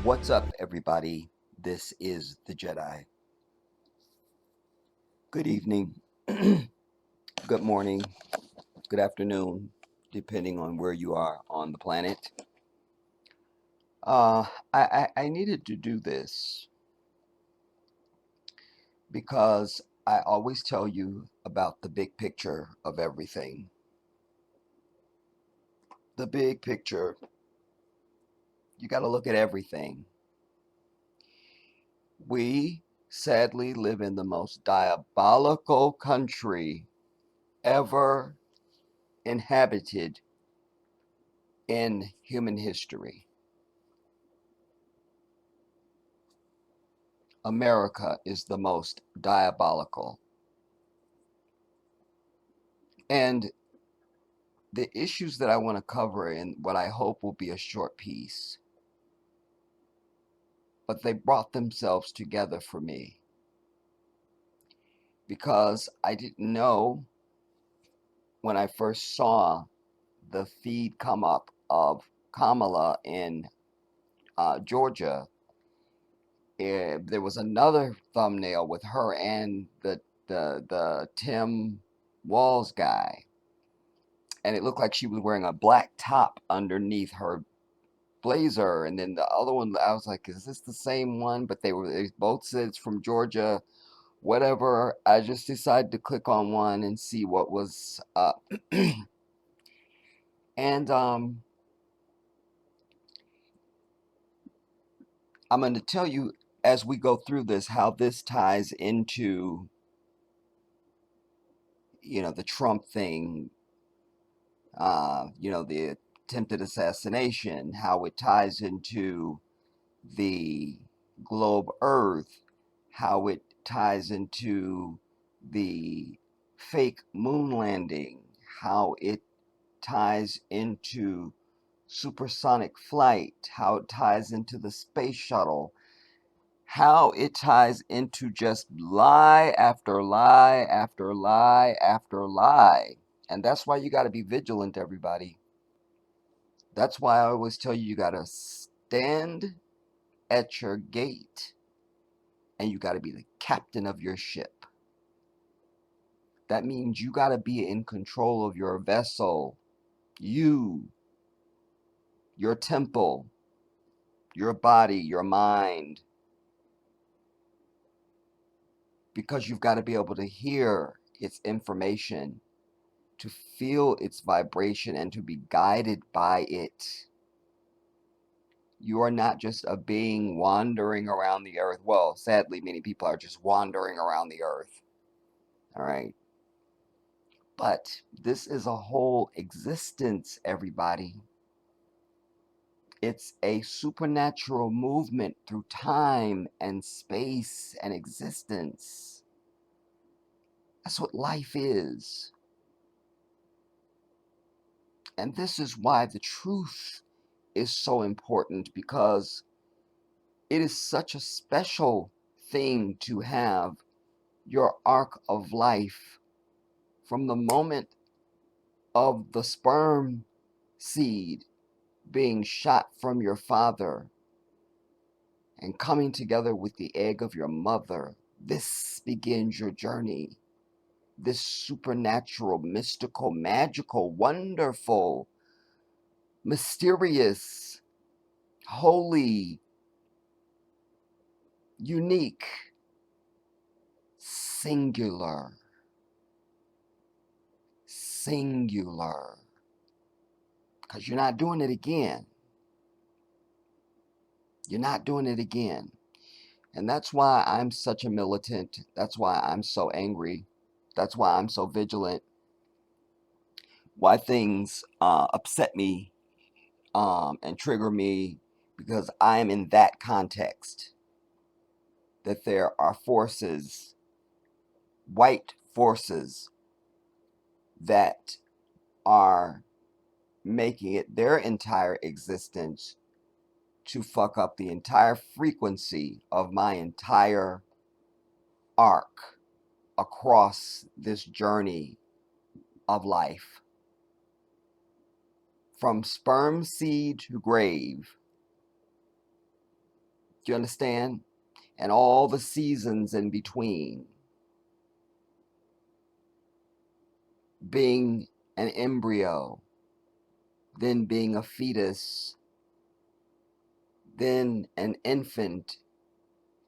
What's up, everybody? This is the Jedi. Good evening, good morning, good afternoon, depending on where you are on the planet. I needed to do this because I always tell you about the big picture of everything. The big picture, you got to look at everything. We sadly live in the most diabolical country ever inhabited in human history. America is the most diabolical. And the issues that I want to cover in what I hope will be a short piece, but they brought themselves together for me because I didn't know when I first saw the feed come up of Kamala in Georgia. There was another thumbnail with her and the Tim Walls guy, and it looked like she was wearing a black top underneath her blazer. And then the other one, I was like, is this the same one? But they both said it's from Georgia. Whatever. I just decided to click on one and see what was up. And I'm going to tell you as we go through this how this ties into the Trump thing, the attempted assassination, how it ties into the globe Earth, how it ties into the fake moon landing, how it ties into supersonic flight, how it ties into the space shuttle, how it ties into just lie after lie after lie after lie. And that's why you got to be vigilant, everybody. That's why I always tell you, you got to stand at your gate and you got to be the captain of your ship. That means you got to be in control of your vessel, you, your temple, your body, your mind, because you've got to be able to hear its information, to feel its vibration, and to be guided by it. You are not just a being wandering around the earth. Well, sadly, many people are just wandering around the earth. All right. But this is a whole existence, everybody. It's a supernatural movement through time and space and existence. That's what life is. And this is why the truth is so important, because it is such a special thing to have your arc of life from the moment of the sperm seed being shot from your father and coming together with the egg of your mother. This begins your journey. This supernatural, mystical, magical, wonderful, mysterious, holy, unique, singular, singular. Because you're not doing it again. You're not doing it again. And that's why I'm such a militant. That's why I'm so angry. That's why I'm so vigilant. Why things upset me and trigger me, because I am in that context. That there are forces, white forces, that are making it their entire existence to fuck up the entire frequency of my entire arc across this journey of life. From sperm seed to grave, Do you understand? And all the seasons in between. Being an embryo, then being a fetus, then an infant,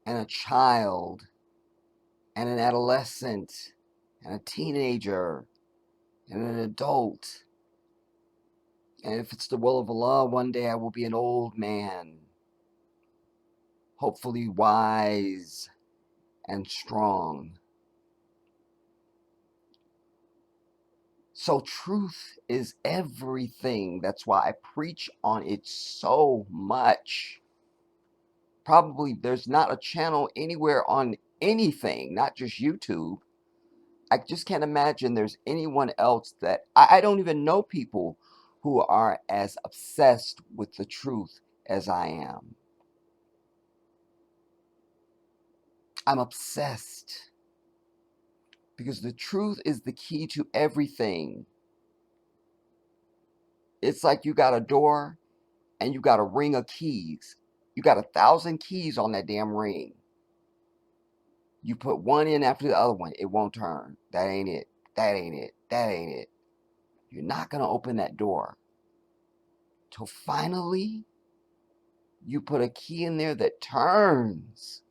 and a child, and an adolescent, and a teenager, and an adult. And if it's the will of Allah, one day I will be an old man, hopefully wise and strong. So truth is everything. That's why I preach on it so much. Probably there's not a channel anywhere on anything, not just YouTube. I just can't imagine there's anyone else that I don't even know people who are as obsessed with the truth as I am. I'm obsessed because the truth is the key to everything. It's like you got a door and you got a ring of keys. You got 1,000 keys on that damn ring. You put one in after the other one, it won't turn. That ain't it. That ain't it. That ain't it. You're not going to open that door till finally you put a key in there that turns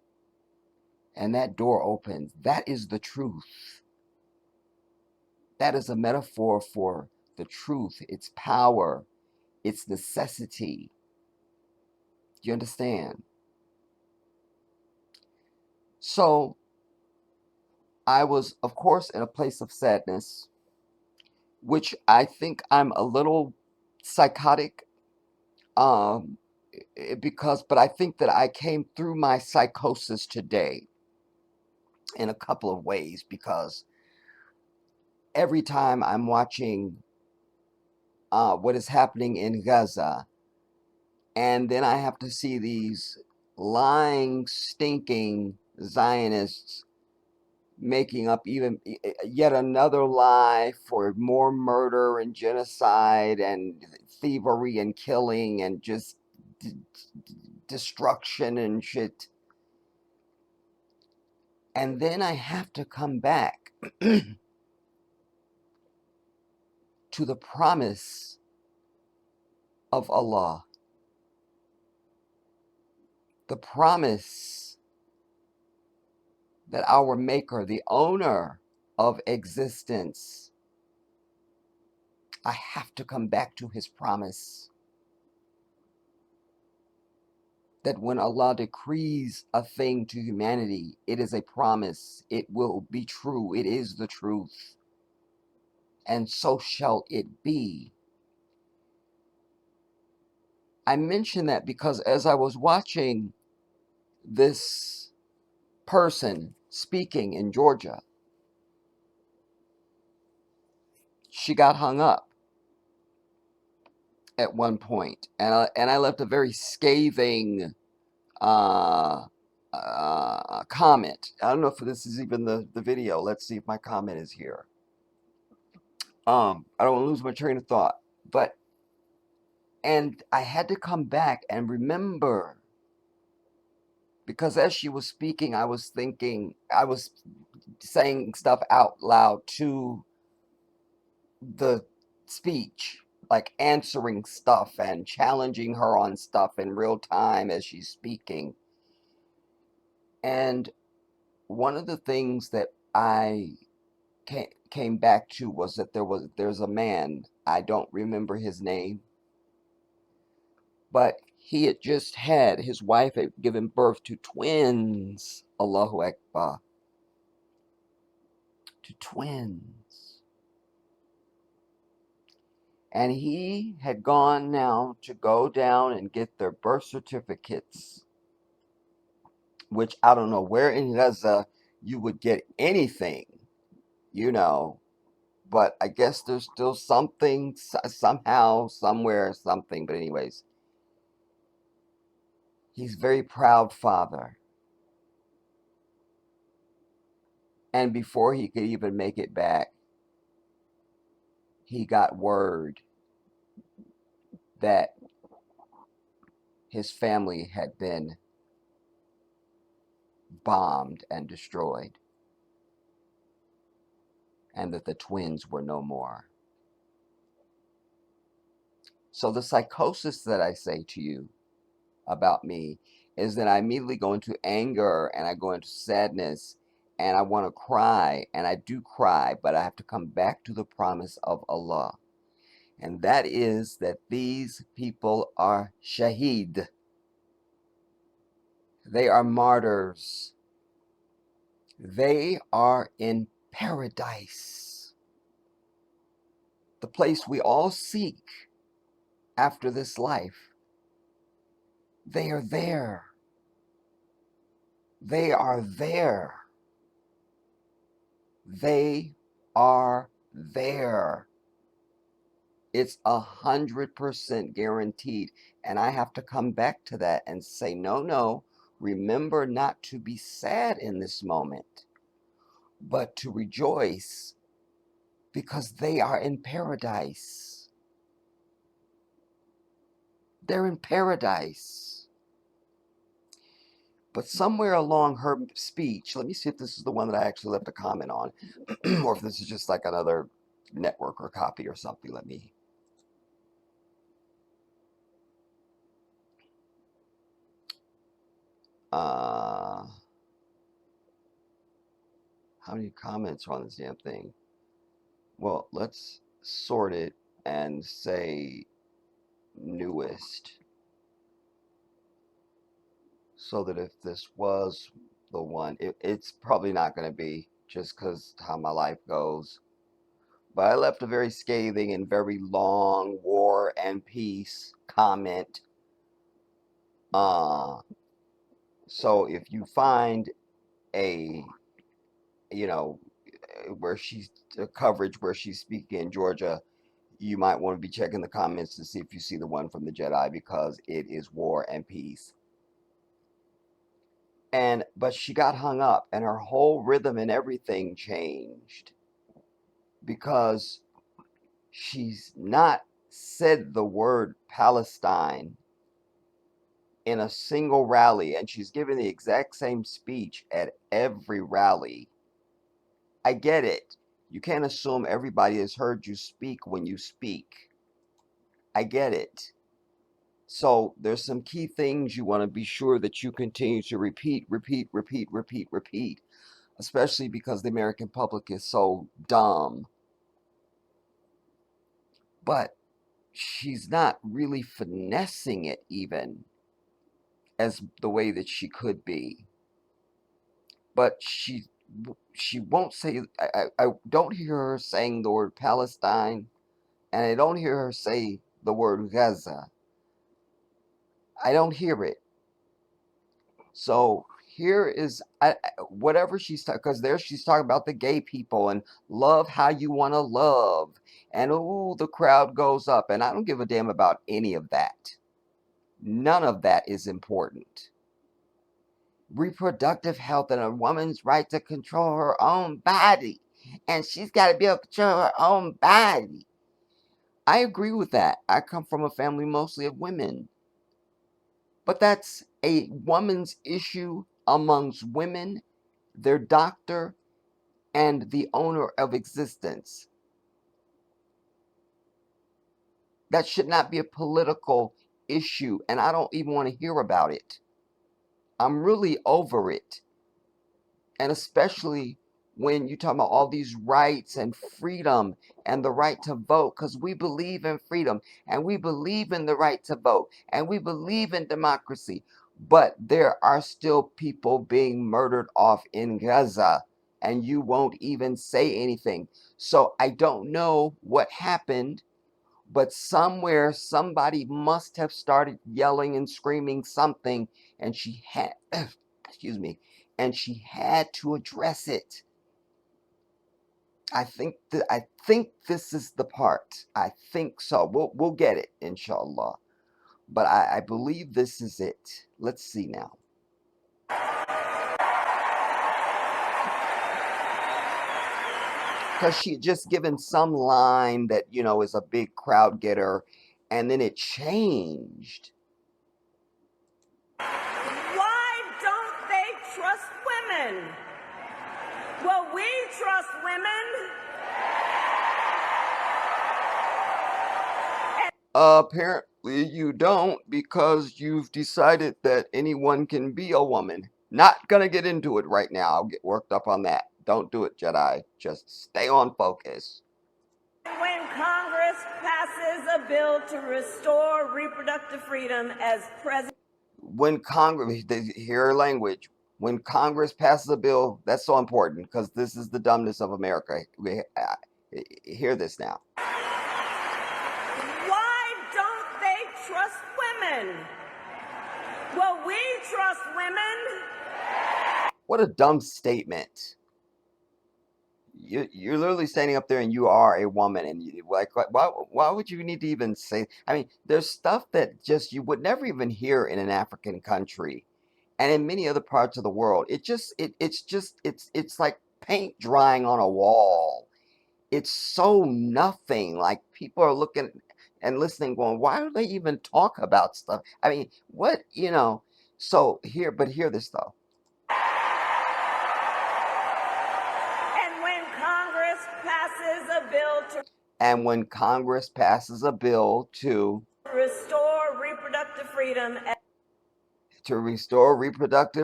and that door opens. That is the truth. That is a metaphor for the truth, its power, its necessity. Do you understand? So I was, of course, in a place of sadness, which I think I'm a little psychotic, um, but I think that I came through my psychosis today in a couple of ways because every time I'm watching what is happening in Gaza, and then I have to see these lying, stinking Zionists making up even yet another lie for more murder and genocide and thievery and killing and just destruction and shit. And then I have to come back to the promise of Allah, the promise that our Maker, the owner of existence, I have to come back to his promise that when Allah decrees a thing to humanity, it is a promise. It will be true. It is the truth. And so shall it be. I mention that because as I was watching this person speaking in Georgia, she got hung up at one point, and I left a very scathing uh, comment. I don't know if this is even the video. Let's see if my comment is here. I don't want to lose my train of thought, but and I had to come back and remember because as she was speaking, I was thinking, I was saying stuff out loud to the speech, like answering stuff and challenging her on stuff in real time as she's speaking. And one of the things that I came back to was that there's a man, I don't remember his name, but he had just had, his wife had given birth to twins, Allahu Akbar, to twins. And he had gone now to go down and get their birth certificates, which I don't know where in Gaza you would get anything, you know, but I guess there's still something, somehow, somewhere, something. But anyways, he's a very proud father. And before he could even make it back, he got word that his family had been bombed and destroyed, and that the twins were no more. So the psychosis that I say to you about me is that I immediately go into anger and I go into sadness and I want to cry, and I do cry, but I have to come back to the promise of Allah. And that is that these people are shaheed. They are martyrs. They are in paradise, the place we all seek after this life. They are there. They are there. They are there. It's 100% guaranteed. And I have to come back to that and say, no, no, remember not to be sad in this moment, but to rejoice because they are in paradise. They're in paradise. But somewhere along her speech, let me see if this is the one that I actually left a comment on, or if this is just like another network or copy or something. Let me. How many comments are on this damn thing? Well, let's sort it and say newest, so that if this was the one, it's probably not going to be, just because how my life goes. But I left a very scathing and very long War and Peace comment. So if you find a, you know, where she's coverage where she's speaking in Georgia, you might want to be checking the comments to see if you see the one from the Jedi, because it is War and Peace. But she got hung up and her whole rhythm and everything changed because she's not said the word Palestine in a single rally, and she's given the exact same speech at every rally. I get it. You can't assume everybody has heard you speak when you speak. I get it. So there's some key things you want to be sure that you continue to repeat, repeat, repeat, repeat, repeat, especially because the American public is so dumb. But she's not really finessing it even as the way that she could be. But she won't say. I don't hear her saying the word Palestine, and I don't hear her say the word Gaza. I don't hear it. So here is whatever she's talking, because there she's talking about the gay people and love how you want to love, and ooh, the crowd goes up, and I don't give a damn about any of that. None of that is important. Reproductive health and a woman's right to control her own body, and she's got to be able to control her own body. I agree with that. I come from a family mostly of women. But that's a woman's issue amongst women, their doctor, and the owner of existence. That should not be a political issue, and I don't even want to hear about it. I'm really over it. And especially when you talk about all these rights and freedom and the right to vote, because we believe in freedom and we believe in the right to vote and we believe in democracy. But there are still people being murdered off in Gaza, and you won't even say anything. So I don't know what happened, but somewhere somebody must have started yelling and screaming something, and she had, excuse me, and she had to address it. I think this is the part. I think so. We'll get it, inshallah. But I believe this is it. Let's see now. Because she had just given some line that, is a big crowd getter, and then it changed. Why don't they trust women? women? Will we trust women? Apparently you don't, because you've decided that anyone can be a woman. Not gonna get into it right now. I'll get worked up on that. Don't do it, Jedi. Just stay on focus. When Congress passes a bill to restore reproductive freedom as president. When Congress, hear language. When Congress passes a bill, that's so important, because this is the dumbness of America. Hear this now. Why don't they trust women? Will we trust women? What a dumb statement. You're literally standing up there and you are a woman, and why would you need to even say? I mean, there's stuff that just you would never even hear in an African country, and in many other parts of the world. It's like paint drying on a wall. It's so nothing. Like, people are looking and listening, going, why do they even talk about stuff? I mean, what? So but hear this though. And when Congress passes a bill to restore reproductive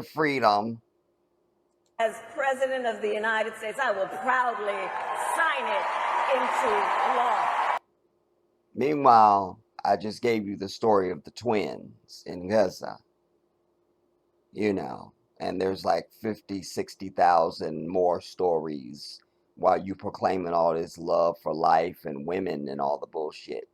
freedom as President of the United States, I will proudly sign it into law. Meanwhile, I just gave you the story of the twins in Gaza, and there's like 50, 60,000 more stories while you proclaiming all this love for life and women and all the bullshit,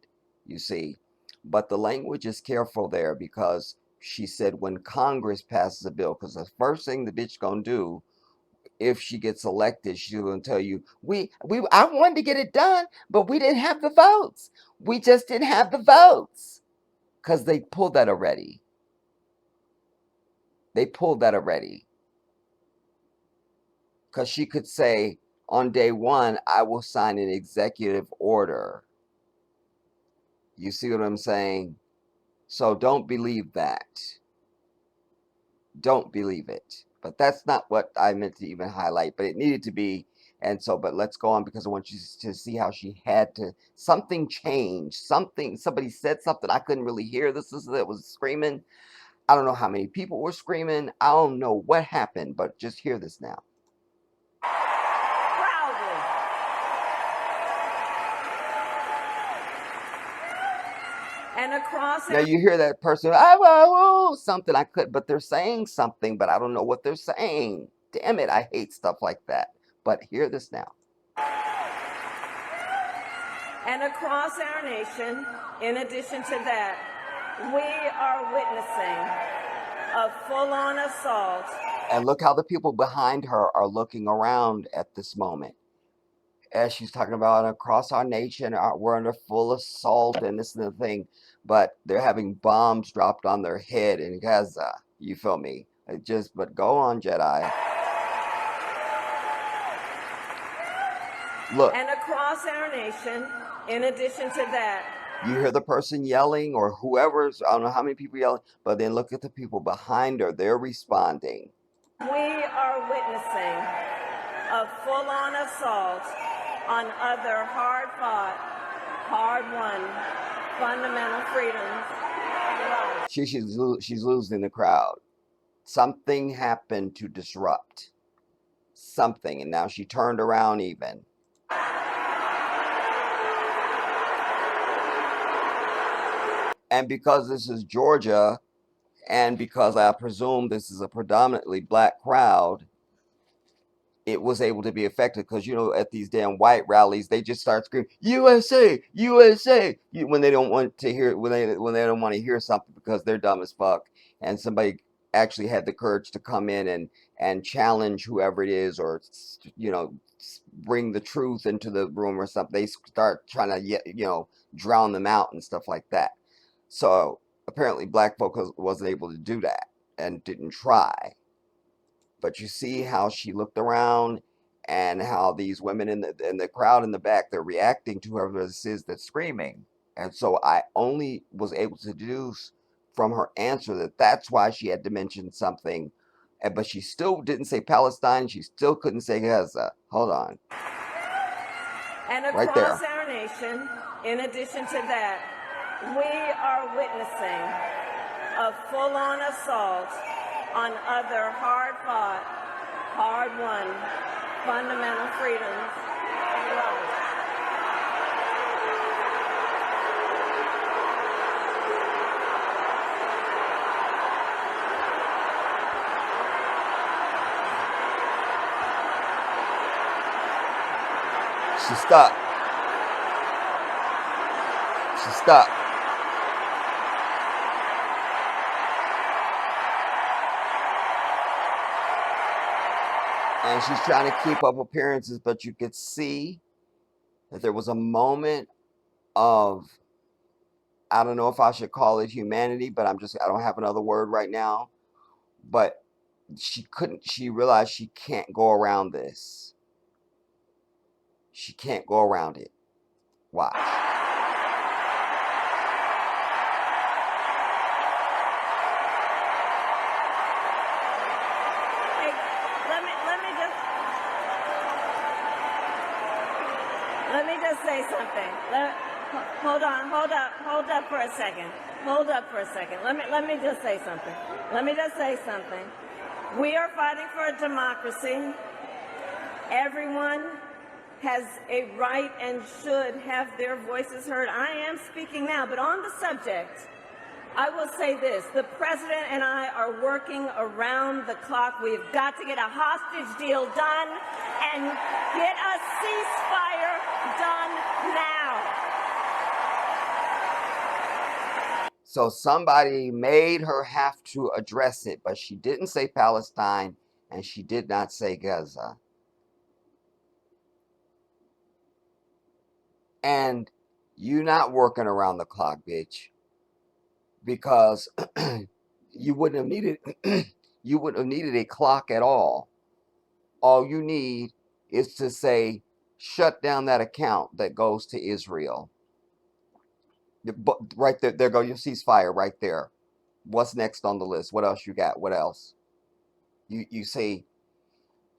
you see. But the language is careful there, because she said when Congress passes a bill, because the first thing the bitch gonna do if she gets elected, she's gonna tell you, I wanted to get it done, but we didn't have the votes. We just didn't have the votes. Because they pulled that already. Because she could say, on day one, I will sign an executive order. You see what I'm saying? So don't believe that. Don't believe it. But that's not what I meant to even highlight, but it needed to be. And so, but let's go on, because I want you to see how she had to, something changed. Somebody said something I couldn't really hear. This is that was screaming. I don't know how many people were screaming. I don't know what happened, but just hear this now. Proudly. And across. Now you hear that person, oh, something I could, but they're saying something, but I don't know what they're saying. Damn it, I hate stuff like that. But hear this now. And across our nation, in addition to that, we are witnessing a full-on assault. And look how the people behind her are looking around at this moment. As she's talking about across our nation, we're under full assault and this and the thing, but they're having bombs dropped on their head in Gaza. You feel me? But go on, Jedi. Look. And across our nation, in addition to that, you hear the person yelling, or whoever's, I don't know how many people yelling, but then look at the people behind her. They're responding. We are witnessing a full-on assault on other hard-fought, hard-won fundamental freedoms. She's losing the crowd. Something happened to disrupt something, and now she turned around even. And because this is Georgia, and because I presume this is a predominantly black crowd, it was able to be effective. Because, at these damn white rallies, they just start screaming, USA, USA, when they don't want to hear, when they don't want to hear something because they're dumb as fuck. And somebody actually had the courage to come in and challenge whoever it is, or, bring the truth into the room or something. They start trying to, drown them out and stuff like that. So apparently black folk wasn't able to do that and didn't try. But you see how she looked around, and how these women in the crowd in the back, they're reacting to whoever this is that's screaming. And so I only was able to deduce from her answer that that's why she had to mention something but she still didn't say Palestine. She still couldn't say Gaza. Hold on. And Right across there. our nation, in addition to that, we are witnessing a full-on assault on other hard-fought, hard-won fundamental freedoms and rights. She's stuck. She's stuck. And she's trying to keep up appearances, but you could see that there was a moment of, I don't know if I should call it humanity, but I don't have another word right now. But she realized she can't go around this. She can't go around it. Watch. Hey, let me just say something. Hold up for a second. Hold up for a second. Let me just say something. Let me just say something. We are fighting for a democracy. Everyone has a right and should have their voices heard. I am speaking now, but on the subject, I will say this. The president and I are working around the clock. We've got to get a hostage deal done and get a ceasefire done now. So somebody made her have to address it, but she didn't say Palestine and she did not say Gaza. And you not working around the clock, bitch, because you wouldn't have needed you wouldn't have needed a clock at all. All you need is to say shut down that account that goes to Israel. Right there, there go your ceasefire right there. What's next on the list? What else you got? What else? You say,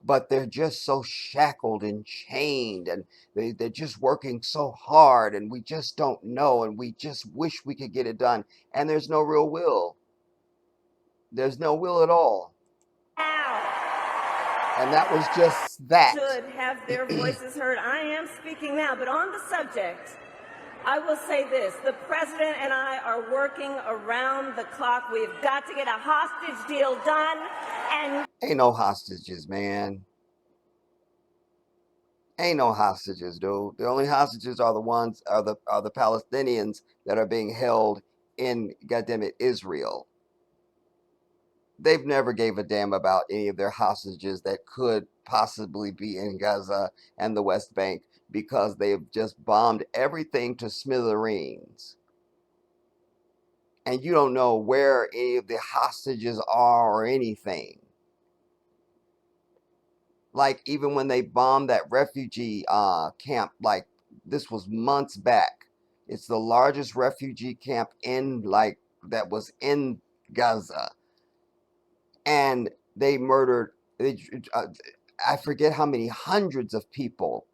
but they're just so shackled and chained, and they're just working so hard, and we just don't know, and we just wish we could get it done. And there's no real will. There's no will at all. Now. And that was just that. Should have their voices heard. I am speaking now, but on the subject, I will say this. The president and I are working around the clock. We've got to get a hostage deal done and Ain't no hostages, man. Ain't no hostages, dude. The only hostages are the Palestinians that are being held in, goddamn it, Israel. They've never gave a damn about any of their hostages that could possibly be in Gaza and the West Bank because they've just bombed everything to smithereens. And you don't know where any of the hostages are or anything. Like even when they bombed that refugee camp, like this was months back. It's the largest refugee camp in that was in Gaza, and they murdered. I forget how many hundreds of people.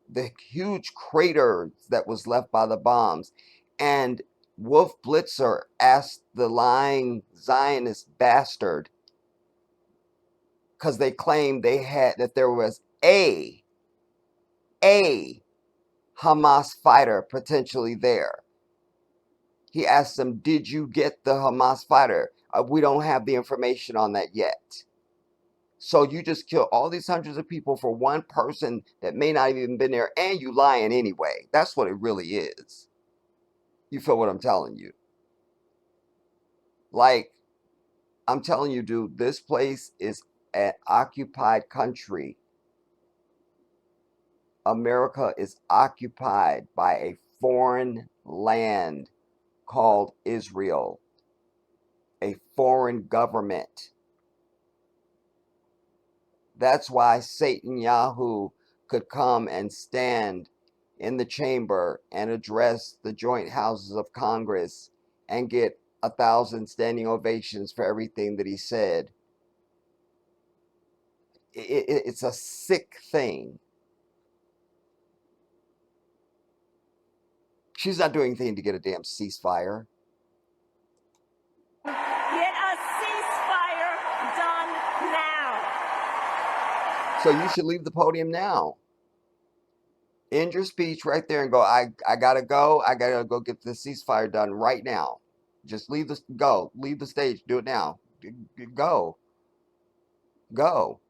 The huge craters that was left by the bombs, and Wolf Blitzer asked the lying Zionist bastard because they claimed that there was a Hamas fighter potentially there. He asked them, "Did you get the Hamas fighter?" We don't have the information on that yet. So you just kill all these hundreds of people for one person that may not have even been there, and you lying anyway. That's what it really is. You feel what I'm telling you? Like, I'm telling you, dude, this place is an occupied country. America is occupied by a foreign land called Israel, a foreign government. That's why Satan Yahoo could come and stand in the chamber and address the joint houses of Congress and get 1,000 standing ovations for everything that he said. It's a sick thing. She's not doing anything to get a damn ceasefire. Get a ceasefire done now. So you should leave the podium now. End your speech right there and go. I gotta go. I gotta go get the ceasefire done right now. Just leave the go. Leave the stage. Do it now. Go. Go.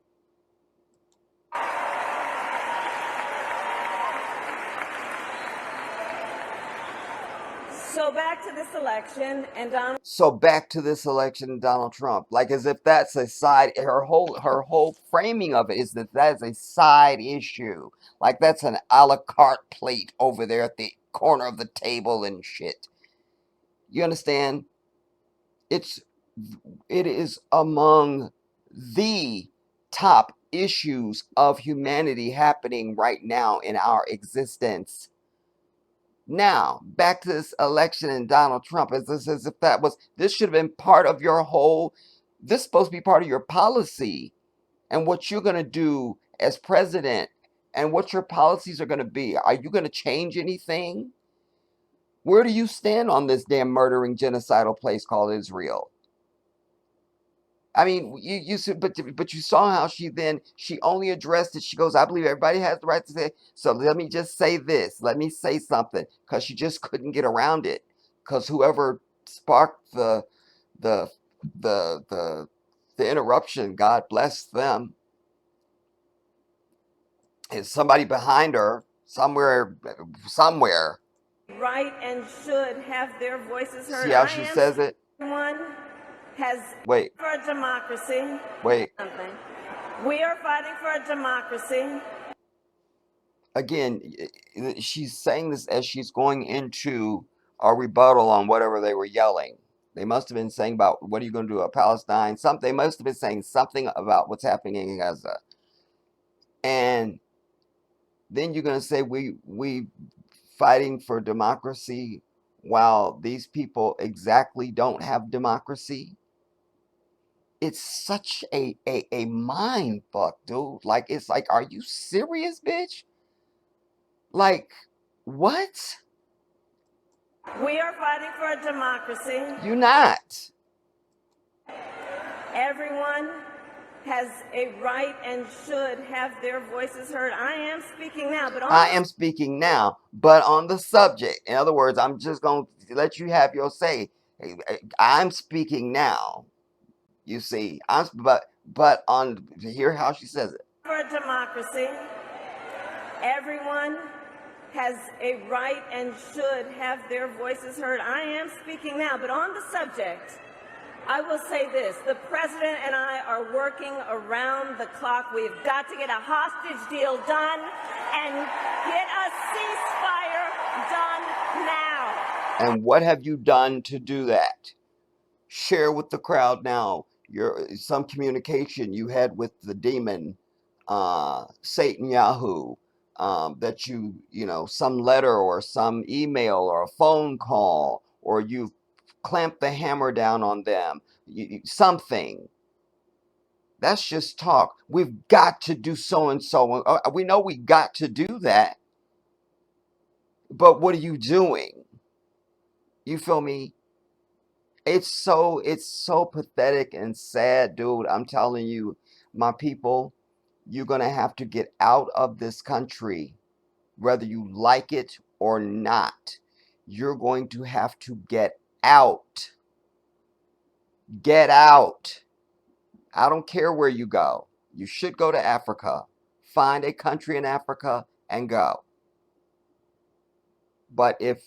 So back to this election and Donald. So back to this election and Donald Trump, like as if that's a side. Her whole framing of it is that that's a side issue. Like that's an a la carte plate over there at the corner of the table and shit. You understand? It's it is among the top issues of humanity happening right now in our existence. Now, back to this election and Donald Trump, as if this should have been part of your whole, this is supposed to be part of your policy and what you're going to do as president and what your policies are going to be. Are you going to change anything? Where do you stand on this damn murdering genocidal place called Israel? I mean, but you saw how she only addressed it. She goes, I believe everybody has the right to say. So let me just say this. Let me say something because she just couldn't get around it because whoever sparked the the the the interruption, God bless them, is somebody behind her somewhere. Right and should have their voices heard. See how she says it? One has Wait, for a democracy. wait. Something. We are fighting for a democracy. Again, she's saying this as she's going into a rebuttal on whatever they were yelling. They must have been saying about what are you going to do about Palestine? They must have been saying something about what's happening in Gaza. And then you're going to say we fighting for democracy while these people exactly don't have democracy. It's such a mind fuck, dude. Like it's like, are you serious, bitch? Like, what? We are fighting for a democracy. You're not. Everyone has a right and should have their voices heard. I am speaking now, but on the subject. In other words, I'm just going to let you have your say. I'm speaking now. You see, but on hear how she says it. For a democracy, everyone has a right and should have their voices heard. I am speaking now, but on the subject, I will say this. The president and I are working around the clock. We've got to get a hostage deal done and get a ceasefire done now. And what have you done to do that? Share with the crowd now some communication you had with the demon, Satan Yahoo, that some letter or some email or a phone call, or you've clamped the hammer down on them, something. That's just talk. We've got to do so and so. We know we got to do that. But what are you doing? You feel me? It's so pathetic and sad, dude. I'm telling you, my people, you're going to have to get out of this country, whether you like it or not. You're going to have to get out. Get out. I don't care where you go. You should go to Africa. Find a country in Africa and go. But if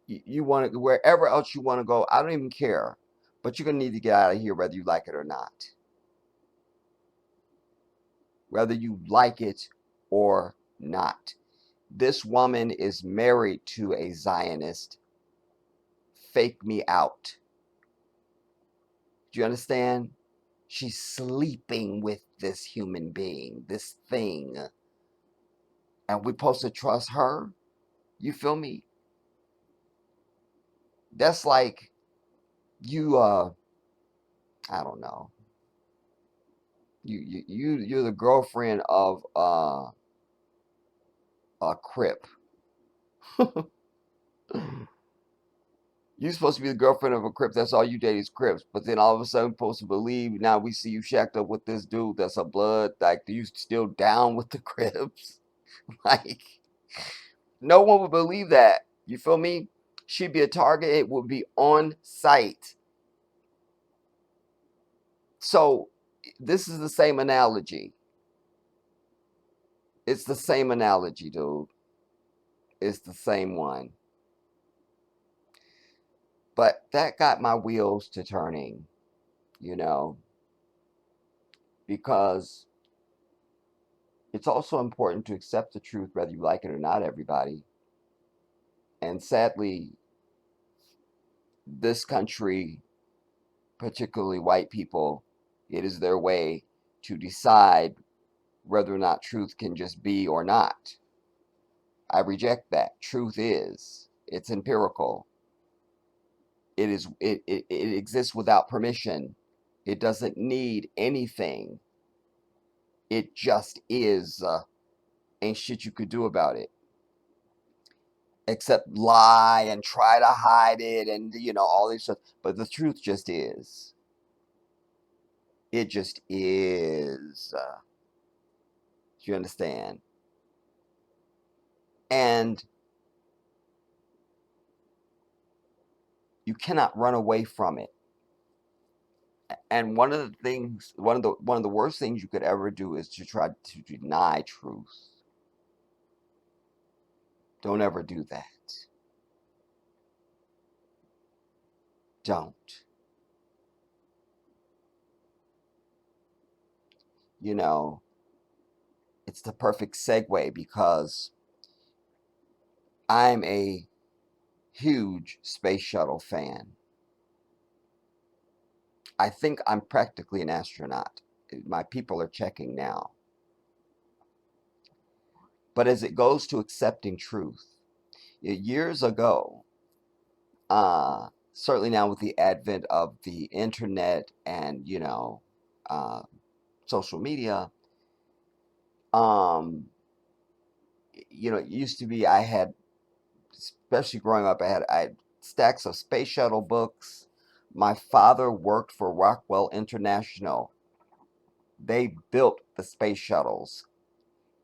you want to, wherever else you want to go, I don't even care. But you're going to need to get out of here whether you like it or not. Whether you like it or not. This woman is married to a Zionist. Fake me out. Do you understand? She's sleeping with this human being, this thing. And we're supposed to trust her? You feel me? That's like you, I don't know. You're the girlfriend of a Crip. You're supposed to be the girlfriend of a Crip. That's all you date is Crips. But then all of a sudden, supposed to believe now we see you shacked up with this dude that's a blood. Like, you still down with the Crips? Like, no one would believe that. You feel me? She'd be a target. It would be on site. So, this is the same analogy. It's the same analogy, dude. It's the same one. But that got my wheels to turning, you know, because it's also important to accept the truth, whether you like it or not, everybody. And sadly, this country, particularly white people, it is their way to decide whether or not truth can just be or not. I reject that. Truth is, it's empirical. It exists without permission. It doesn't need anything. It just is. Ain't shit you could do about it except lie and try to hide it and all these stuff. But the truth just is. It just is. Do you understand? And you cannot run away from it. And one of the worst things you could ever do is to try to deny truth. Don't ever do that. Don't. You know, it's the perfect segue because I'm a huge space shuttle fan. I think I'm practically an astronaut. My people are checking now. But as it goes to accepting truth, years ago, certainly now with the advent of the internet and uh, social media, um, it used to be I had, especially growing up, I had stacks of space shuttle books. My father worked for Rockwell International. They built the space shuttles.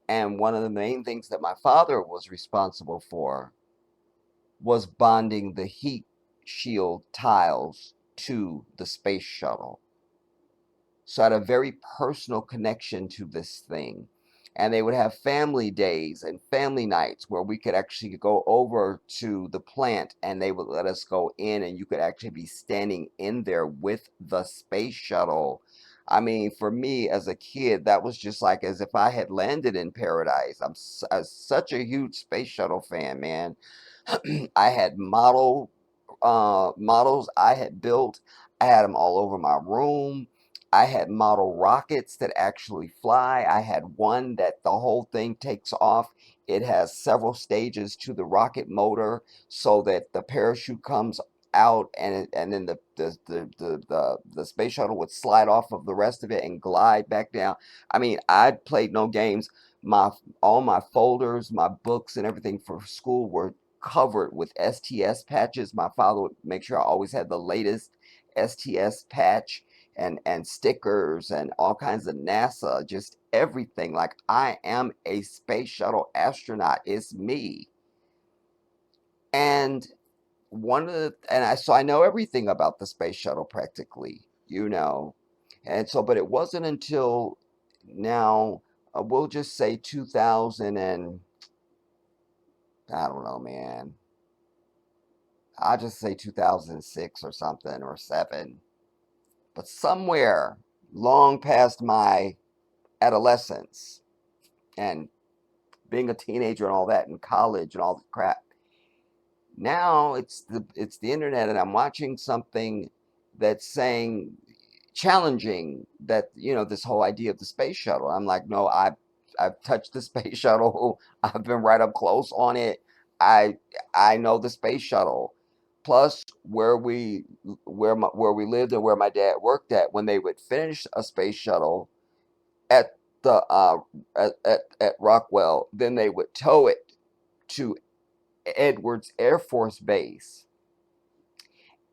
And one of the main things that my father was responsible for was bonding the heat shield tiles to the space shuttle. So I had a very personal connection to this thing. And they would have family days and family nights where we could actually go over to the plant and they would let us go in and you could actually be standing in there with the space shuttle. I mean, for me as a kid, that was just like as if I had landed in paradise. I'm such a huge space shuttle fan, man. I had models I had built. I had them all over my room. I had model rockets that actually fly. I had one that the whole thing takes off. It has several stages to the rocket motor so that the parachute comes out and then the space shuttle would slide off of the rest of it and glide back down. I mean, I played no games. My all my folders, my books and everything for school were covered with STS patches. My father would make sure I always had the latest STS patch and stickers and all kinds of NASA, just everything. Like I am a space shuttle astronaut. It's me. And so I know everything about the space shuttle practically, And so, but it wasn't until now, we'll just say 2000 and I don't know, man. I'll just say 2006 or something or 7. But somewhere long past my adolescence and being a teenager and all that and college and all the crap. Now it's the internet and I'm watching something that's saying challenging that this whole idea of the space shuttle. I'm like, no, I've touched the space shuttle. I've been right up close on it. I I know the space shuttle. Plus, where we lived and where my dad worked at, when they would finish a space shuttle, at the at Rockwell. Then they would tow it to Edwards Air Force Base.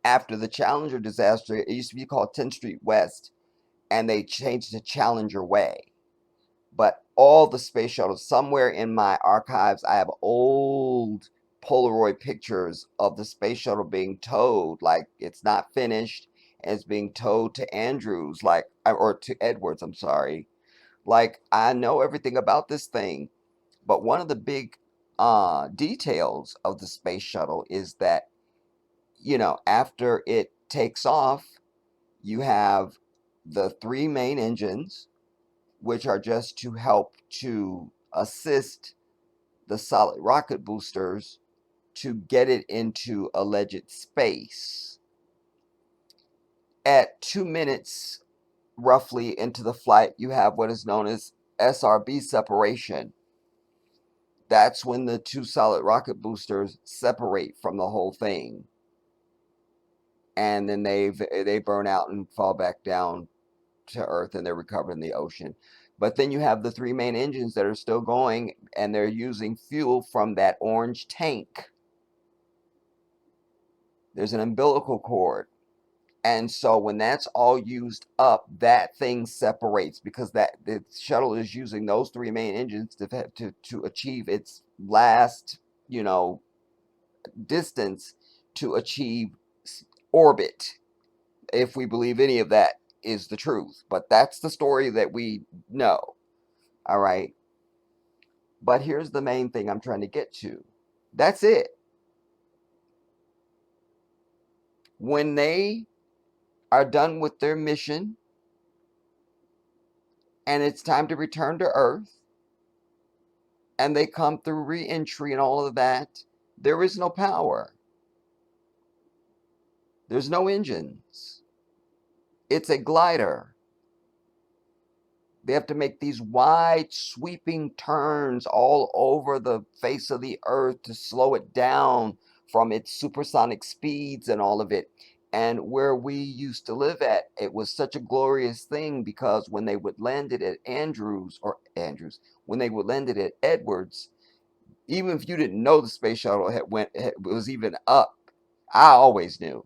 After the Challenger disaster, it used to be called 10th Street West, and they changed to Challenger Way. But all the space shuttles, somewhere in my archives, I have old Polaroid pictures of the space shuttle being towed, like it's not finished, and it's being towed to Andrews, like, or to Edwards, I'm sorry. Like, I know everything about this thing, but one of the big details of the space shuttle is that, after it takes off, you have the three main engines, which are just to help to assist the solid rocket boosters to get it into alleged space. At 2 minutes roughly into the flight, you have what is known as SRB separation. That's when the two solid rocket boosters separate from the whole thing. And then they burn out and fall back down to Earth, and they're recovered in the ocean. But then you have the three main engines that are still going, and they're using fuel from that orange tank. There's an umbilical cord. And so when that's all used up, that thing separates, because that the shuttle is using those three main engines to achieve its last, distance, to achieve orbit, if we believe any of that is the truth. But that's the story that we know. All right. But here's the main thing I'm trying to get to. That's it. When they are done with their mission and it's time to return to Earth, and they come through re-entry and all of that, there is no power. There's no engines. It's a glider. They have to make these wide sweeping turns all over the face of the earth to slow it down from its supersonic speeds and all of it. And where we used to live at, it was such a glorious thing, because when they would land it at when they would land it at Edwards, even if you didn't know the space shuttle was even up, I always knew.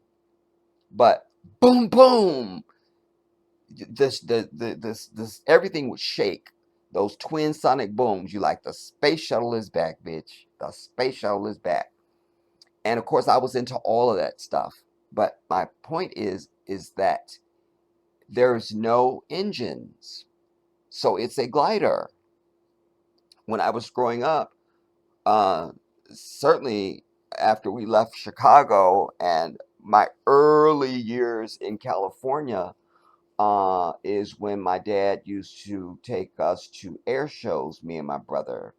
But boom, boom, this everything would shake. Those twin sonic booms. You like, the space shuttle is back, bitch. The space shuttle is back. And of course, I was into all of that stuff. But my point is that there's no engines, so it's a glider. When I was growing up, uh, certainly after we left Chicago and my early years in California, is when my dad used to take us to air shows, me and my brother.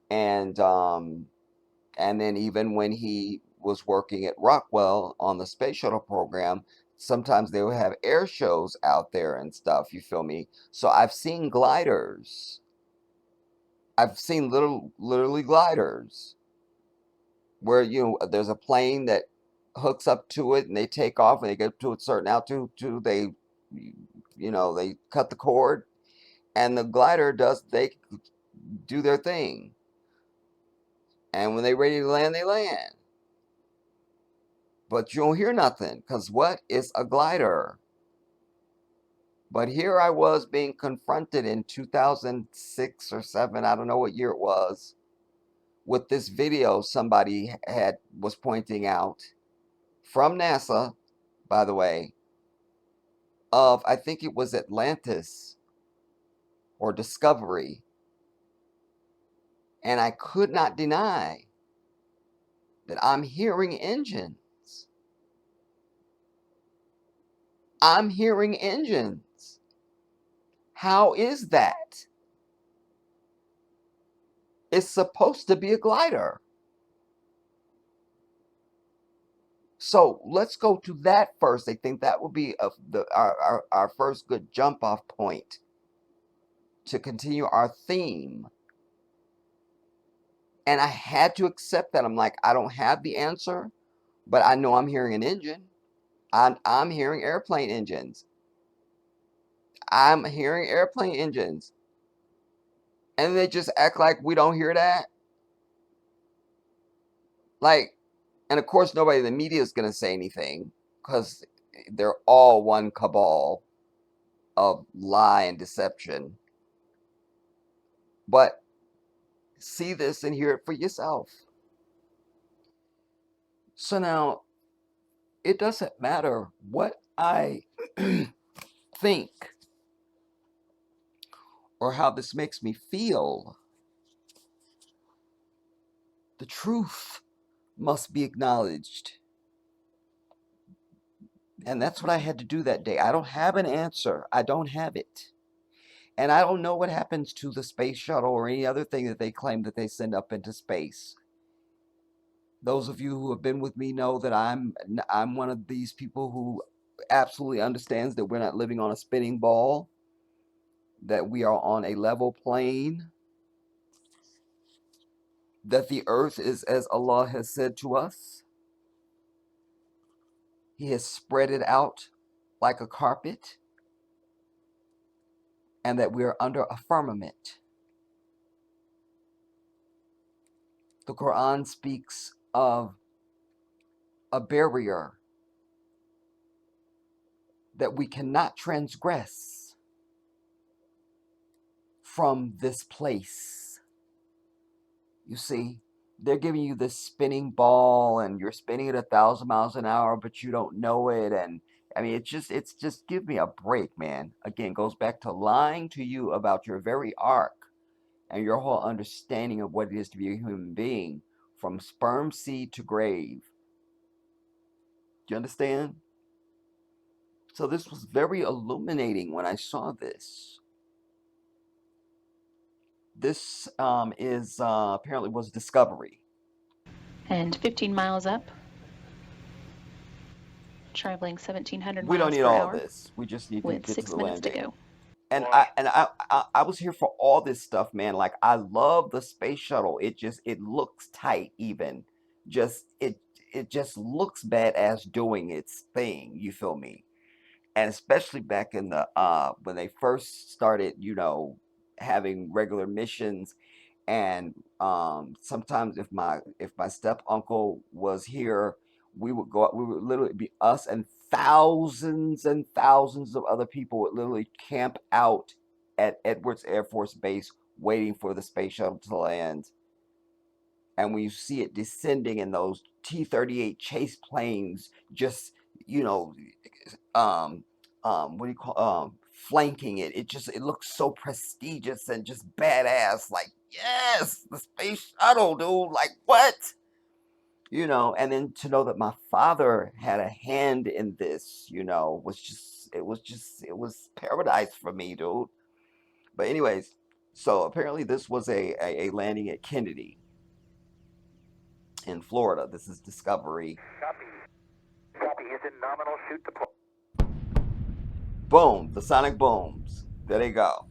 And and then even when he was working at Rockwell on the space shuttle program, sometimes they would have air shows out there and stuff, you feel me? So I've seen gliders. I've seen literally gliders where there's a plane that hooks up to it and they take off, and they get to a certain altitude, they cut the cord, and the glider they do their thing, and when they're ready to land, they land. But you don't hear nothing, because what is a glider? But here I was being confronted in 2006 or 7, I don't know what year it was, with this video somebody was pointing out, from NASA, by the way, of, I think it was Atlantis or Discovery, and I could not deny that I'm hearing engines. I'm hearing engines. How is that? It's supposed to be a glider. So let's go to that first. I think that would be our first good jump off point to continue our theme. And I had to accept that. I'm like, I don't have the answer, but I know I'm hearing an engine. I'm hearing airplane engines. I'm hearing airplane engines. And they just act like we don't hear that. Like, and of course, nobody in the media is going to say anything because they're all one cabal of lie and deception. But see this and hear it for yourself. So now, it doesn't matter what I think or how this makes me feel. The truth must be acknowledged. And that's what I had to do that day. I don't have an answer. I don't have it. And I don't know what happens to the space shuttle or any other thing that they claim that they send up into space. Those of you who have been with me know that I'm one of these people who absolutely understands that we're not living on a spinning ball, that we are on a level plane, that the earth is as Allah has said to us. He has spread it out like a carpet, and that we are under a firmament. The Quran speaks of a barrier that we cannot transgress from this place. You see, they're giving you this spinning ball and you're spinning it 1,000 miles an hour, but you don't know it. And I mean, it's just give me a break, man. Again, goes back to lying to you about your very arc and your whole understanding of what it is to be a human being from sperm seed to grave. Do you understand? So this was very illuminating when I saw this. This is apparently was Discovery. And 15 miles up, traveling 1,700 We don't miles need per all of hour this. We just need to with get to 6 the minutes to landing. go. And I was here for all this stuff, man. Like I love the space shuttle. It looks tight even. Just it just looks badass doing its thing. You feel me? And especially back in the when they first started, having regular missions. And sometimes if my step uncle was here, we would literally be us and thousands of other people would literally camp out at Edwards Air Force Base waiting for the space shuttle to land. And when you see it descending in those T-38 chase planes, just you know um what do you call flanking it, it looks so prestigious and just badass. Like, yes, the space shuttle, dude. Like, what? And then to know that my father had a hand in this, was paradise for me, dude. But anyways, so apparently this was a landing at Kennedy in Florida. This is Discovery. Copy. Is in nominal. Shoot the point. Boom, the sonic booms. There they go.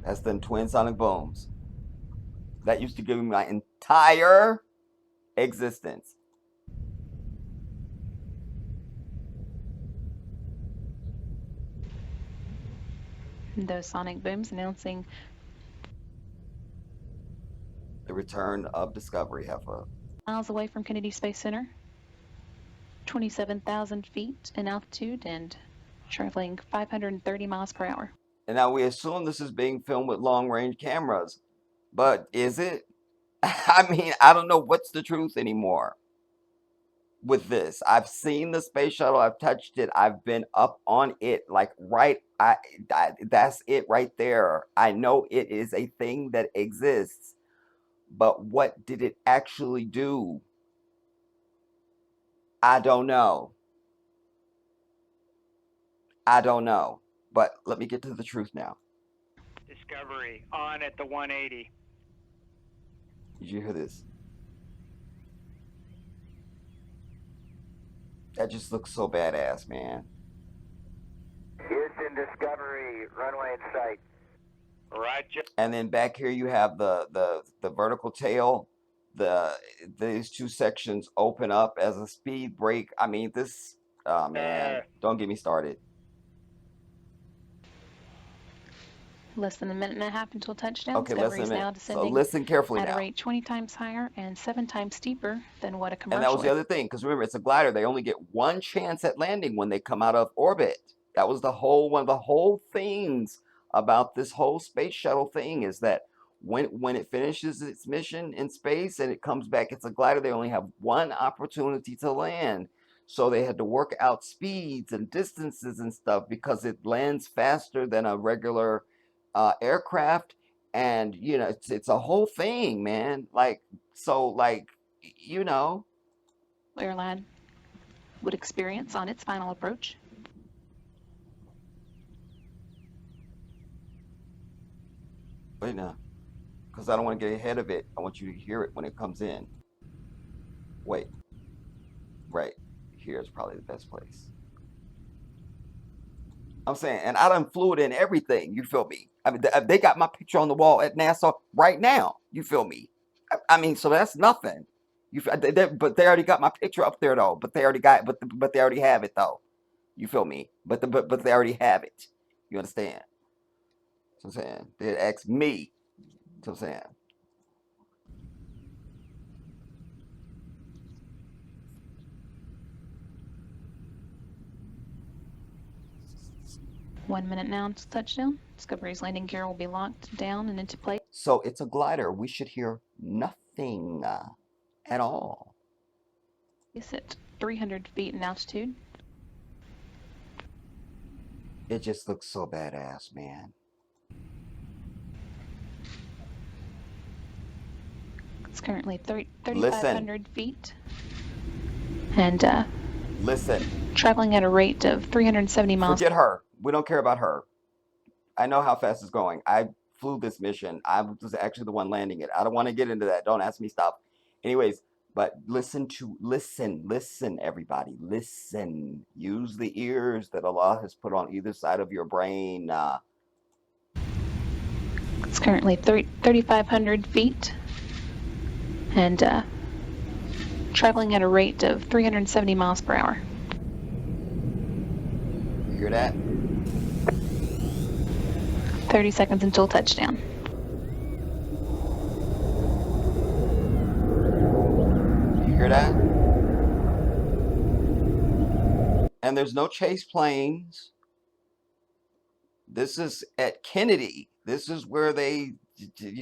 That's the twin sonic booms. That used to give me my entire existence. Those sonic booms announcing The return of Discovery, Heffa. miles away from Kennedy Space Center, 27,000 feet in altitude and traveling 530 miles per hour. And now we assume this is being filmed with long range cameras. But is it? I mean, I don't know what's the truth anymore with this. I've seen the space shuttle, I've touched it, I've been up on it, like that's it right there. I know it is a thing that exists, but what did it actually do? I don't know. I don't know. But let me get to the truth now. Discovery on at the 180. Did you hear this? That just looks so badass, man. Houston Discovery, runway in sight. Roger. And then back here you have the vertical tail. the these two sections open up as a speed break. I mean, this. Oh man, don't get me started. Less than a minute and a half until touchdown. Okay, less Discovery than a is minute. now So descending listen carefully at a now. rate 20 times higher and 7 times steeper than what a And that was commercial the other thing, because remember, it's a glider. They only get one chance at landing when they come out of orbit. That was the whole one of the whole things about this whole space shuttle thing is that when it finishes its mission in space and it comes back, it's a glider. They only have one opportunity to land. So they had to work out speeds and distances and stuff because it lands faster than a regular aircraft. And it's a whole thing, man. Like you know. airline would experience on its final approach. Wait now, because I don't want to get ahead of it. I want you to hear it when it comes in. Wait, right here is probably the best place. I'm saying, and I done flew it in everything. You feel me? I mean, they got my picture on the wall at NASA right now. You feel me? I mean, so that's nothing. But they already got my picture up there though. But they already got, but they already have it though. You feel me? But they already have it. You understand? So I'm saying they asked me. So I'm saying. 1 minute now until touchdown. Discovery's landing gear will be locked down and into place. So it's a glider. We should hear nothing at all. It's at 300 feet in altitude. It just looks so badass, man. It's currently 3,500 feet. And Listen. traveling at a rate of 370 miles. Forget her. We don't care about her. I know how fast it's going. I flew this mission. I was actually the one landing it. I don't want to get into that. Don't ask me stuff. Anyways, but listen, everybody. Listen. Use the ears that Allah has put on either side of your brain. It's currently 3,500 feet. And traveling at a rate of 370 miles per hour. You hear that? 30 seconds until touchdown. You hear that? And there's no chase planes. This is at Kennedy. This is where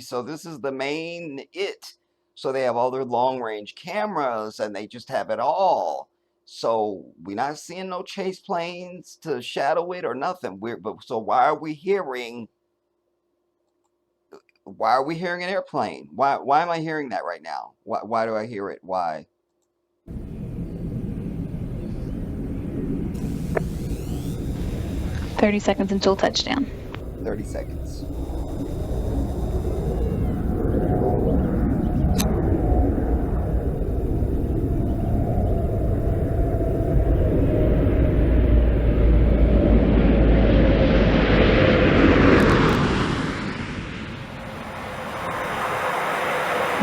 so this is the main it. So they have all their long range cameras and they just have it all. So we're not seeing no chase planes to shadow it or nothing. So why are we hearing an airplane? Why am I hearing that right now? Why do I hear it? Why? "30 seconds until touchdown." 30 seconds.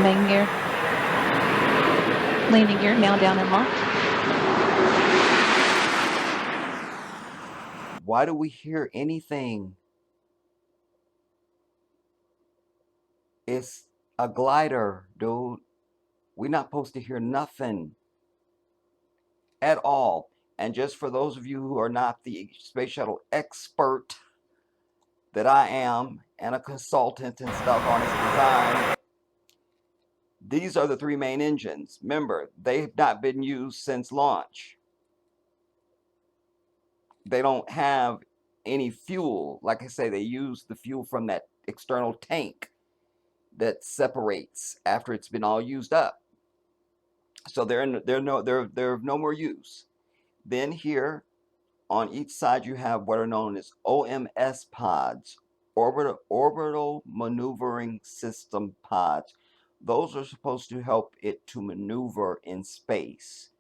Main gear. Landing gear now down and locked. Why do we hear anything? It's a glider, dude. We're not supposed to hear nothing at all. And just for those of you who are not the space shuttle expert that I am and a consultant and stuff on its design, these are the three main engines. Remember, they've not been used since launch. They don't have any fuel. Like I say, they use the fuel from that external tank that separates after it's been all used up. So they're of no more use. Then here on each side you have what are known as OMS pods, orbital maneuvering system pods. Those are supposed to help it to maneuver in space,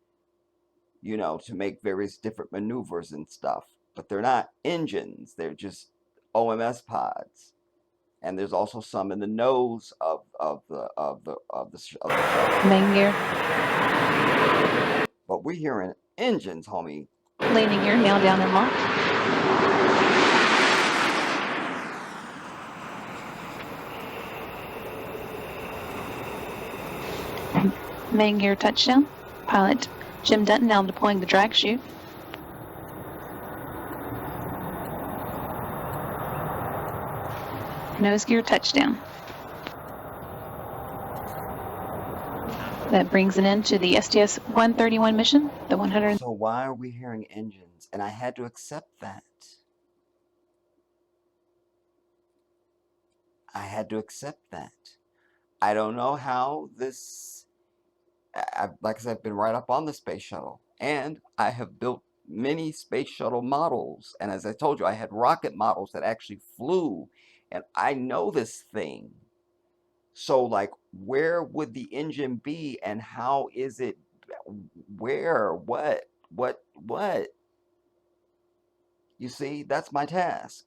to make various different maneuvers and stuff. But they're not engines, they're just OMS pods. and there's also some in the nose of the shuttle. Main gear. But we're hearing engines, homie. Landing gear now down and locked. Main gear touchdown. Pilot Jim Dutton now deploying the drag chute. Nose gear touchdown. That brings an end to the STS-131 mission. The 100. So why are we hearing engines? And I had to accept that. I had to accept that. I don't know how this. Like I said, I've been right up on the space shuttle, and I have built many space shuttle models. And as I told you, I had rocket models that actually flew, and I know this thing. So, like, where would the engine be, and how is it? Where? What? You see, that's my task.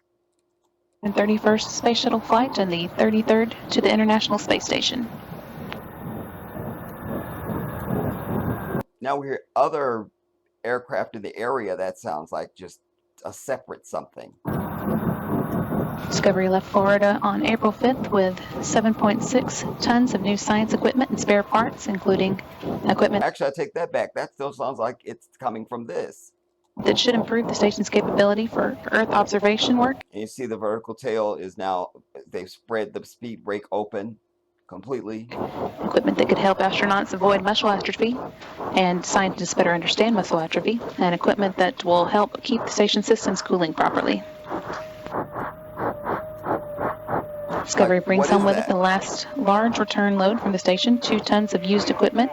And 31st Space Shuttle flight and the 33rd to the International Space Station. Now we hear other aircraft in the area. That sounds like just a separate something. Discovery left Florida on April 5th with 7.6 tons of new science equipment and spare parts, including equipment. Actually, I take that back. That still sounds like it's coming from this. That should improve the station's capability for Earth observation work. And you see the vertical tail is now, they've spread the speed brake open completely. Equipment that could help astronauts avoid muscle atrophy and scientists better understand muscle atrophy, and equipment that will help keep the station systems cooling properly. Discovery brings home with it the last large return load from the station, 2 tons of used equipment.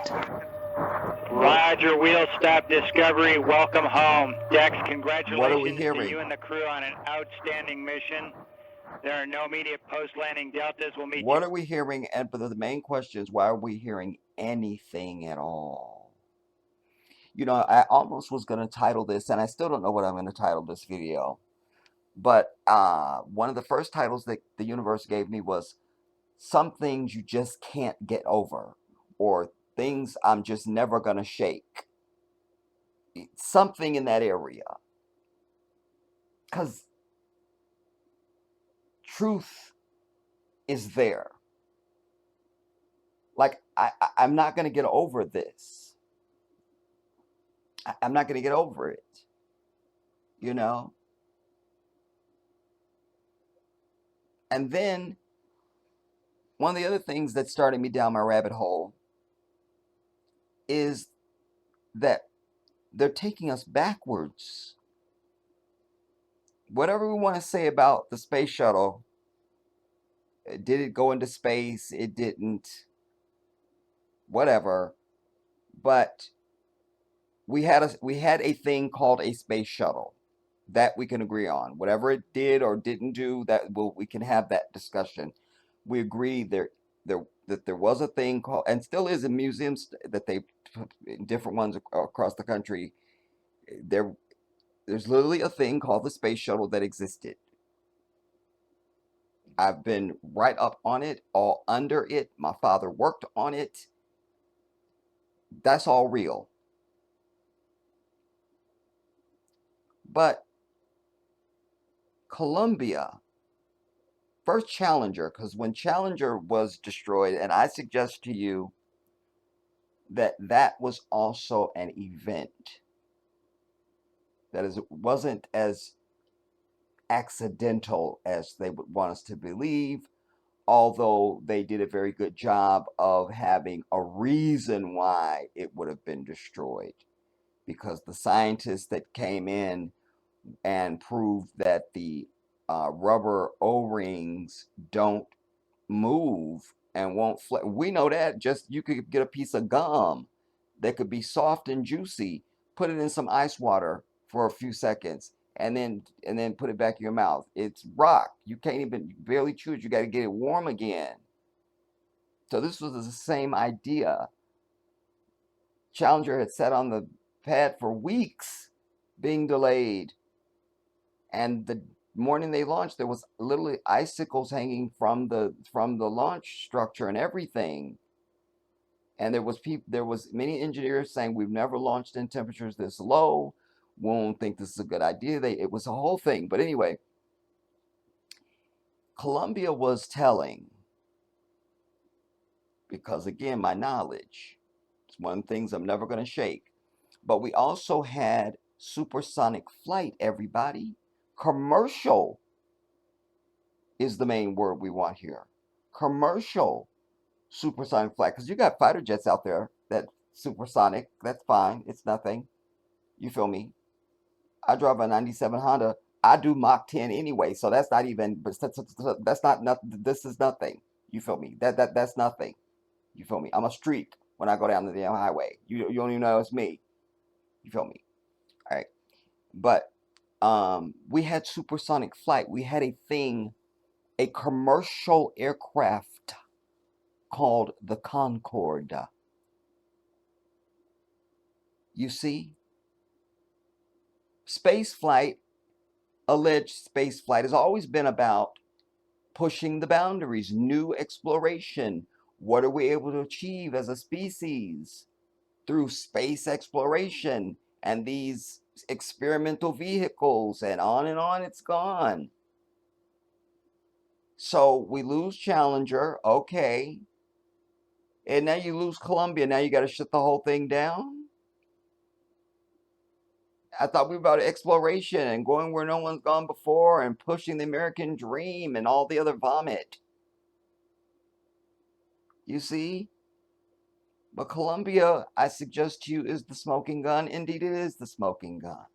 Roger, wheel stop Discovery. Welcome home. Dex, congratulations What are we to hearing? you and the crew on an outstanding mission. There are no immediate post-landing deltas. We'll meet What you. are we hearing? And but the main question is, why are we hearing anything at all? You know, I almost was going to title this, and I still don't know what I'm going to title this video. But one of the first titles that the universe gave me was "Some Things You Just Can't Get Over," or "Things I'm Just Never Gonna Shake." Something in that area. Because truth is there. Like, I'm not going to get over this. I'm not going to get over it. You know? And then, one of the other things that started me down my rabbit hole is that they're taking us backwards. Whatever we want to say about the space shuttle, did it go into space? It didn't. Whatever. But we had a thing called a space shuttle that we can agree on. Whatever it did or didn't do, we can have that discussion. We agree that there was a thing called, and still is in museums that they, different ones across the country, there's literally a thing called the space shuttle that existed. I've been right up on it, all under it. My father worked on it. That's all real. But Columbia, first Challenger, because when Challenger was destroyed, and I suggest to you that was also an event. That is, it wasn't as accidental as they would want us to believe, although they did a very good job of having a reason why it would have been destroyed. Because the scientists that came in and proved that the rubber O-rings don't move and won't we know that. Just you could get a piece of gum that could be soft and juicy, put it in some ice water for a few seconds, and then put it back in your mouth. It's rock. You can't even barely chew it. You got to get it warm again. So this was the same idea. Challenger had sat on the pad for weeks being delayed, and morning they launched, there was literally icicles hanging from the launch structure and everything. And there was many engineers saying we've never launched in temperatures this low. We won't think this is a good idea. It was a whole thing. But anyway, Columbia was telling, because again, my knowledge, it's one of the things I'm never going to shake. But we also had supersonic flight, everybody. Commercial is the main word we want here. Commercial supersonic flight. Because you got fighter jets out there that supersonic. That's fine. It's nothing. You feel me? I drive a 97 Honda. I do Mach 10 anyway. So that's not even, but that's not nothing. This is nothing. You feel me? That's nothing. You feel me? I'm a streak when I go down the damn highway. You don't even know it's me. You feel me? All right. But we had supersonic flight. We had a thing, a commercial aircraft called the Concorde. You see, space flight, alleged space flight, has always been about pushing the boundaries, new exploration. What are we able to achieve as a species through space exploration and these experimental vehicles, and on it's gone. So we lose Challenger, okay. And now you lose Columbia. Now you got to shut the whole thing down. I thought we were about exploration and going where no one's gone before and pushing the American dream and all the other vomit. You see? But Columbia, I suggest to you, is the smoking gun. Indeed, it is the smoking gun.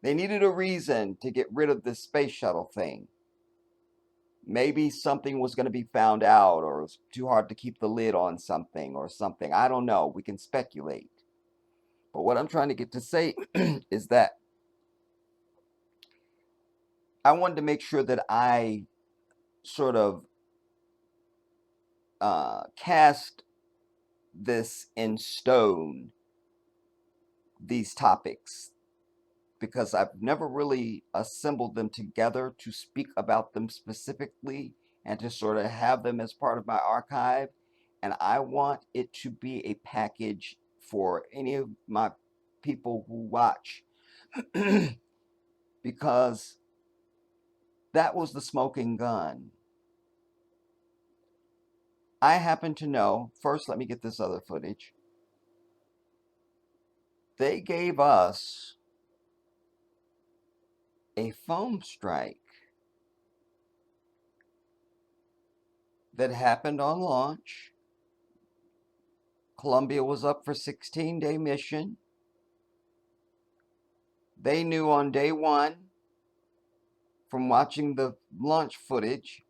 They needed a reason to get rid of this space shuttle thing. Maybe something was going to be found out, or it was too hard to keep the lid on something or something. I don't know. We can speculate. But what I'm trying to get to say is that I wanted to make sure that I sort of cast this in stone, these topics, because I've never really assembled them together to speak about them specifically and to sort of have them as part of my archive. And I want it to be a package for any of my people who watch because that was the smoking gun. I happen to know, first, let me get this other footage. They gave us a foam strike that happened on launch. Columbia was up for 16-day mission. They knew on day one from watching the launch footage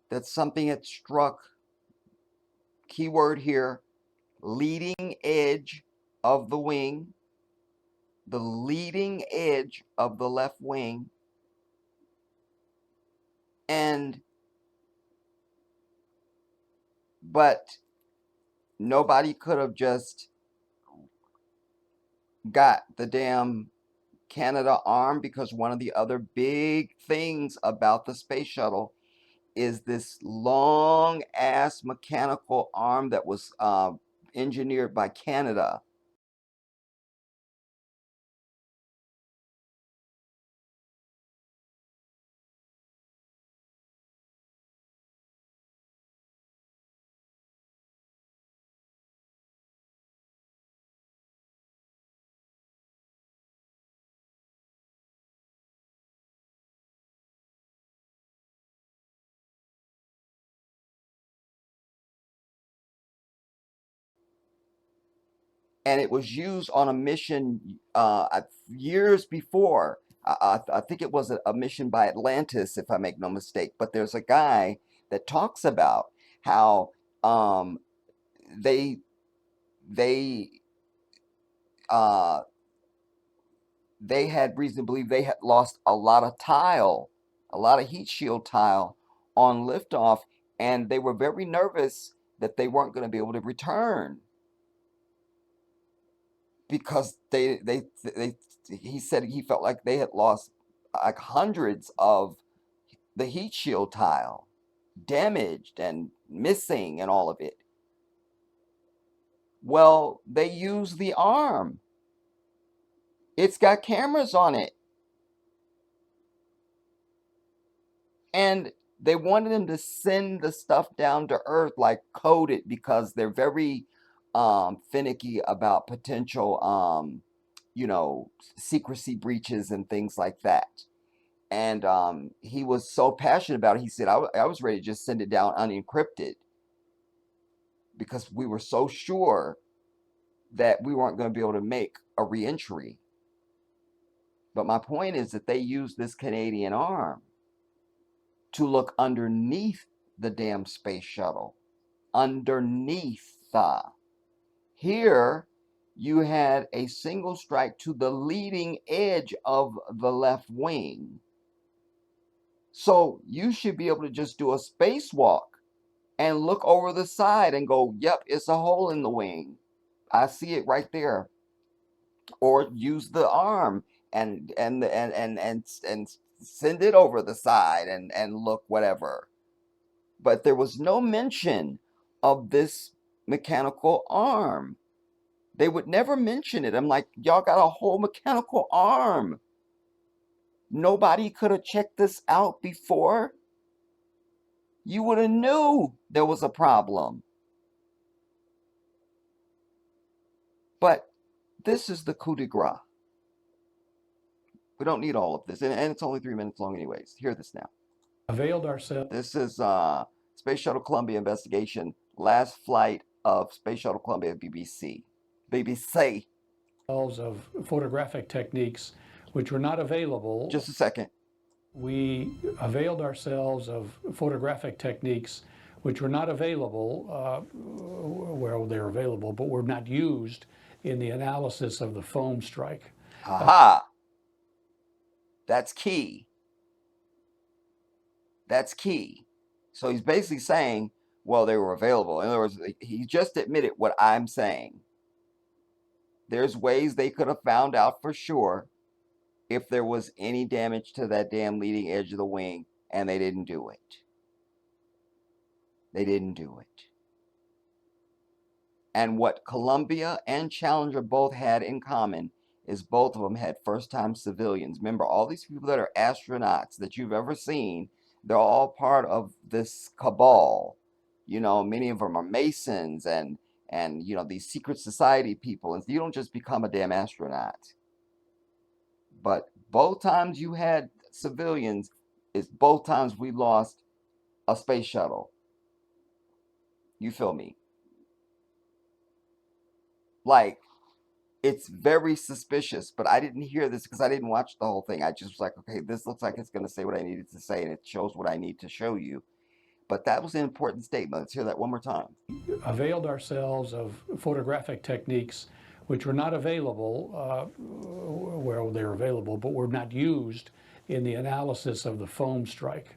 that something had struck, keyword here, leading edge of the wing, the leading edge of the left wing, and but nobody could have just got the damn Canadarm, because one of the other big things about the space shuttle is this long ass mechanical arm that was engineered by Canada. And it was used on a mission years before. I think it was a mission by Atlantis, if I make no mistake. But there's a guy that talks about how they they uh, they had reason to believe they had lost a lot of tile, a lot of heat shield tile on liftoff, and they were very nervous that they weren't going to be able to return because they he said he felt like they had lost like hundreds of the heat shield tile, damaged and missing and all of it. Well, they used the arm. It's got cameras on it. And they wanted them to send the stuff down to earth, like code it, because they're very finicky about potential, secrecy breaches and things like that. And he was so passionate about it. He said, I was ready to just send it down unencrypted because we were so sure that we weren't going to be able to make a reentry. But my point is that they used this Canadian arm to look underneath the damn space shuttle. Underneath. Here, you had a single strike to the leading edge of the left wing. So you should be able to just do a spacewalk and look over the side and go, yep, it's a hole in the wing. I see it right there. Or use the arm and send it over the side and look whatever. But there was no mention of this mechanical arm. They would never mention it. I'm like, y'all got a whole mechanical arm. Nobody could have checked this out before. You would have knew there was a problem. But this is the coup de grace. We don't need all of this. And it's only 3 minutes long anyways. Hear this now. Availed ourselves. This is Space Shuttle Columbia investigation. Last flight of Space Shuttle Columbia BBC. Of photographic techniques which were not available. Just a second. We availed ourselves of photographic techniques which were not available, well, they're available, but were not used in the analysis of the foam strike. Aha! That's key. That's key. So he's basically saying, well, they were available. In other words, he just admitted what I'm saying. There's ways they could have found out for sure if there was any damage to that damn leading edge of the wing, and they didn't do it. They didn't do it. And what Columbia and Challenger both had in common is both of them had first-time civilians. Remember, all these people that are astronauts that you've ever seen, they're all part of this cabal. You know, many of them are Masons and you know, these secret society people. And you don't just become a damn astronaut. But both times you had civilians is both times we lost a space shuttle. You feel me? Like, it's very suspicious, but I didn't hear this because I didn't watch the whole thing. I just was like, okay, this looks like it's going to say what I needed to say, and it shows what I need to show you. But that was an important statement. Let's hear that one more time. Availed ourselves of photographic techniques which were not available, well, they're available, but were not used in the analysis of the foam strike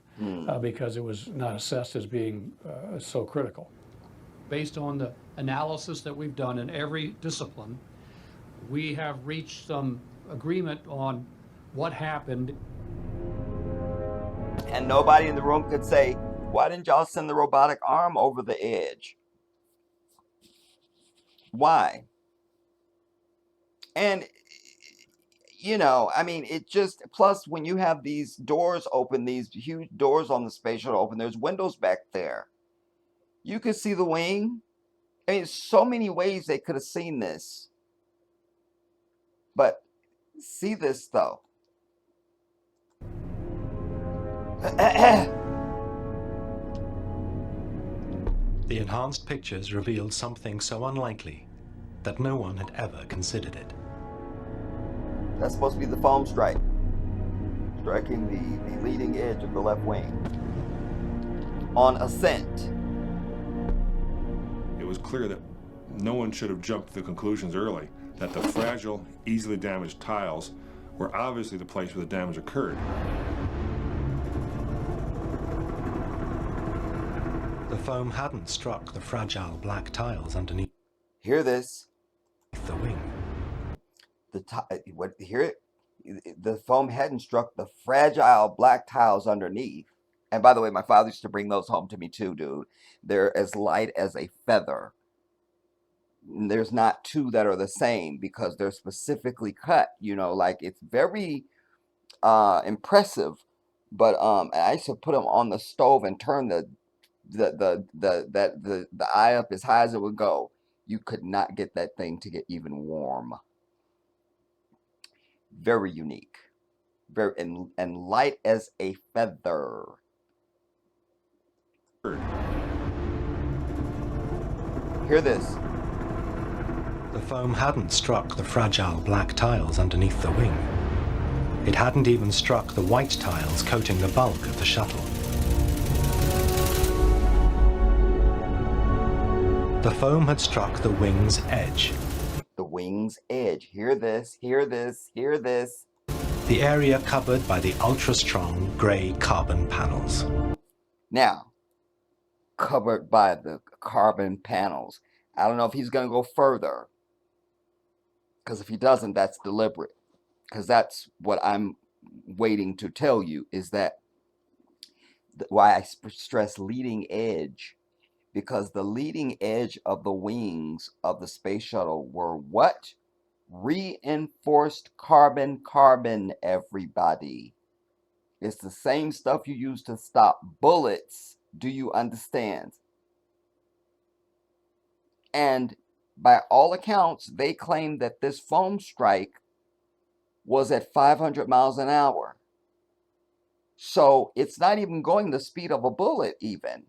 because it was not assessed as being so critical. Based on the analysis that we've done in every discipline, we have reached some agreement on what happened. And nobody in the room could say, why didn't y'all send the robotic arm over the edge? Why? And, you know, I mean, it just, plus when you have these doors open, these huge doors on the space shuttle open, there's windows back there. You could see the wing. I mean, so many ways they could have seen this. But see this, though. The enhanced pictures revealed something so unlikely that no one had ever considered it. That's supposed to be the foam strike. Striking the leading edge of the left wing. On ascent. It was clear that no one should have jumped to the conclusions early that the fragile, easily damaged tiles were obviously the place where the damage occurred. The foam hadn't struck the fragile black tiles underneath Hear this. the wing. Hear it? The foam hadn't struck the fragile black tiles underneath. And by the way, my father used to bring those home to me too, dude. They're as light as a feather. There's not two that are the same because they're specifically cut, like it's very impressive. But I used to put them on the stove and turn the eye up as high as it would go. You could not get that thing to get even warm. Very unique. Very and light as a feather. Hear this. The foam hadn't struck the fragile black tiles underneath the wing. It hadn't even struck the white tiles coating the bulk of the shuttle. The foam had struck the wing's edge. The wing's edge. Hear this, hear this, hear this. The area covered by the ultra-strong grey carbon panels. Now, covered by the carbon panels. I don't know if he's going to go further. Because if he doesn't, that's deliberate. Because that's what I'm waiting to tell you, is that why I stress leading edge. Because the leading edge of the wings of the space shuttle were what? Reinforced carbon, everybody. It's the same stuff you use to stop bullets. Do you understand? And by all accounts, they claim that this foam strike was at 500 miles an hour. So it's not even going the speed of a bullet even.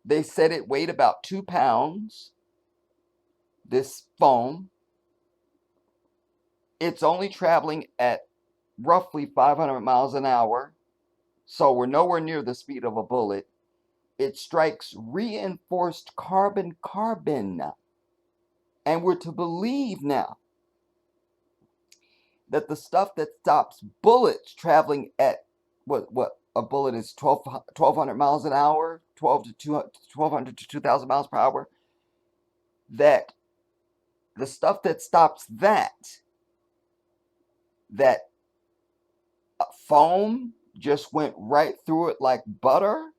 They said it weighed about 2 pounds, this foam. It's only traveling at roughly 500 miles an hour. So we're nowhere near the speed of a bullet. It strikes reinforced carbon. And we're to believe now that the stuff that stops bullets traveling at what a bullet is 1,200 miles an hour, 1,200 to 2,000 miles per hour, that the stuff that stops that foam just went right through it like butter.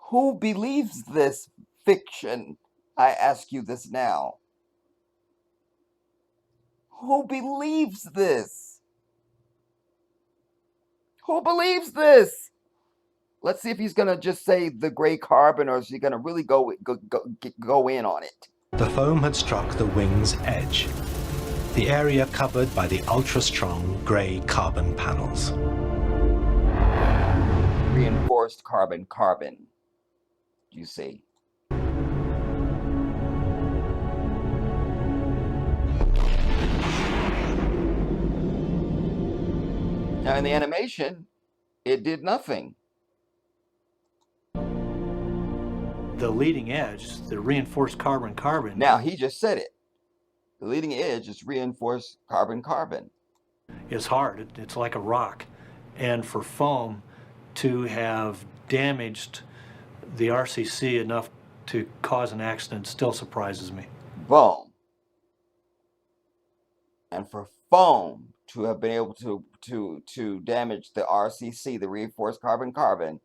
Who believes this fiction? I ask you this now. Who believes this? Who believes this? Let's see if he's going to just say the gray carbon, or is he going to really go in on it? The foam had struck the wing's edge, the area covered by the ultra-strong grey carbon panels. Reinforced carbon, you see. Now in the animation, it did nothing. The leading edge, the reinforced carbon. Now he just said it. The leading edge is reinforced carbon. Is hard. It's like a rock. And for foam to have damaged the RCC enough to cause an accident still surprises me. Boom. And for foam to have been able to damage the RCC, the reinforced carbon,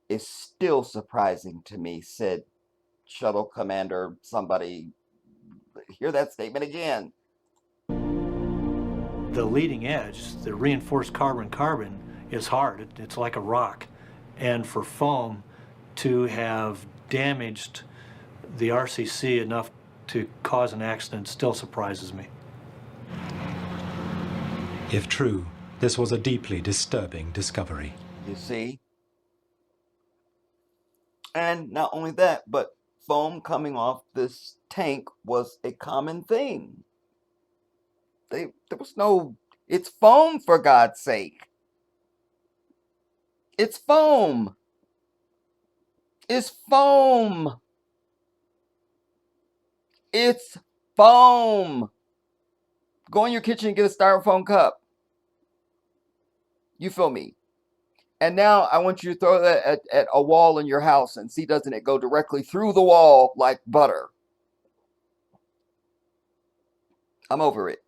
is still surprising to me, said Shuttle Commander somebody. Hear that statement again. The leading edge, the reinforced carbon, is hard. It's like a rock. And for foam to have damaged the RCC enough to cause an accident still surprises me. If true, this was a deeply disturbing discovery. You see? And not only that, but foam coming off this tank was a common thing. There was no... It's foam, for God's sake. It's foam. It's foam. It's foam. Go in your kitchen and get a styrofoam cup. You feel me? And now I want you to throw that at a wall in your house and see, doesn't it go directly through the wall like butter? I'm over it.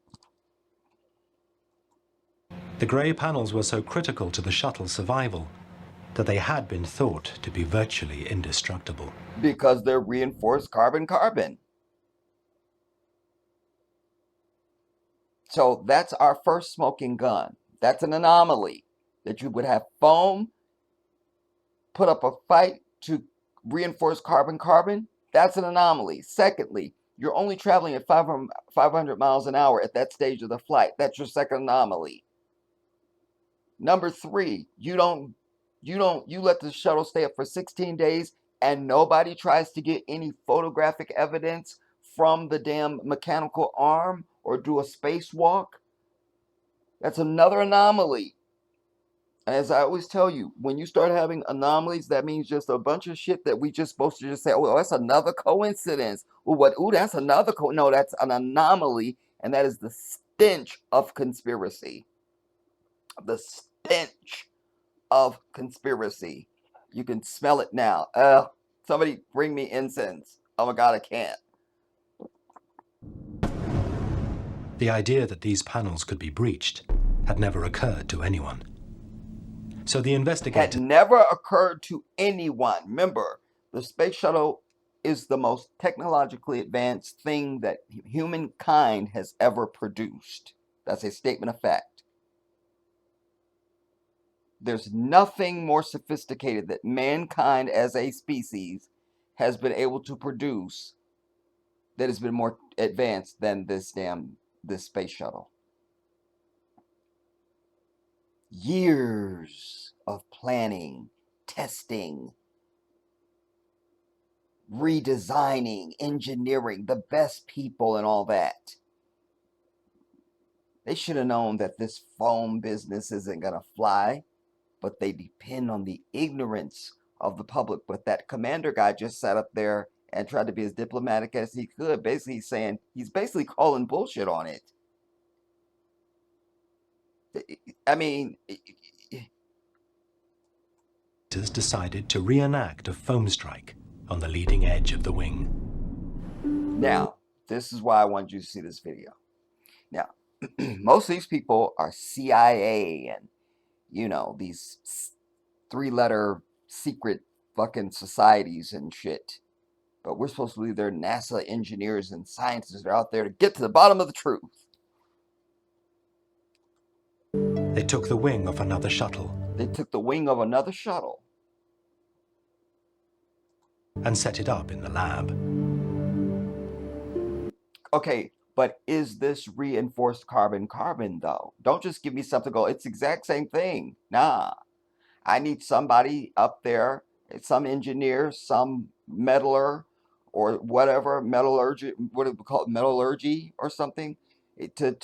The grey panels were so critical to the shuttle's survival that they had been thought to be virtually indestructible. Because they're reinforced carbon-carbon. So that's our first smoking gun. That's an anomaly, that you would have foam put up a fight to reinforce carbon-carbon. That's an anomaly. Secondly, you're only traveling at 500 miles an hour at that stage of the flight. That's your second anomaly. Number three, you let the shuttle stay up for 16 days and nobody tries to get any photographic evidence from the damn mechanical arm or do a spacewalk. That's another anomaly. As I always tell you, when you start having anomalies, that means just a bunch of shit that we just supposed to just say, oh, that's another coincidence. That's another no, that's an anomaly, and that is the stench of conspiracy. The stench of conspiracy. You can smell it now. Somebody bring me incense. Oh my God, I can't. The idea that these panels could be breached had never occurred to anyone. So the investigators... Had never occurred to anyone. Remember, the space shuttle is the most technologically advanced thing that humankind has ever produced. That's a statement of fact. There's nothing more sophisticated that mankind as a species has been able to produce that has been more advanced than this space shuttle. Years of planning, testing, redesigning, engineering, the best people and all that. They should have known that this foam business isn't going to fly, but they depend on the ignorance of the public. But that commander guy just sat up there and tried to be as diplomatic as he could, basically saying, he's basically calling bullshit on it. I mean... decided to reenact a foam strike on the leading edge of the wing. Now, this is why I wanted you to see this video. Now, most of these people are CIA and, you know, these three-letter secret fucking societies and shit. But we're supposed to believe they're NASA engineers and scientists that are out there to get to the bottom of the truth. They took the wing of another shuttle. They took the wing of another shuttle. And set it up in the lab. Okay, but is this reinforced carbon-carbon though? Don't just give me something, go, it's the exact same thing. Nah. I need somebody up there, some engineer, some metaller, or whatever, metallurgy, what do we call it, metallurgy or something, to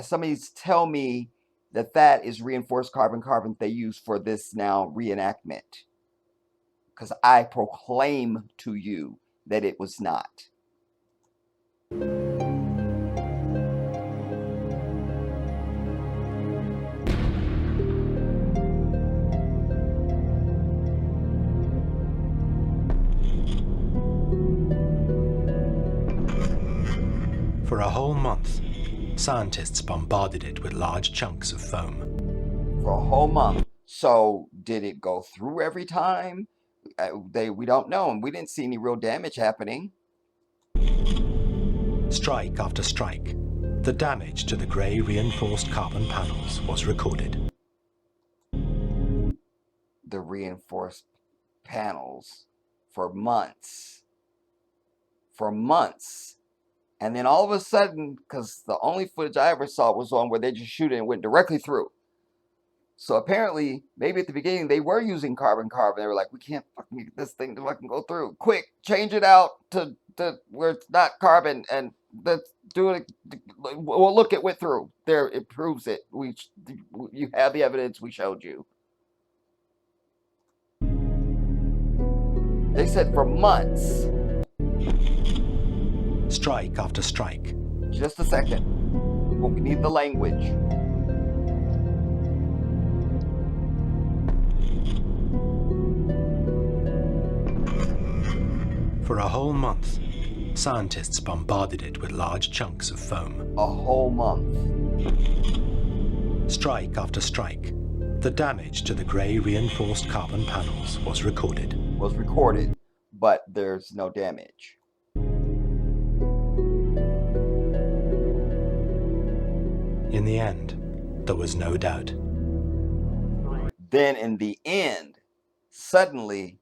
somebody tell me that that is reinforced carbon-carbon they use for this now reenactment. Because I proclaim to you that it was not. For a whole month, scientists bombarded it with large chunks of foam. For a whole month. So did it go through every time? We don't know, and we didn't see any real damage happening. Strike after strike, the damage to the grey reinforced carbon panels was recorded. The reinforced panels for months. For months. And then all of a sudden, because the only footage I ever saw was on where they just shoot it and went directly through. So apparently, maybe at the beginning, they were using carbon-carbon. They were like, we can't fucking get this thing to fucking go through. Quick, change it out to where it's not carbon, and let's do it. Well, look, it went through. There, it proves it. You have the evidence we showed you. They said for months. Strike after strike. Just a second. We need the language. For a whole month, scientists bombarded it with large chunks of foam. A whole month. Strike after strike, the damage to the grey reinforced carbon panels was recorded. But there's no damage. In the end, there was no doubt. Then in the end, suddenly,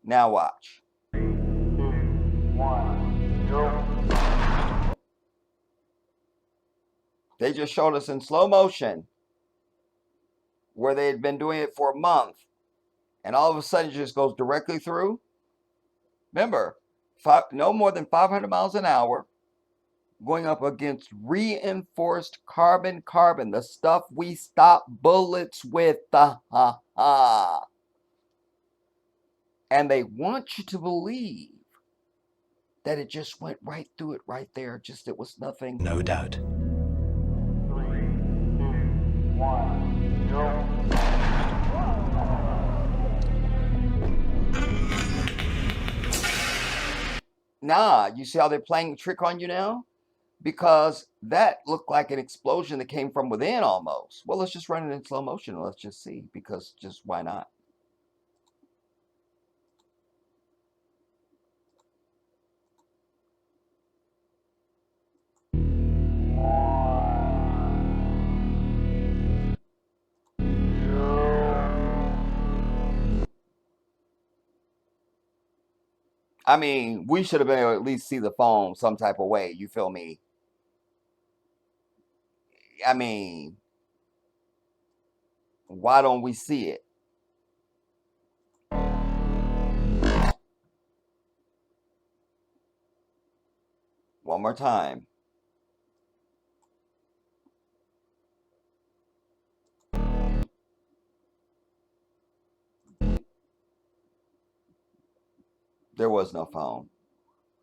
now watch. 3, 2, 1, 0. They just showed us in slow motion where they had been doing it for a month, and all of a sudden it just goes directly through. Remember, no more than 500 miles an hour, going up against reinforced carbon, the stuff we stop bullets with. And they want you to believe that it just went right through it right there. Just it was nothing. No doubt. 3, 2, 1, 0. Nah, you see how they're playing a trick on you now? Because that looked like an explosion that came from within almost. Well, let's just run it in slow motion and let's just see, because just why not? I mean, we should have been able to at least see the foam some type of way. You feel me? I mean, why don't we see it? One more time. There was no foam.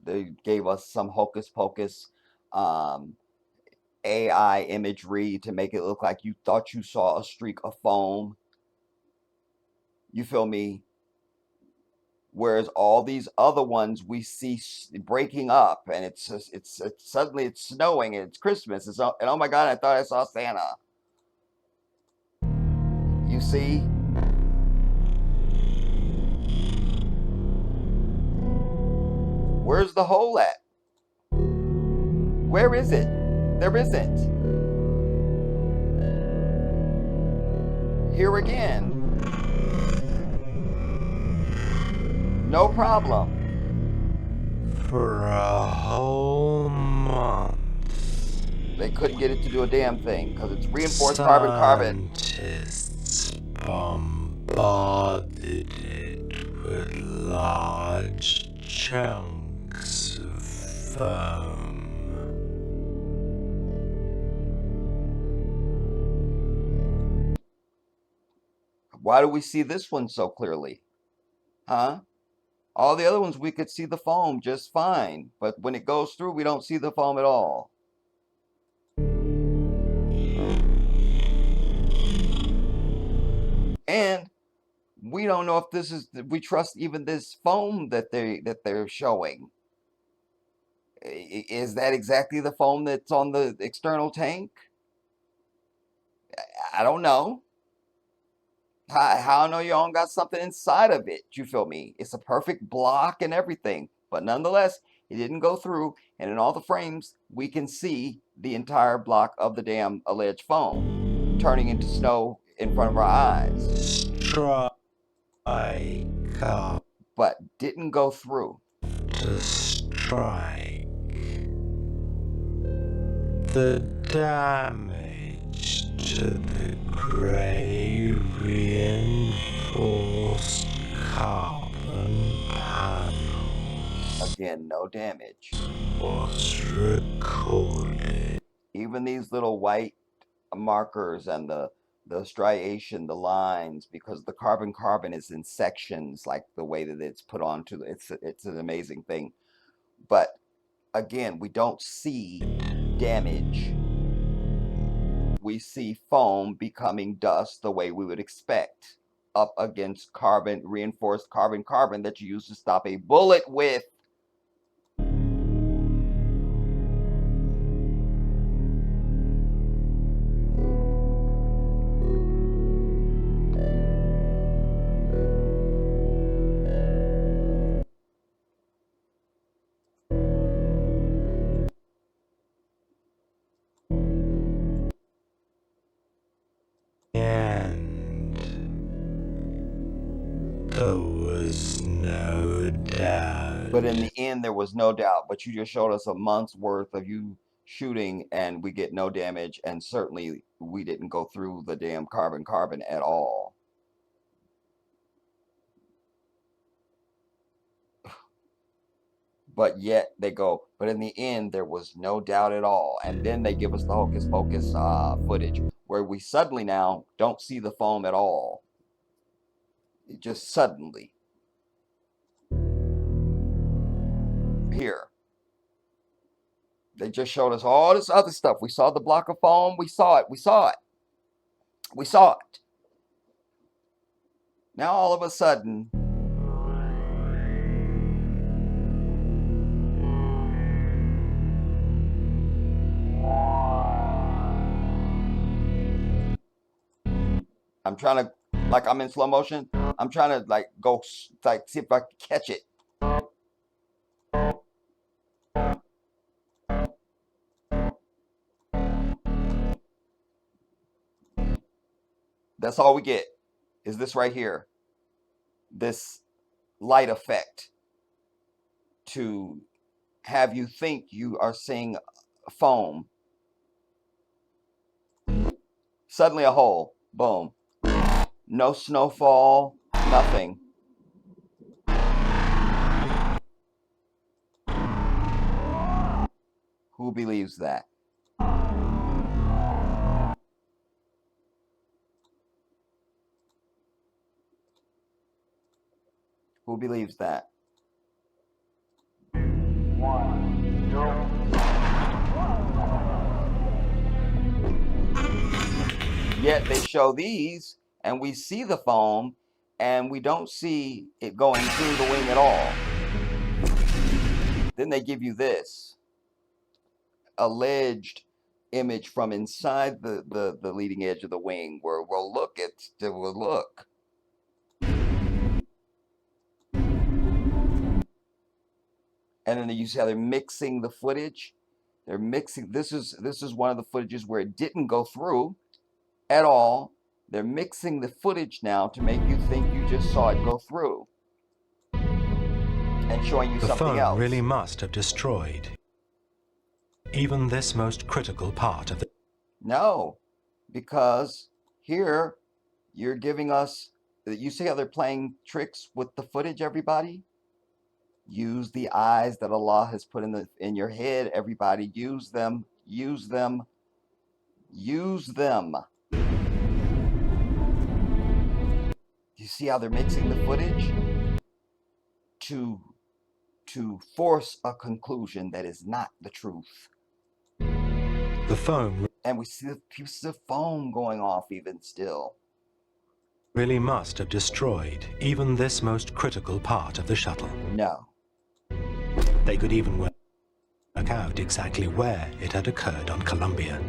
They gave us some hocus pocus AI imagery to make it look like you thought you saw a streak of foam. You feel me? Whereas all these other ones we see breaking up, and it's suddenly it's snowing and it's Christmas. And oh my God, I thought I saw Santa. You see? Where's the hole at? Where is it? There isn't. Here again. No problem. For a whole month, they couldn't get it to do a damn thing because it's reinforced carbon. Scientists bombarded it with large chunks of foam. Why do we see this one so clearly? Huh? All the other ones we could see the foam just fine, but when it goes through, we don't see the foam at all. And we don't know if this is, we trust even this foam that they're showing. Is that exactly the foam that's on the external tank? I don't know. How I know you all got something inside of it? You feel me? It's a perfect block and everything, but nonetheless, it didn't go through. And in all the frames, we can see the entire block of the damn alleged foam turning into snow in front of our eyes. Strike up but didn't go through. to strike. The damage to the grey reinforced carbon panels Again, no damage. was recorded. Even these little white markers and the striation, the lines, because the carbon is in sections, like the way that it's put onto it's an amazing thing. But again, we don't see damage. We see foam becoming dust the way we would expect up against reinforced carbon that you use to stop a bullet with. There was no doubt. But in the end, there was no doubt. But you just showed us a month's worth of you shooting, and we get no damage. And certainly, we didn't go through the damn carbon at all. But yet they go, but in the end, there was no doubt at all. And then they give us the hocus pocus footage where we suddenly now don't see the foam at all. It just suddenly. Here. They just showed us all this other stuff. We saw the block of foam. We saw it. We saw it. We saw it. Now all of a sudden, I'm trying to, like I'm in slow motion. I'm trying to like go, like see if I can catch it. That's all we get is this right here. This light effect to have you think you are seeing foam. Suddenly a hole. Boom. No snowfall. Nothing. Who believes that? Who believes that? 1, 0. Yet they show these, and we see the foam, and we don't see it going through the wing at all. Then they give you this alleged image from inside the leading edge of the wing, where we'll look at, we'll look. And then you see how they're mixing the footage. They're mixing. This is one of the footages where it didn't go through at all. They're mixing the footage now to make you think you just saw it go through, and showing you The something foam else. really must have destroyed even this most critical part of the... No, because here you're giving us. You see how they're playing tricks with the footage, everybody? Use the eyes that Allah has put in your head, everybody. Use them. Use them. Use them. You see how they're mixing the footage to force a conclusion that is not the truth. The foam And we see the pieces of foam going off even still. really must have destroyed even this most critical part of the shuttle. No. They could even work out exactly where it had occurred on Columbia.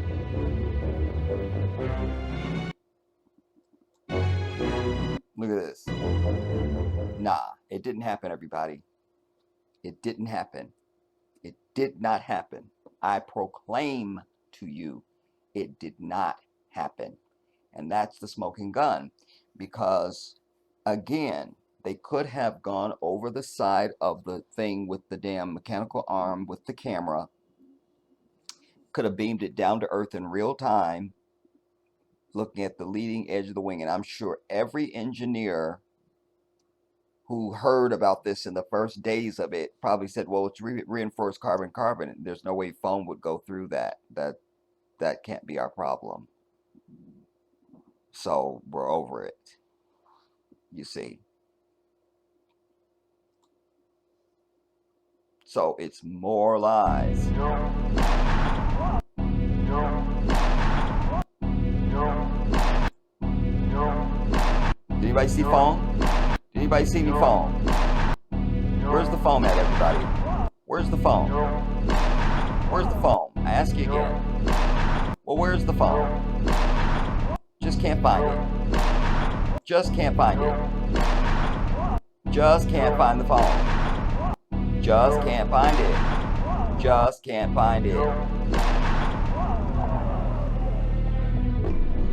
Look at this. Nah, it didn't happen, everybody. It didn't happen. It did not happen. I proclaim to you, it did not happen. And that's the smoking gun. Because, again, they could have gone over the side of the thing with the damn mechanical arm with the camera. Could have beamed it down to earth in real time, looking at the leading edge of the wing. And I'm sure every engineer who heard about this in the first days of it probably said, well, it's reinforced carbon. There's no way foam would go through that. That can't be our problem. So we're over it. You see. So it's more lies. Did anybody see foam? Did anybody see any foam? Where's the foam at, everybody? Where's the foam? Where's the foam? I ask you again. Well, where's the foam? Just can't find it. Just can't find it. Just can't find the foam. Just can't find it. Just can't find it.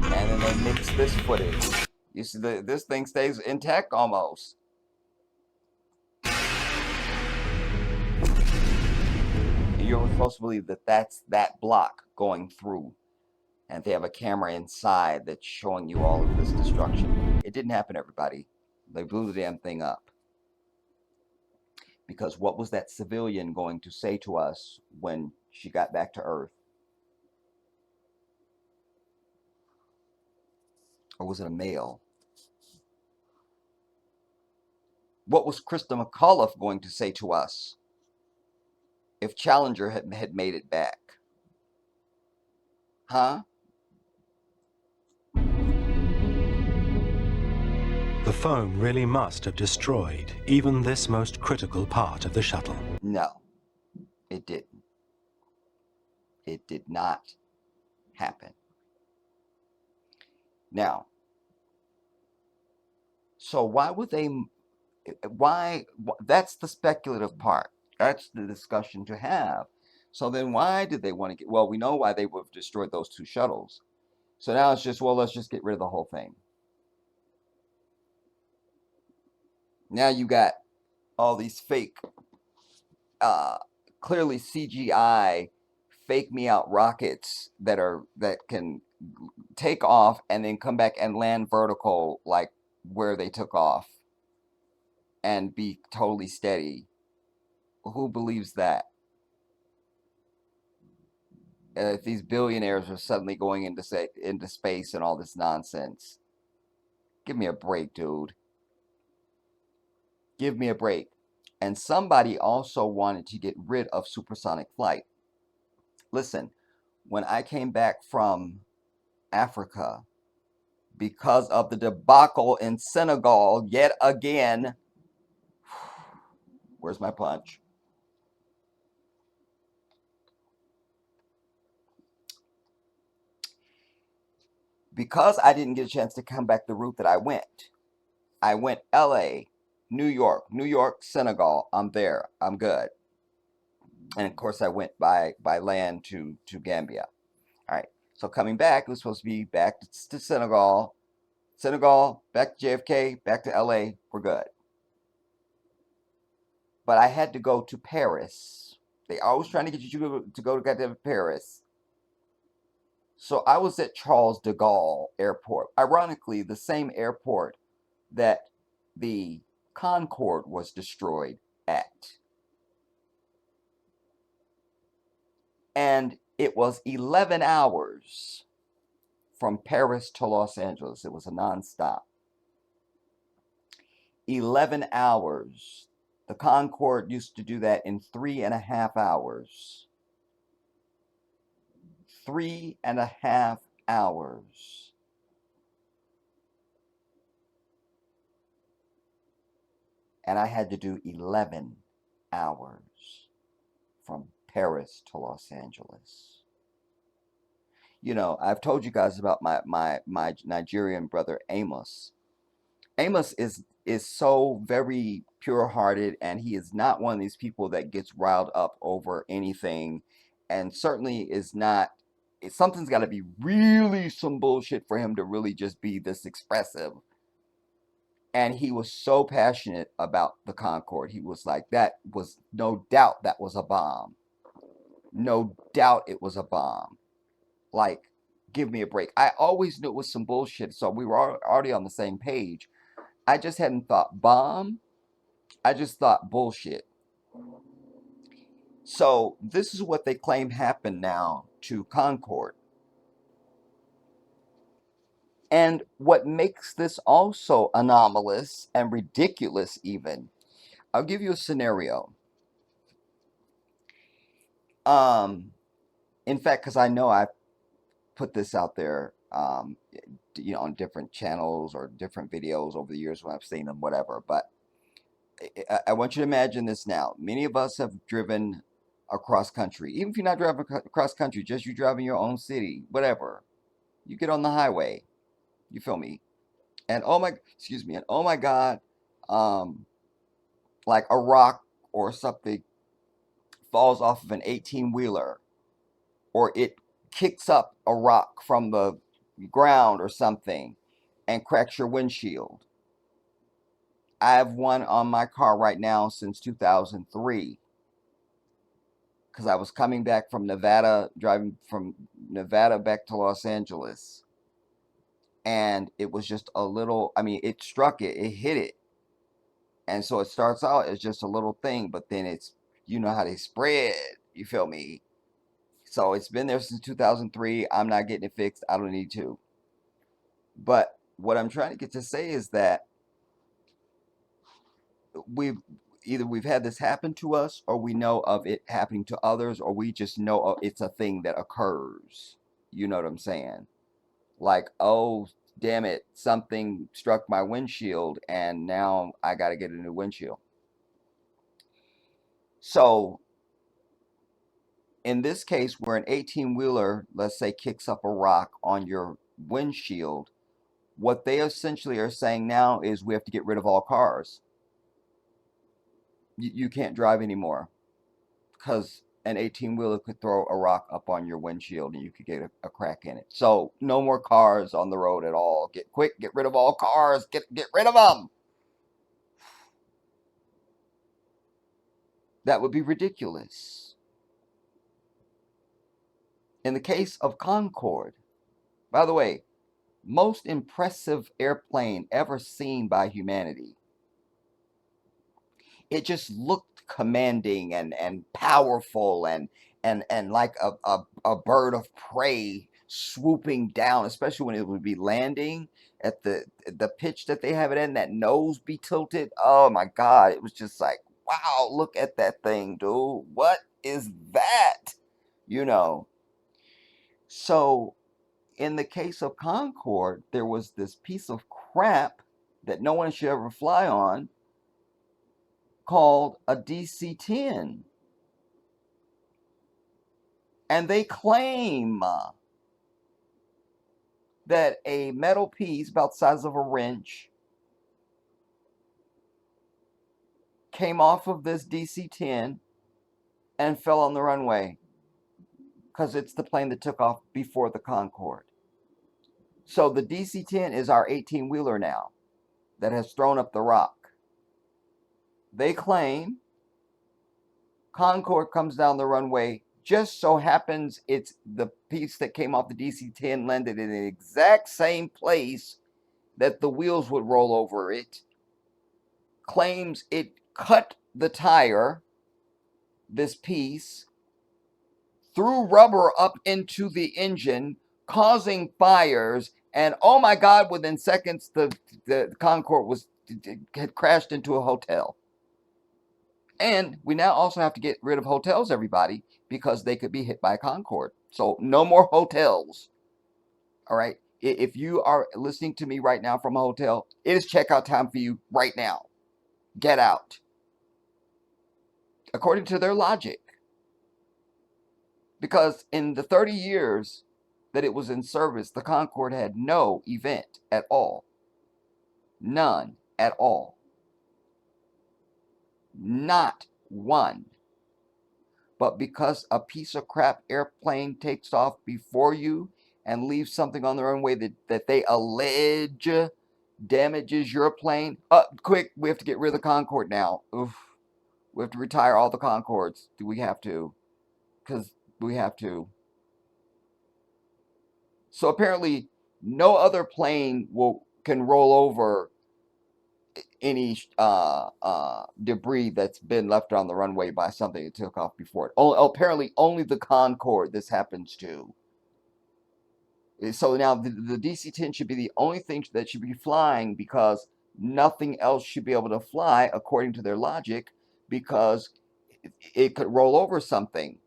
And then they mix this footage. You see, this thing stays intact almost. you're supposed to believe that that's that block going through, and they have a camera inside that's showing you all of this destruction. It didn't happen, everybody. They blew the damn thing up. Because what was that civilian going to say to us when she got back to Earth? Or was it a male? What was Krista McAuliffe going to say to us if Challenger had made it back? Huh? The foam really must have destroyed even this most critical part of the shuttle. No, it didn't. It did not happen. Now, so why would they, that's the speculative part. That's the discussion to have. So then why did they want to get, well, we know why they would have destroyed those two shuttles. So now it's just, well, let's just get rid of the whole thing. Now you got all these fake, clearly CGI, fake me out rockets that can take off and then come back and land vertical like where they took off and be totally steady. Who believes that? If these billionaires are suddenly going into space and all this nonsense. Give me a break, dude. Give me a break. And somebody also wanted to get rid of supersonic flight. Listen, when I came back from Africa, because of the debacle in Senegal, yet again, where's my punch? Because I didn't get a chance to come back the route that I went LA, New York, Senegal. I'm there. I'm good. And of course, I went by land to Gambia. All right. So coming back, it was supposed to be back to Senegal, back to JFK, back to LA. We're good. But I had to go to Paris. They always trying to get you to go to goddamn Paris. So I was at Charles de Gaulle Airport. Ironically, the same airport that the Concorde was destroyed at. And it was 11 hours from Paris to Los Angeles. It was a nonstop. 11 hours. The Concorde used to do that in 3.5 hours. 3.5 hours. And I had to do 11 hours from Paris to Los Angeles. You know, I've told you guys about my Nigerian brother Amos. Amos is so very pure-hearted, and he is not one of these people that gets riled up over anything, and certainly is not. Something's got to be really some bullshit for him to really just be this expressive. And he was so passionate about the Concorde. He was like, that was no doubt that was a bomb. No doubt it was a bomb. Like, give me a break. I always knew it was some bullshit, so we were already on the same page. I just hadn't thought bomb. I just thought bullshit. So this is what they claim happened now to Concorde. And what makes this also anomalous and ridiculous even, I'll give you a scenario. In fact, because I know I've put this out there, on different channels or different videos over the years when I've seen them, whatever. But I want you to imagine this now. Many of us have driven across country. Even if you're not driving across country, just you drive in your own city, whatever. You get on the highway. You feel me? And oh my God, like a rock or something falls off of an 18-wheeler, or it kicks up a rock from the ground or something and cracks your windshield. I have one on my car right now since 2003. because I was coming back from Nevada, driving from Nevada back to Los Angeles. And it was just a little, I mean, it struck it, it hit it. And so it starts out as just a little thing, but then it's, you know how they spread, you feel me? So it's been there since 2003. I'm not getting it fixed. I don't need to. But what I'm trying to get to say is that we've we've had this happen to us, or we know of it happening to others, or we just know it's a thing that occurs. You know what I'm saying? Like, oh, damn it, something struck my windshield and now I got to get a new windshield. So in this case, where an 18-wheeler, let's say, kicks up a rock on your windshield, what they essentially are saying now is we have to get rid of all cars. You can't drive anymore because an 18-wheeler could throw a rock up on your windshield and you could get a crack in it. So no more cars on the road at all. Get rid of all cars. Get rid of them. That would be ridiculous. In the case of Concorde, by the way, most impressive airplane ever seen by humanity. It just looked commanding and powerful and like a bird of prey swooping down, especially when it would be landing at the pitch that they have it in, that nose be tilted. Oh my God, it was just like, wow, look at that thing, dude. What is that? You know. So in the case of Concorde, there was this piece of crap that no one should ever fly on called a DC-10. And they claim that a metal piece about the size of a wrench came off of this DC-10 and fell on the runway because it's the plane that took off before the Concorde. So the DC-10 is our 18-wheeler now that has thrown up the rock. They claim Concorde comes down the runway, just so happens it's the piece that came off the DC-10 landed in the exact same place that the wheels would roll over it. Claims it cut the tire, this piece, threw rubber up into the engine, causing fires, and oh my God, within seconds the Concorde had crashed into a hotel. And we now also have to get rid of hotels, everybody, because they could be hit by a Concorde. So no more hotels. All right. If you are listening to me right now from a hotel, it is checkout time for you right now. Get out. According to their logic. Because in the 30 years that it was in service, the Concorde had no event at all. None at all. Not one. But because a piece of crap airplane takes off before you and leaves something on the runway that they allege damages your plane, quick, we have to get rid of the Concorde now. Oof. We have to retire all the Concordes. Do we have to? Because we have to. So apparently no other plane can roll over any debris that's been left on the runway by something that took off before it. Apparently only the Concorde this happens to. So now the DC-10 should be the only thing that should be flying, because nothing else should be able to fly according to their logic, because it could roll over something.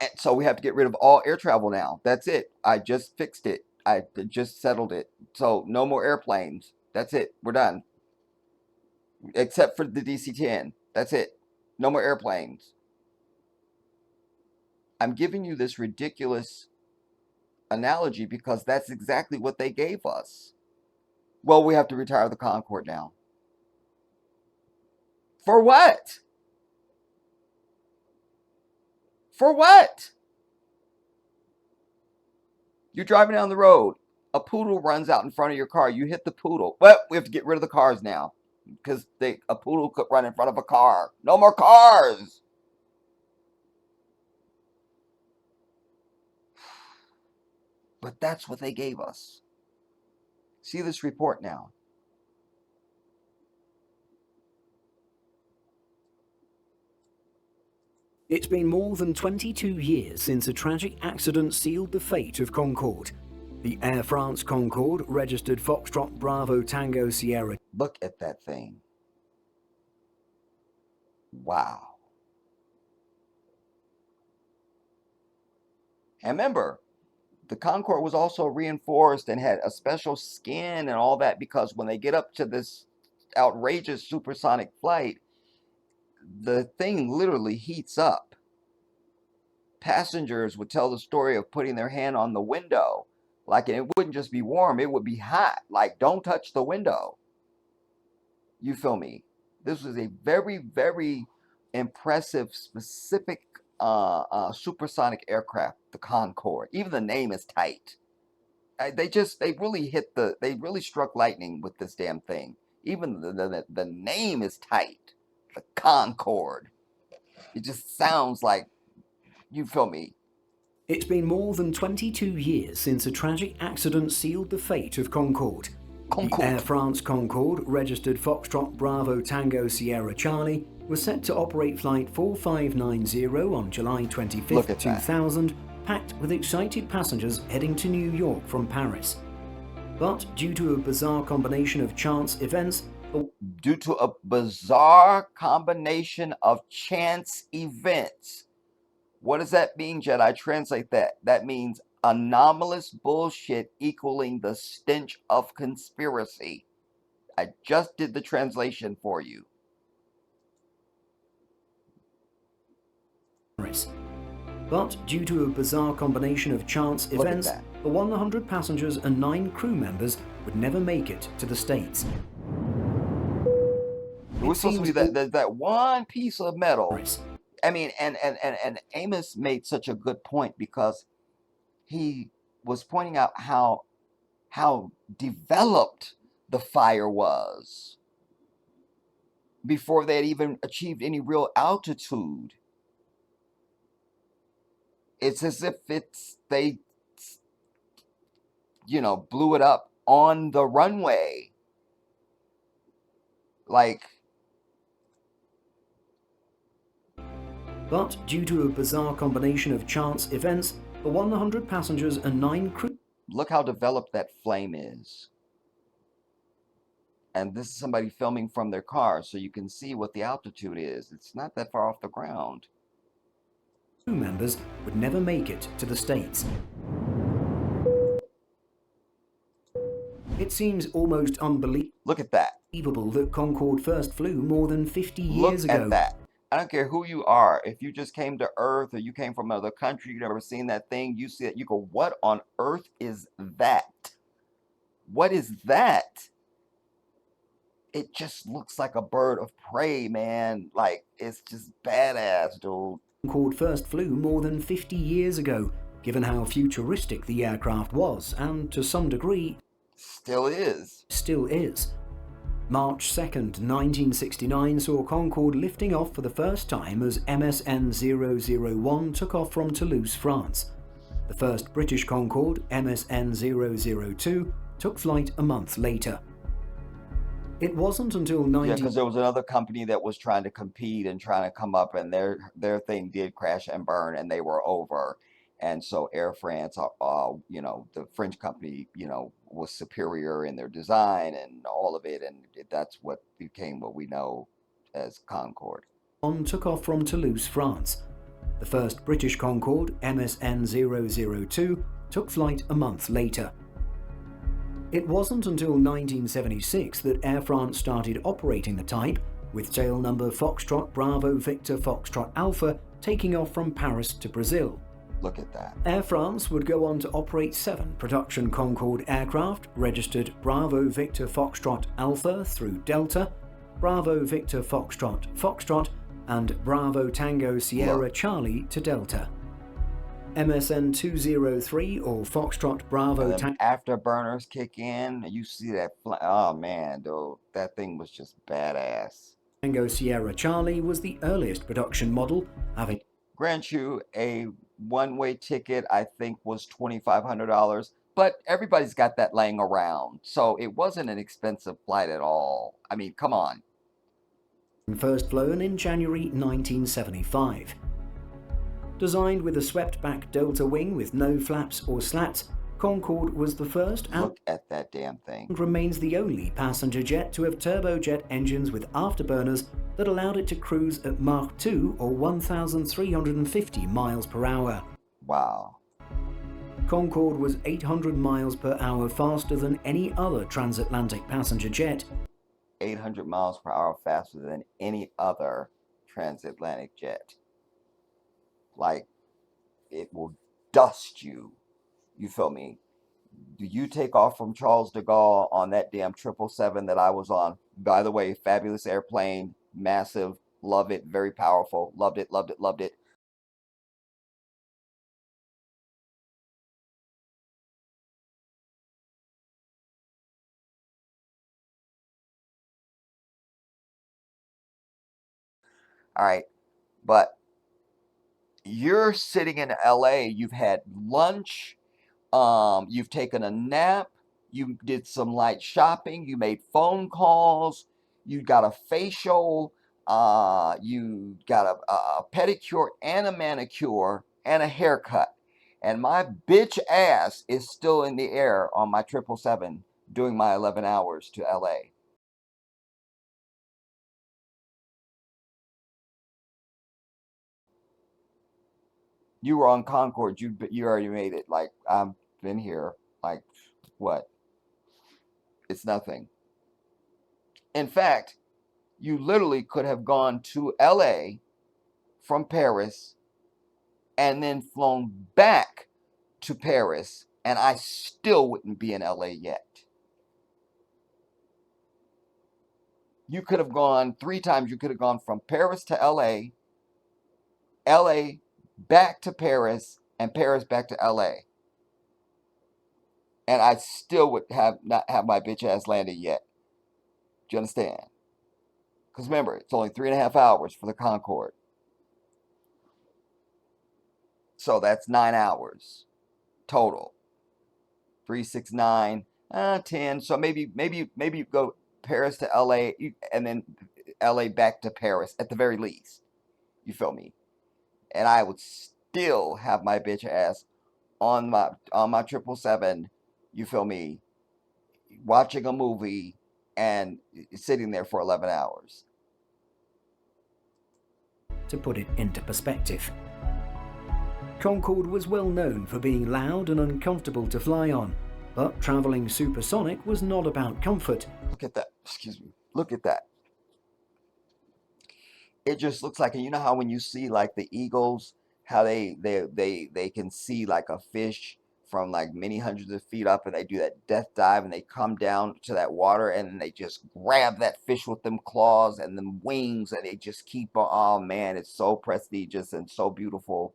And so we have to get rid of all air travel now. That's it. I just fixed it. I just settled it. So no more airplanes. That's it. We're done. Except for the DC-10. That's it. No more airplanes. I'm giving you this ridiculous analogy because that's exactly what they gave us. Well, we have to retire the Concorde now. For what? For what? You're driving down the road. A poodle runs out in front of your car. You hit the poodle. Well, we have to get rid of the cars now because a poodle could run in front of a car. No more cars. But that's what they gave us. See this report now. It's been more than 22 years since a tragic accident sealed the fate of Concorde. The Air France Concorde registered Foxtrot Bravo Tango Sierra. Look at that thing. Wow. And remember, the Concorde was also reinforced and had a special skin and all that, because when they get up to this outrageous supersonic flight, the thing literally heats up. Passengers would tell the story of putting their hand on the window, like, and it wouldn't just be warm, it would be hot. Like, don't touch the window. You feel me? This was a very, very impressive, specific supersonic aircraft, the Concorde. Even the name is tight. They really struck lightning with this damn thing. Even the name is tight, the Concorde. It just sounds like, you feel me? It's been more than 22 years since a tragic accident sealed the fate of Concorde. The Air France Concorde, registered Foxtrot Bravo Tango Sierra Charlie, was set to operate Flight 4590 on July 25, 2000, packed with excited passengers heading to New York from Paris. But due to a bizarre combination of chance events, what does that mean, Jedi? Translate that. That means anomalous bullshit equaling the stench of conspiracy. I just did the translation for you. But due to a bizarre combination of chance events, the 100 passengers and 9 crew members would never make it to the States. It was supposed to be that one piece of metal. I mean, and Amos made such a good point, because he was pointing out how developed the fire was before they had even achieved any real altitude. It's as if they blew it up on the runway. Like. But due to a bizarre combination of chance events, the 100 passengers and 9 crew... Look how developed that flame is. And this is somebody filming from their car, so you can see what the altitude is. It's not that far off the ground. Crew members would never make it to the States. It seems almost unbelievable. Look at that. That Concorde first flew more than 50 years ago. Look at that. I don't care who you are. If you just came to Earth, or you came from another country, you've never seen that thing, you see it, you go, what on earth is that? What is that? It just looks like a bird of prey, man. Like, it's just badass, dude. Concorde first flew more than 50 years ago, given how futuristic the aircraft was, and to some degree... Still is. March 2nd, 1969 saw Concorde lifting off for the first time as MSN 001 took off from Toulouse, France. The first British Concorde, MSN 002, took flight a month later. It wasn't until Yeah, because there was another company that was trying to compete and trying to come up, and their thing did crash and burn, and they were over. And so Air France, the French company, was superior in their design and all of it, and that's what became what we know as Concorde. Took off from Toulouse, France. The first British Concorde, MSN 002, took flight a month later. It wasn't until 1976 that Air France started operating the type, with tail number Foxtrot Bravo Victor Foxtrot Alpha taking off from Paris to Brazil. Look at that. Air France would go on to operate 7 production Concorde aircraft, registered Bravo Victor Foxtrot Alpha through Delta, Bravo Victor Foxtrot Foxtrot, and Bravo Tango Sierra Charlie to Delta. MSN 203 or Foxtrot Bravo Tango... Afterburners kick in, and you see that... Oh, man, dude. That thing was just badass. Tango Sierra Charlie was the earliest production model, having... Grant you a one-way ticket, I think, was $2,500. But everybody's got that laying around. So it wasn't an expensive flight at all. I mean, come on. First flown in January 1975. Designed with a swept-back delta wing with no flaps or slats, Concorde was the first and Look at that damn thing. remains the only passenger jet to have turbojet engines with afterburners that allowed it to cruise at Mach 2 or 1,350 miles per hour. Wow. Concorde was 800 miles per hour faster than any other transatlantic passenger jet. 800 miles per hour faster than any other transatlantic jet. Like, it will dust you. You feel me? Do you take off from Charles de Gaulle on that damn 777 that I was on? By the way, fabulous airplane, massive, love it, very powerful, loved it, loved it, loved it. All right, but you're sitting in LA, you've had lunch, you've taken a nap, you did some light shopping, you made phone calls, you got a facial, you got a pedicure and a manicure and a haircut. And my bitch ass is still in the air on my 777 doing my 11 hours to LA. You were on Concorde, you already made it. Like, I've been here. Like, what? It's nothing. In fact, you literally could have gone to LA from Paris and then flown back to Paris, and I still wouldn't be in LA yet. You could have gone 3 times. You could have gone from Paris to LA, LA back to Paris, and Paris back to LA. And I still would not have my bitch ass landed yet. Do you understand? Because remember, it's only 3.5 hours for the Concorde. So that's 9 hours total. 3, 6, 9, 10. So maybe you go Paris to LA and then LA back to Paris at the very least. You feel me? And I would still have my bitch ass on my 777. You feel me? Watching a movie and sitting there for 11 hours. To put it into perspective, Concorde was well known for being loud and uncomfortable to fly on, but traveling supersonic was not about comfort. Look at that. Excuse me. Look at that. It just looks like, and you know how when you see like the eagles, how they can see like a fish from like many hundreds of feet up, and they do that death dive and they come down to that water and then they just grab that fish with them claws and them wings and they just keep on. Oh man, it's so prestigious and so beautiful.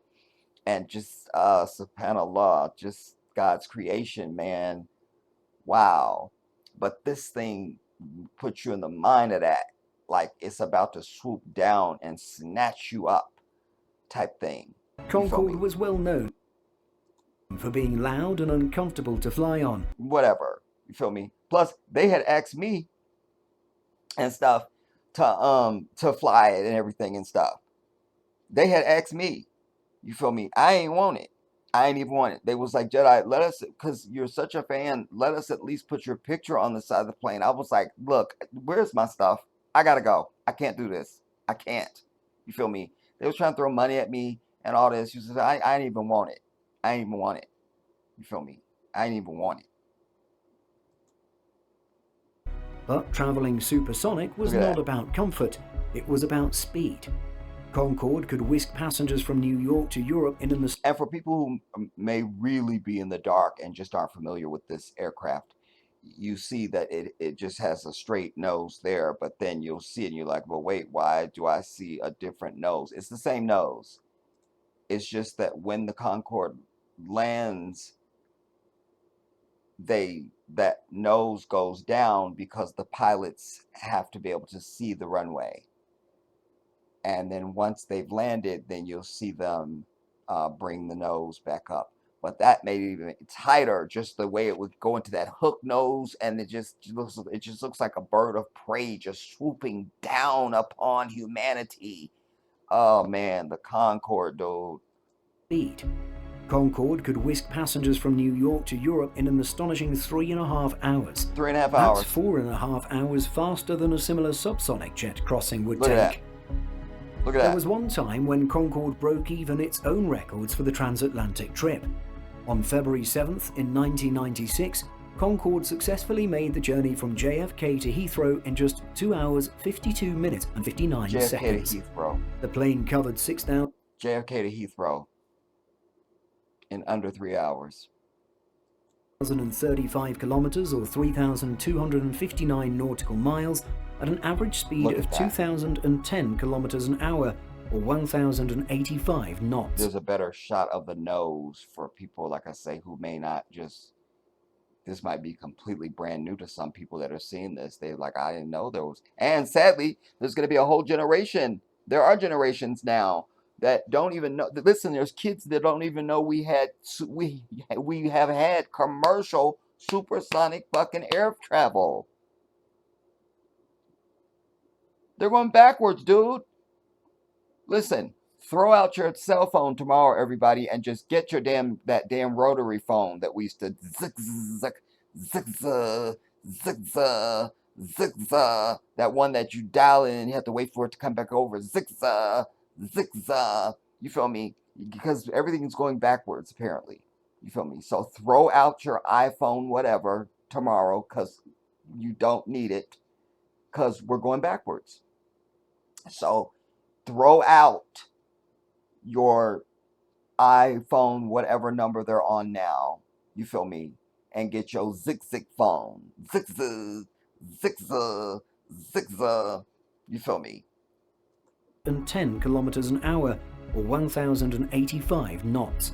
And just subhanallah, just God's creation, man. Wow. But this thing puts you in the mind of that, like it's about to swoop down and snatch you up type thing. Concorde was well known for being loud and uncomfortable to fly on. Whatever. You feel me? Plus, they had asked me and stuff to fly it and everything and stuff. They had asked me. You feel me? I ain't want it. I ain't even want it. They was like, Jedi, let us, because you're such a fan, let us at least put your picture on the side of the plane. I was like, look, where's my stuff? I gotta go. I can't do this. I can't. You feel me? They was trying to throw money at me and all this. You said, I ain't even want it. I ain't even want it. You feel me? I ain't even want it. But traveling supersonic was not about comfort. It was about speed. Concorde could whisk passengers from New York to Europe in an... And for people who may really be in the dark and just aren't familiar with this aircraft, you see that it just has a straight nose there, but then you'll see it and you're like, well, wait, why do I see a different nose? It's the same nose. It's just that when the Concorde lands, that nose goes down because the pilots have to be able to see the runway. And then once they've landed, then you'll see them bring the nose back up. But that made it even tighter, just the way it would go into that hook nose, and it just looks like a bird of prey just swooping down upon humanity. Oh man, the Concorde, dude. Speed. Concorde could whisk passengers from New York to Europe in an astonishing 3.5 hours. 3.5 hours. That's 4.5 hours faster than a similar subsonic jet crossing would Look take. at that. Look at There that. was one time when Concorde broke even its own records for the transatlantic trip. On February 7th in 1996, Concorde successfully made the journey from JFK to Heathrow in just 2 hours, 52 minutes and 59 JFK seconds. to Heathrow. The plane covered 6,000 JFK to Heathrow in under 3 hours. 1,035 kilometers or 3,259 nautical miles at an average speed Look of at that. 2,010 kilometers an hour or 1,085 knots. There's a better shot of the nose for people, like I say, who may not just, this might be completely brand new to some people that are seeing this. They're like, I didn't know there was, and sadly, there's going to be a whole generation. There are generations now that don't even know. Listen, there's kids that don't even know we have had commercial supersonic fucking air travel. They're going backwards, dude. Listen, throw out your cell phone tomorrow, everybody, and just get your that damn rotary phone that we used to zig zig zig zig zig zig zig. That one that you dial in and you have to wait for it to come back over. Zig zig zig zig. You feel me? Because everything's going backwards, apparently. You feel me? So throw out your iPhone, whatever, tomorrow, because you don't need it, because we're going backwards. So throw out your iPhone, whatever number they're on now, you feel me, and get your zig phone. Zig zig, zig zig, zig zig, you feel me? And 10 kilometers an hour or 1,085 knots.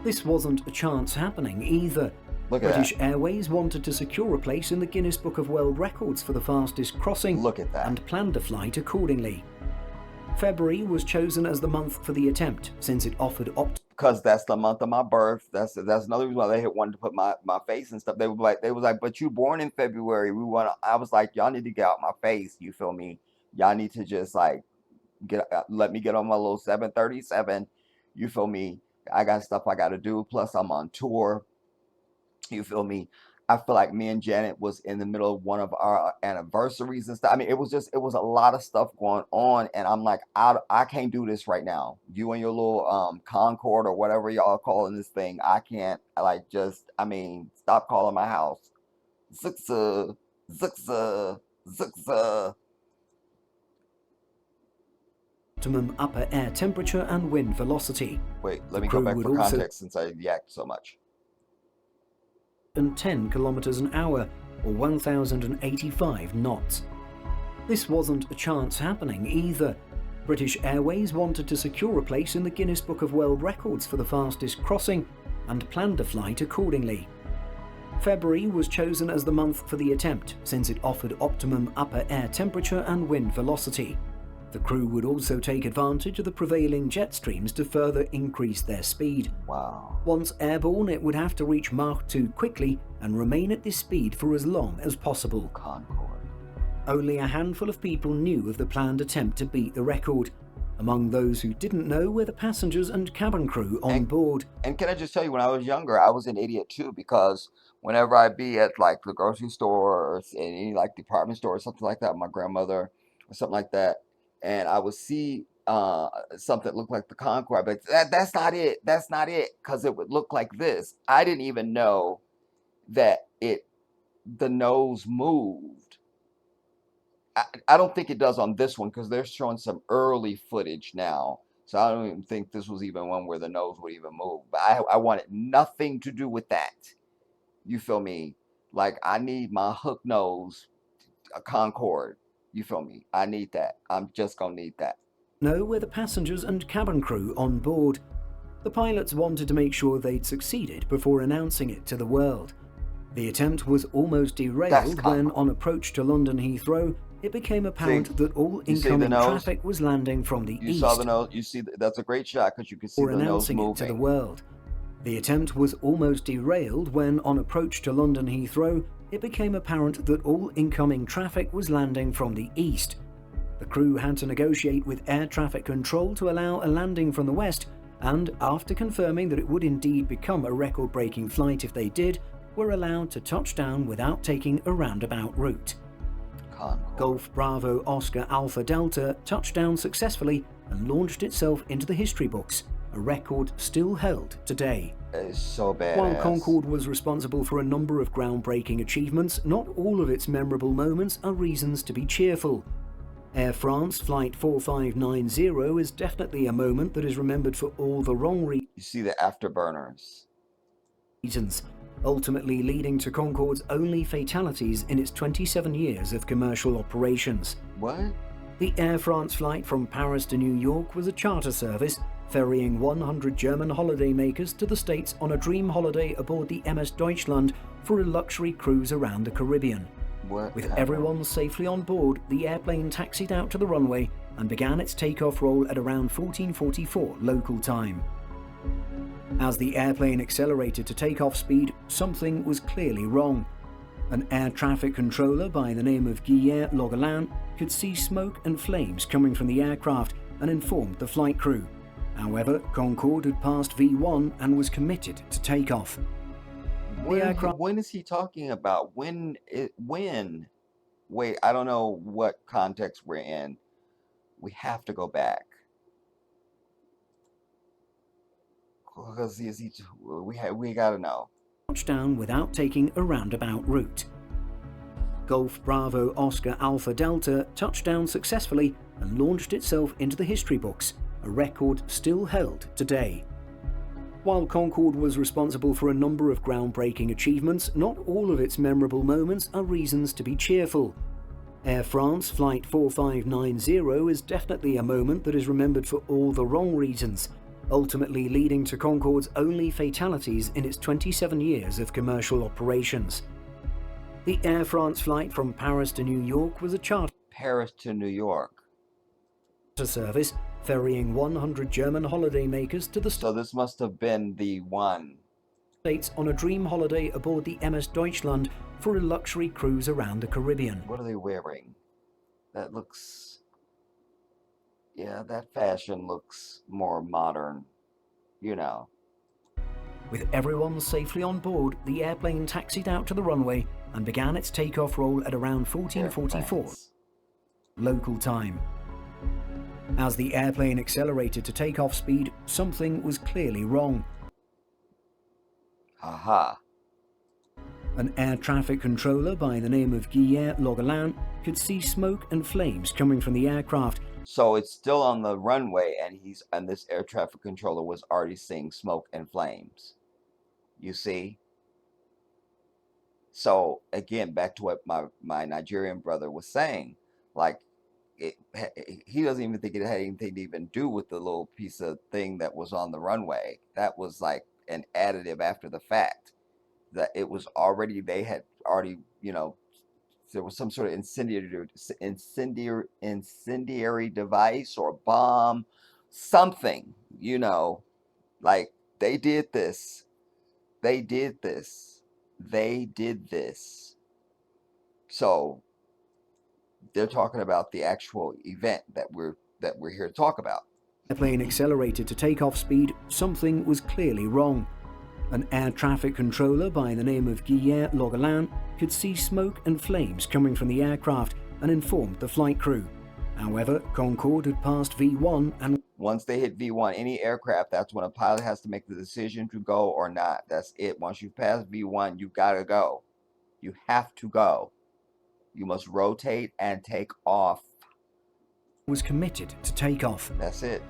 This wasn't a chance happening either. Look at British that. Airways wanted to secure a place in the Guinness Book of World Records for the fastest crossing. Look at that. And planned a flight accordingly. February was chosen as the month for the attempt, since it offered because that's the month of my birth. That's another reason why they had wanted to put my face and stuff. They was like, but you born in February. I was like, y'all need to get out my face. You feel me? Y'all need to just like let me get on my little 737. You feel me? I got stuff I got to do. Plus, I'm on tour. You feel me? I feel like me and Janet was in the middle of one of our anniversaries and stuff. I mean, it was a lot of stuff going on, and I'm like, I can't do this right now. You and your little Concorde or whatever y'all calling this thing, I can't. Stop calling my house. Zigza, zigza, zigza. optimum upper air temperature and wind velocity. Wait, let me go back for context since I yacked so much. And 10 kilometers an hour, or 1,085 knots. This wasn't a chance happening either. British Airways wanted to secure a place in the Guinness Book of World Records for the fastest crossing and planned a flight accordingly. February was chosen as the month for the attempt, since it offered optimum upper air temperature and wind velocity. The crew would also take advantage of the prevailing jet streams to further increase their speed. Wow. Once airborne, it would have to reach Mach 2 quickly and remain at this speed for as long as possible. Concorde. Only a handful of people knew of the planned attempt to beat the record. Among those who didn't know were the passengers and cabin crew on board. And can I just tell you, when I was younger, I was an idiot too, because whenever I'd be at like the grocery store or any like department store or something like that, my grandmother or something like that, and I would see something that looked like the Concorde, but that's not it. That's not it, because it would look like this. I didn't even know that the nose moved. I don't think it does on this one, because they're showing some early footage now. So I don't even think this was even one where the nose would even move. But I wanted nothing to do with that. You feel me? Like, I need my hook nose, a Concorde. You feel me? I need that. I'm just gonna need that. Know were the passengers and cabin crew on board. The pilots wanted to make sure they'd succeeded before announcing it to the world. The attempt was almost derailed when, on approach to London Heathrow, it became apparent that all you see the incoming nose? traffic was landing from the You east saw the nose? You see, that's a great shot because you can see or the nose announcing it to the moving. world. The attempt was almost derailed when, on approach to London Heathrow, it became apparent that all incoming traffic was landing from the east. The crew had to negotiate with air traffic control to allow a landing from the west, and after confirming that it would indeed become a record-breaking flight if they did, were allowed to touch down without taking a roundabout route. Golf Bravo Oscar Alpha Delta touched down successfully and launched itself into the history books, a record still held today. It's so badass. While Concorde was responsible for a number of groundbreaking achievements, not all of its memorable moments are reasons to be cheerful. Air France Flight 4590 is definitely a moment that is remembered for all the wrong You see the afterburners. reasons, ultimately leading to Concorde's only fatalities in its 27 years of commercial operations. What? The Air France flight from Paris to New York was a charter service ferrying 100 German holidaymakers to the States on a dream holiday aboard the MS Deutschland for a luxury cruise around the Caribbean. With everyone safely on board, the airplane taxied out to the runway and began its takeoff roll at around 14:44 local time. As the airplane accelerated to takeoff speed, something was clearly wrong. An air traffic controller by the name of Guillermo Logelin could see smoke and flames coming from the aircraft and informed the flight crew. However, Concorde had passed V1 and was committed to takeoff. When is he talking about? When? Wait, I don't know what context we're in. We have to go back. Because we gotta know. Touchdown without taking a roundabout route. Golf Bravo Oscar Alpha Delta touched down successfully and launched itself into the history books, a record still held today. While Concorde was responsible for a number of groundbreaking achievements, not all of its memorable moments are reasons to be cheerful. Air France Flight 4590 is definitely a moment that is remembered for all the wrong reasons, ultimately leading to Concorde's only fatalities in its 27 years of commercial operations. The Air France flight from Paris to New York was a charter Paris to New York service ferrying 100 German holidaymakers to the So this must have been the one. States on a dream holiday aboard the MS Deutschland for a luxury cruise around the Caribbean. What are they wearing? That looks... Yeah, that fashion looks more modern, you know. With everyone safely on board, the airplane taxied out to the runway and began its takeoff roll at around 14:44 local time. As the airplane accelerated to takeoff speed, something was clearly wrong. Haha. An air traffic controller by the name of Guillermo Logelin could see smoke and flames coming from the aircraft. So it's still on the runway, and this air traffic controller was already seeing smoke and flames. You see? So again, back to what my Nigerian brother was saying, like he doesn't even think it had anything to even do with the little piece of thing that was on the runway. That was like an additive after the fact. That it was already, they had already, you know, there was some sort of incendiary device or bomb, something, you know, like they did this. So they're talking about the actual event that we're here to talk about. The plane accelerated to takeoff speed, something was clearly wrong. An air traffic controller by the name of Guillermo Logelin could see smoke and flames coming from the aircraft and informed the flight crew. However, Concorde had passed V1 and once they hit V1, any aircraft, that's when a pilot has to make the decision to go or not. That's it. Once you pass V1, you gotta go. You have to go. You must rotate and take off. Was committed to take off. That's it.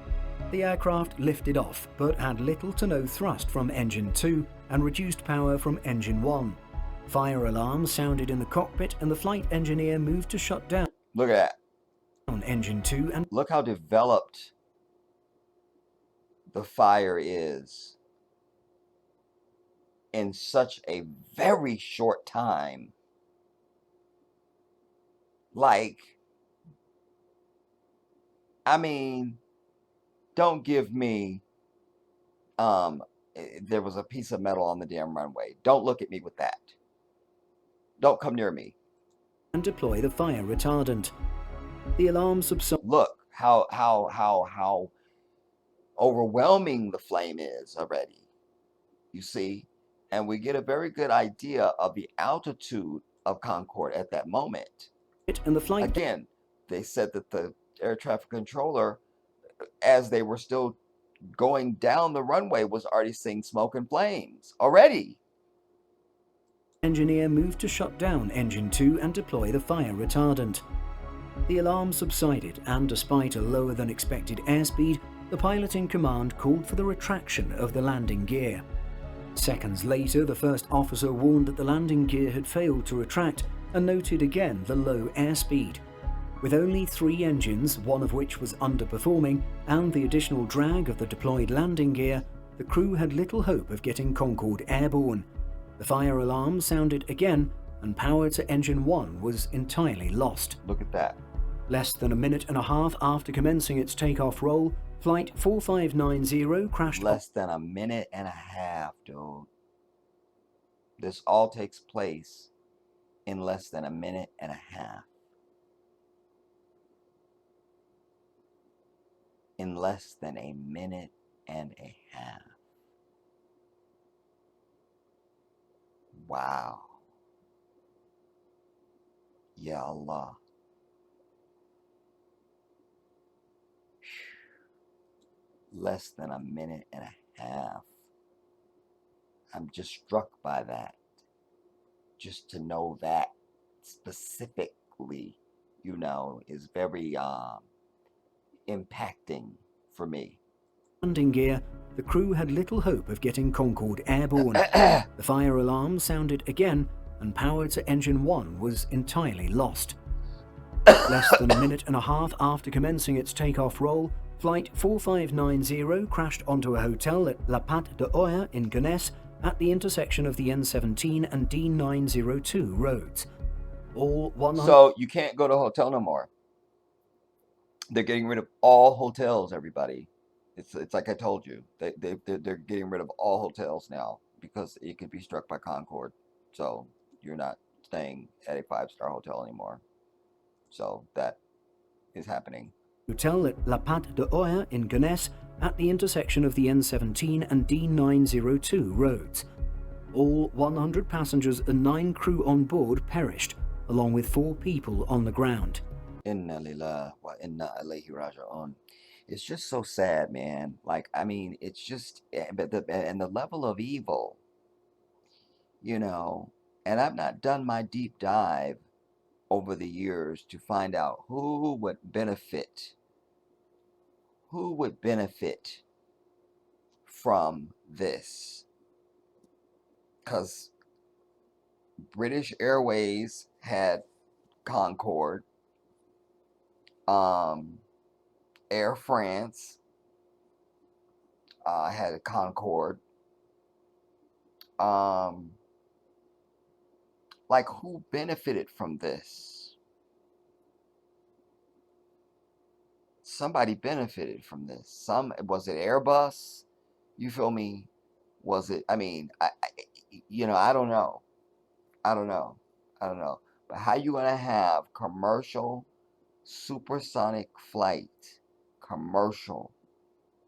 The aircraft lifted off, but had little to no thrust from engine 2 and reduced power from engine 1. Fire alarms sounded in the cockpit and the flight engineer moved to shut down. Look at that. On engine 2 and look how developed the fire is in such a very short time. Like, I mean, don't give me there was a piece of metal on the damn runway. Don't look at me with that. Don't come near me. And deploy the fire retardant. The alarm subsided. Look how overwhelming the flame is already. You see? And we get a very good idea of the altitude of Concorde at that moment. And the flight. Again, they said that the air traffic controller, as they were still going down the runway, was already seeing smoke and flames already. Engineer moved to shut down engine 2 and deploy the fire retardant. The alarm subsided, and despite a lower than expected airspeed, the pilot in command called for the retraction of the landing gear. Seconds later, the first officer warned that the landing gear had failed to retract and noted again the low airspeed. With only 3 engines, one of which was underperforming, and the additional drag of the deployed landing gear, the crew had little hope of getting Concorde airborne. The fire alarm sounded again, and power to engine 1 was entirely lost. Look at that. Less than a minute and a half after commencing its takeoff roll, Flight 4590 crashed. Less than a minute and a half, dude. This all takes place in less than a minute and a half. In less than a minute and a half. Wow. Ya Allah. Less than a minute and a half. I'm just struck by that. Just to know that specifically, you know, is very impacting for me. Landing gear, the crew had little hope of getting Concorde airborne. The fire alarm sounded again, and power to engine 1 was entirely lost. Less than a minute and a half after commencing its takeoff roll, Flight 4590 crashed onto a hotel at La Patte d'Oie in Gonesse at the intersection of the N17 and D902 roads. All 100. So you can't go to a hotel no more. They're getting rid of all hotels, everybody. It's like I told you. They're getting rid of all hotels now because it could be struck by Concorde. So you're not staying at a 5-star hotel anymore. So that is happening. Hotel at La Patte d'Oie in Gonesse at the intersection of the N17 and D902 roads. All 100 passengers and 9 crew on board perished, along with 4 people on the ground. Inna lillahi wa inna ilaihi raji'un. It's just so sad, man. Like, I mean, it's just, but the level of evil, you know, and I've not done my deep dive over the years to find out who would benefit from this. Because British Airways had Concorde, Air France had a Concorde. Like, who benefited from this? Somebody benefited from this. Was it Airbus? You feel me? Was it? I mean, I don't know. I don't know. But how you gonna have commercial supersonic flight? Commercial.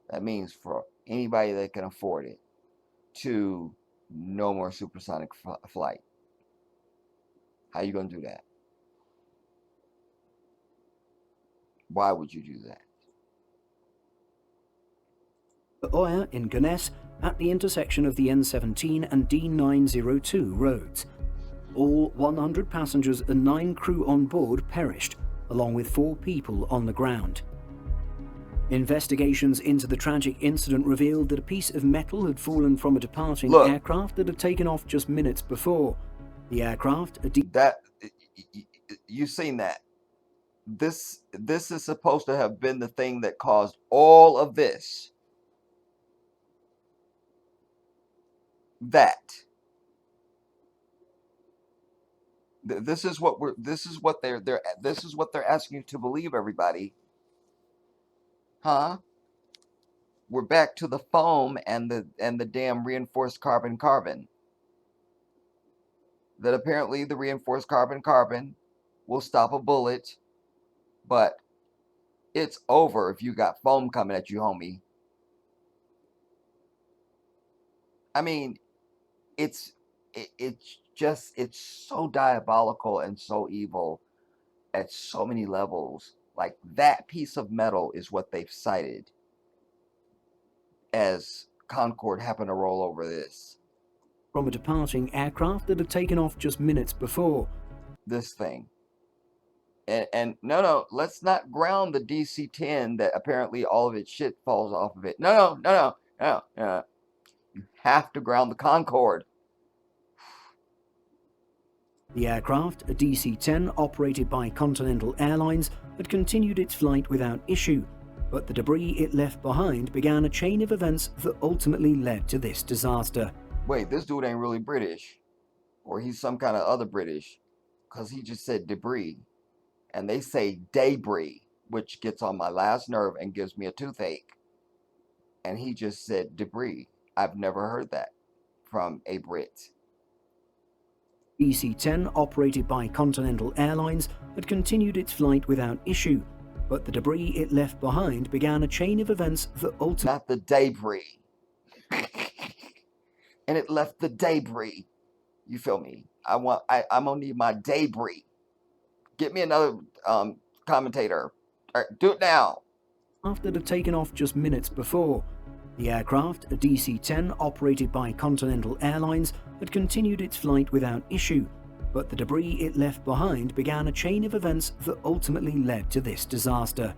That means for anybody that can afford it, to no more supersonic flight. How you gonna do that? Why would you do that? Oya in Gonesse at the intersection of the N17 and D902 roads. All 100 passengers and 9 crew on board perished, along with 4 people on the ground. Investigations into the tragic incident revealed that a piece of metal had fallen from a departing aircraft that had taken off just minutes before. The aircraft... You've seen that. This is supposed to have been the thing that caused all of this. This is what they're asking you to believe, everybody. Huh? We're back to the foam and the damn reinforced carbon. That apparently the reinforced carbon will stop a bullet, but it's over if you got foam coming at you, homie. I mean, it's it's so diabolical and so evil at so many levels. Like that piece of metal is what they've cited as Concorde happened to roll over this. From a departing aircraft that had taken off just minutes before. This thing. And no, let's not ground the DC-10 that apparently all of its shit falls off of it. No. You have to ground the Concorde. The aircraft, a DC-10 operated by Continental Airlines, had continued its flight without issue, but the debris it left behind began a chain of events that ultimately led to this disaster. Wait, this dude ain't really British. Or he's some kind of other British. Because he just said debris. And they say debris, which gets on my last nerve and gives me a toothache. And he just said debris. I've never heard that from a Brit. DC-10, operated by Continental Airlines, had continued its flight without issue, but the debris it left behind began a chain of events that ultimately... Not the debris. And it left the debris. You feel me? I'm gonna need my debris. Get me another commentator. All right, do it now. After it had taken off just minutes before, the aircraft, a DC-10 operated by Continental Airlines, had continued its flight without issue, but the debris it left behind began a chain of events that ultimately led to this disaster.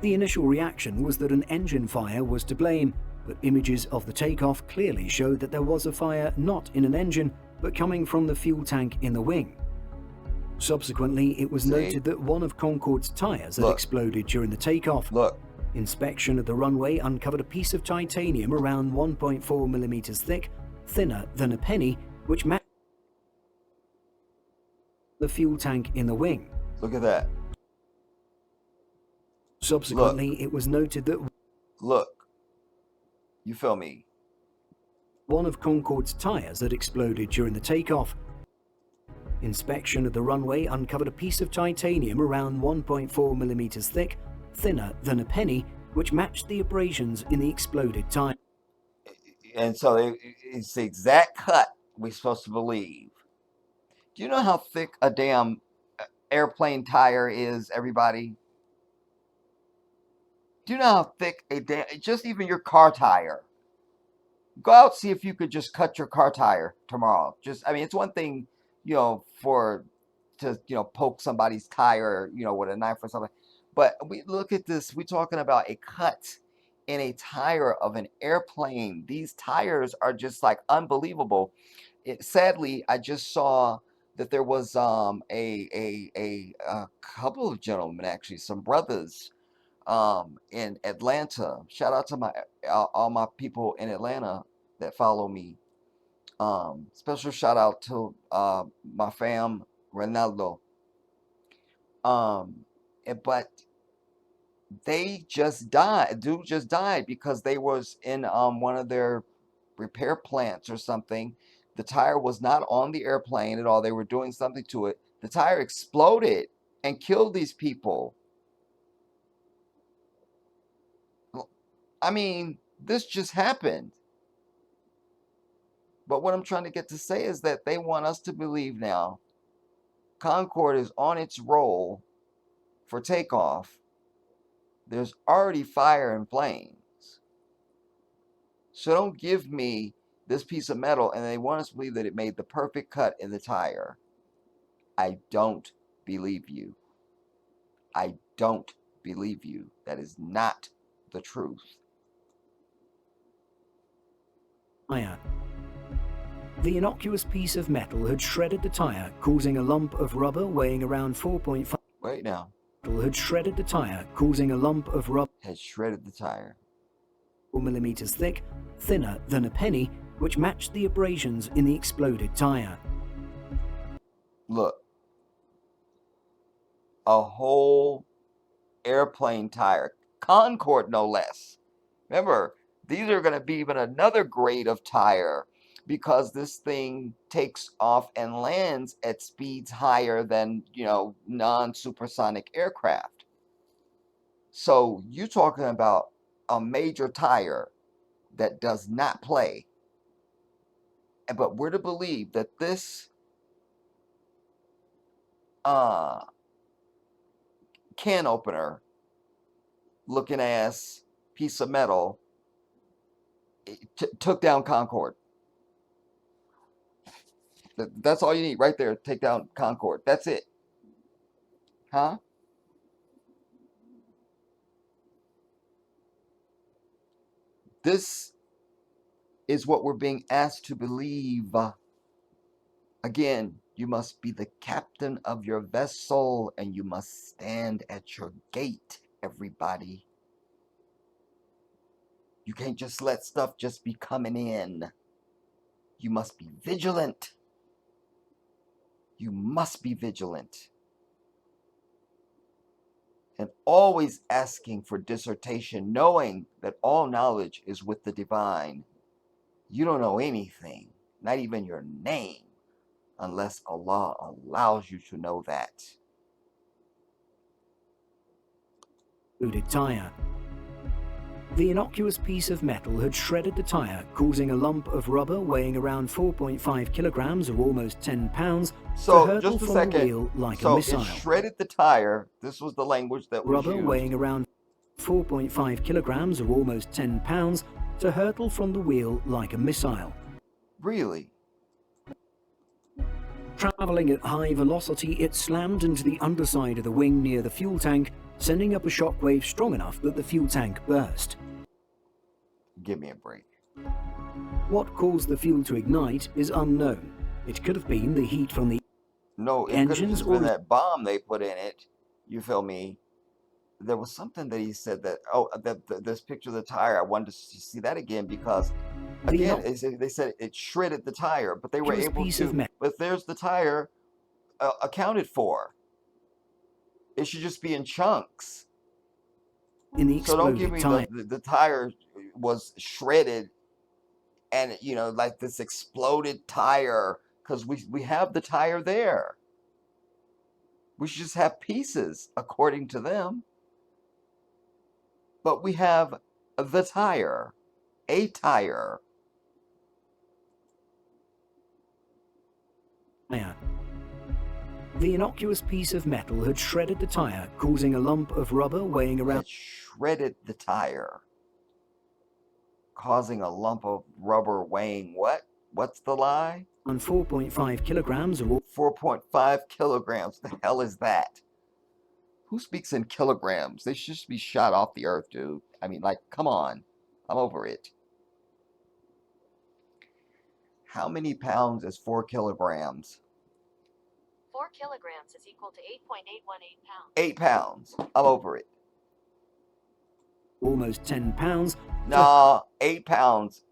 The initial reaction was that an engine fire was to blame, but images of the takeoff clearly showed that there was a fire not in an engine, but coming from the fuel tank in the wing. Subsequently, it was noted that one of Concorde's tires had exploded during the takeoff. Inspection of the runway uncovered a piece of titanium around 1.4 millimeters thick, thinner than a penny, which matched the fuel tank in the wing. Look at that. Subsequently, it was noted that... Look. You feel me? One of Concorde's tires had exploded during the takeoff. Inspection of the runway uncovered a piece of titanium around 1.4 millimeters thick, thinner than a penny, which matched the abrasions in the exploded tire. And so it's the exact cut we're supposed to believe. Do you know how thick a damn airplane tire is, everybody? Do you know how thick just even your car tire? Go out, see if you could just cut your car tire tomorrow. I mean, it's one thing, to poke somebody's tire, with a knife or something. But we look at this, we're talking about a cut in a tire of an airplane. These tires are just like unbelievable. Sadly, I just saw that there was a couple of gentlemen, actually, some brothers, in Atlanta. Shout out to all my people in Atlanta that follow me. Special shout out to my fam Ronaldo. But they just died. Dude just died because they was in one of their repair plants or something. The tire was not on the airplane at all. They were doing something to it. The tire exploded and killed these people. I mean, this just happened. But what I'm trying to get to say is that they want us to believe now Concorde is on its roll for takeoff. There's already fire and flames. So don't give me this piece of metal and they want us to believe that it made the perfect cut in the tire. I don't believe you. I don't believe you. That is not the truth. The innocuous piece of metal had shredded the tire, causing a lump of rubber weighing around 4.5... Wait now. Had shredded the tire, causing a lump of rubber... Had shredded the tire. 4 millimeters thick, thinner than a penny, which matched the abrasions in the exploded tire. Look. A whole airplane tire. Concorde, no less. Remember, these are going to be even another grade of tire because this thing takes off and lands at speeds higher than, non-supersonic aircraft. So you're talking about a major tire that does not play. But we're to believe that this can opener looking ass piece of metal took down Concorde. That's all you need right there. Take down Concorde. That's it. Huh? This is what we're being asked to believe. Again, you must be the captain of your vessel and you must stand at your gate, everybody. You can't just let stuff just be coming in. You must be vigilant. You must be vigilant. And always asking for dissertation, knowing that all knowledge is with the divine. You don't know anything, not even your name, unless Allah allows you to know that. Tire. The innocuous piece of metal had shredded the tire, causing a lump of rubber weighing around 4.5 kilograms or almost 10 pounds to hurtle from the wheel like a missile. So it shredded the tire. This was the language that was rubber used. Weighing around 4.5 kilograms or almost 10 pounds to hurtle from the wheel like a missile. Really? Traveling at high velocity, it slammed into the underside of the wing near the fuel tank, sending up a shockwave strong enough that the fuel tank burst. Give me a break. What caused the fuel to ignite is unknown. It could have been the heat from the engines or that bomb they put in it. You feel me? There was something that he said that, this picture of the tire, I wanted to see that again because, again, they said it shredded the tire, but they were able to, but there's the tire accounted for. It should just be in chunks. So don't give me the tire was shredded and, like this exploded tire, because we have the tire there. We should just have pieces according to them. But we have the tire, a tire. The innocuous piece of metal had shredded the tire, causing a lump of rubber weighing around. It shredded the tire, causing a lump of rubber weighing what? What's the lie? On 4.5 kilograms or 4.5 kilograms. The hell is that? Who speaks in kilograms? They should just be shot off the earth, dude. I mean, like, come on. I'm over it. How many pounds is 4 kilograms? 4 kilograms is equal to 8.818 pounds. 8 pounds. I'm over it. Almost 10 pounds. Nah, 8 pounds.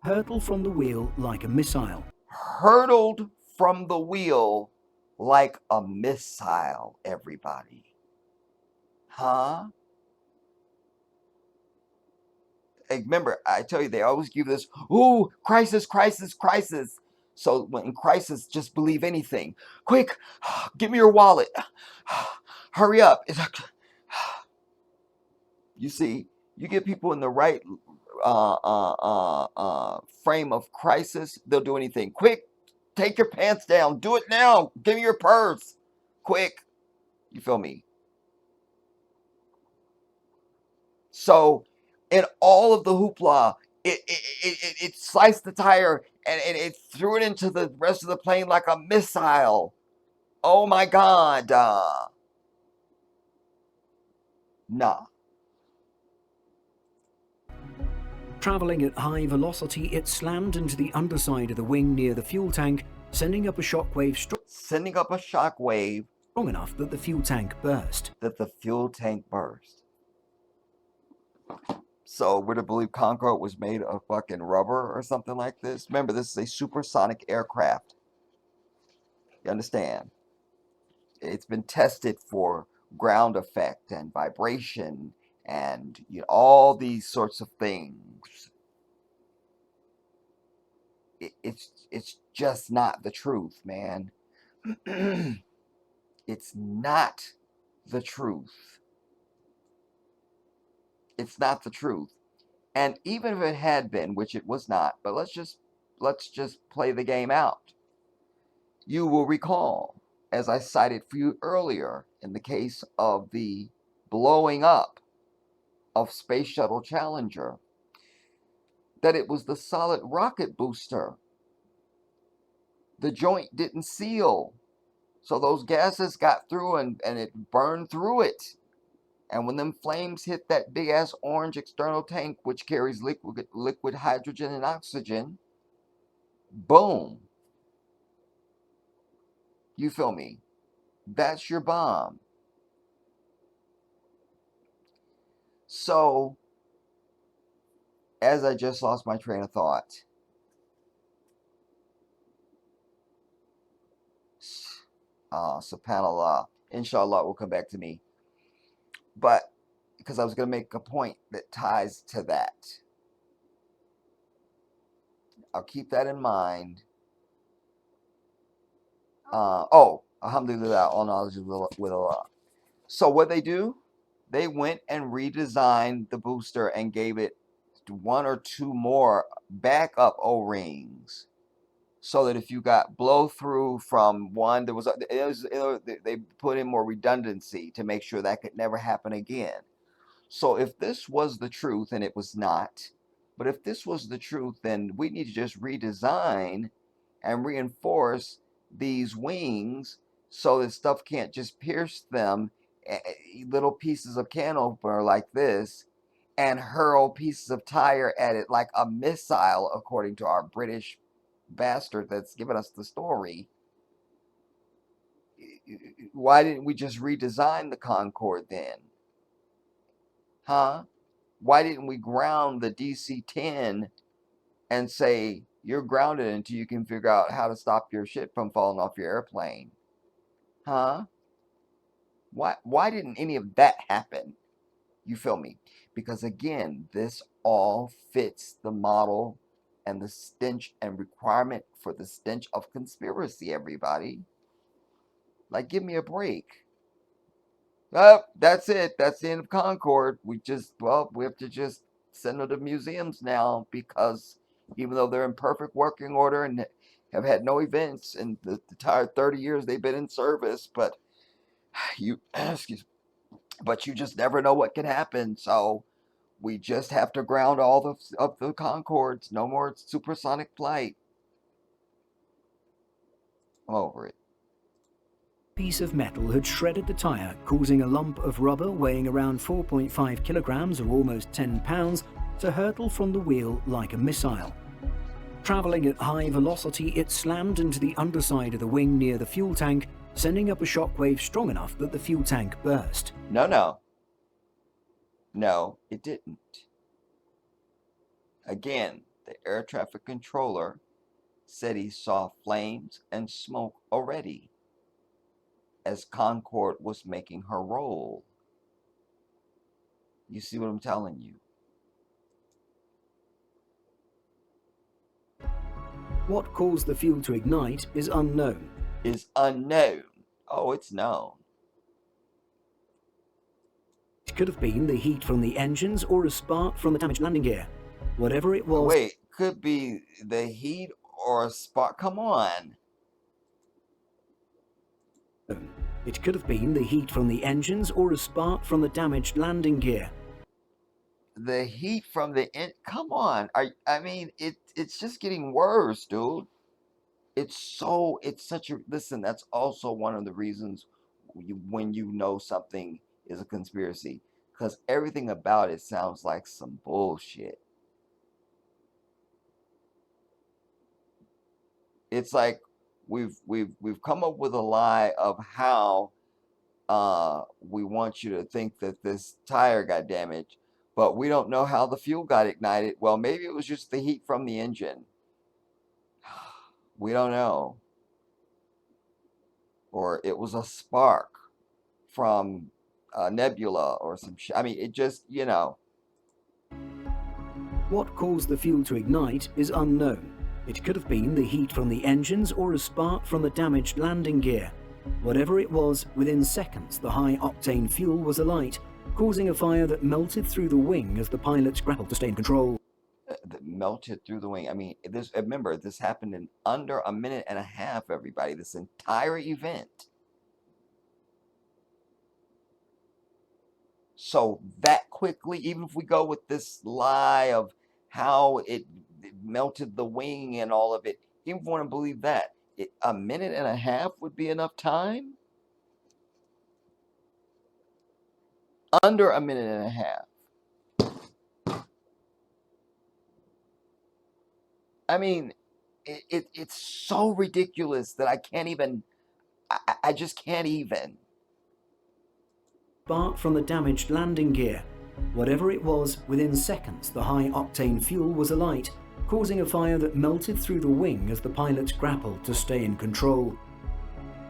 Hurtled from the wheel like a missile. Hurtled from the wheel like a missile, everybody. Huh? Hey, remember, I tell you, they always give this, ooh, crisis, crisis, crisis. So when in crisis, just believe anything. Quick, give me your wallet. Hurry up. You see, you get people in the right frame of crisis, they'll do anything. Quick, take your pants down. Do it now. Give me your purse. Quick. You feel me? So, in all of the hoopla, it sliced the tire and it threw it into the rest of the plane like a missile. Oh my God. Nah. Traveling at high velocity, it slammed into the underside of the wing near the fuel tank, sending up a shockwave strong enough that the fuel tank burst. So we're to believe Concorde was made of fucking rubber or something like this? Remember, this is a supersonic aircraft. You understand? It's been tested for ground effect and vibration and all these sorts of things. It's just not the truth, man. It's not the truth. It's not the truth. And even if it had been, which it was not, but let's just play the game out. You will recall, as I cited for you earlier, in the case of the blowing up of Space Shuttle Challenger, that it was the solid rocket booster. The joint didn't seal, so those gases got through and it burned through it. And when them flames hit that big ass orange external tank, which carries liquid hydrogen and oxygen, boom. You feel me? That's your bomb. So, as I just lost my train of thought, subhanAllah, inshallah, will come back to me. But, because I was going to make a point that ties to that. I'll keep that in mind. Alhamdulillah, all knowledge with Allah. So what they do, they went and redesigned the booster and gave it one or two more backup O-rings, so that if you got blow through from one, they put in more redundancy to make sure that could never happen again. So if this was the truth, and it was not, but if this was the truth, then we need to just redesign and reinforce these wings so that stuff can't just pierce them, little pieces of can opener like this, and hurl pieces of tire at it like a missile, according to our British bastard that's given us the story. Why didn't we just redesign the Concorde then? Huh? Why didn't we ground the DC-10 and say, you're grounded until you can figure out how to stop your shit from falling off your airplane? Huh? Why didn't any of that happen? You feel me? Because again, this all fits the model and the stench and requirement for the stench of conspiracy, everybody. Like, give me a break. Oh, that's it. That's the end of Concorde. We have to just send them to museums now, because even though they're in perfect working order and have had no events in the entire 30 years they've been in service, but you just never know what can happen. So we just have to ground all of the Concords. No more supersonic flight. I'm over it. Piece of metal had shredded the tire, causing a lump of rubber weighing around 4.5 kilograms or almost 10 pounds to hurtle from the wheel like a missile. Traveling at high velocity, it slammed into the underside of the wing near the fuel tank, sending up a shockwave strong enough that the fuel tank burst. No, it didn't. Again, the air traffic controller said he saw flames and smoke already as Concorde was making her roll. You see what I'm telling you? What caused the fuel to ignite is unknown. Oh, it's known. It could have been the heat from the engines or a spark from the damaged landing gear. Whatever it was... Wait, could be the heat or a spark? Come on. It could have been the heat from the engines or a spark from the damaged landing gear. The heat from the come on. It's just getting worse, dude. It's such a, listen, that's also one of the reasons when you know something is a conspiracy, because everything about it sounds like some bullshit. It's like we've come up with a lie of how we want you to think that this tire got damaged, but we don't know how the fuel got ignited. Well, maybe it was just the heat from the engine. We don't know. Or it was a spark from nebula or some shit. I mean, it just, What caused the fuel to ignite is unknown. It could have been the heat from the engines or a spark from the damaged landing gear. Whatever it was, within seconds the high-octane fuel was alight, causing a fire that melted through the wing as the pilots grappled to stay in control. that melted through the wing. I mean, remember, this happened in under a minute and a half, everybody, this entire event. So that quickly, even if we go with this lie of how it melted the wing and all of it, even if we want to believe that, a minute and a half would be enough time? Under a minute and a half. I mean, it's so ridiculous that I can't even, I just can't even. Spark from the damaged landing gear. Whatever it was, within seconds the high-octane fuel was alight, causing a fire that melted through the wing as the pilots grappled to stay in control.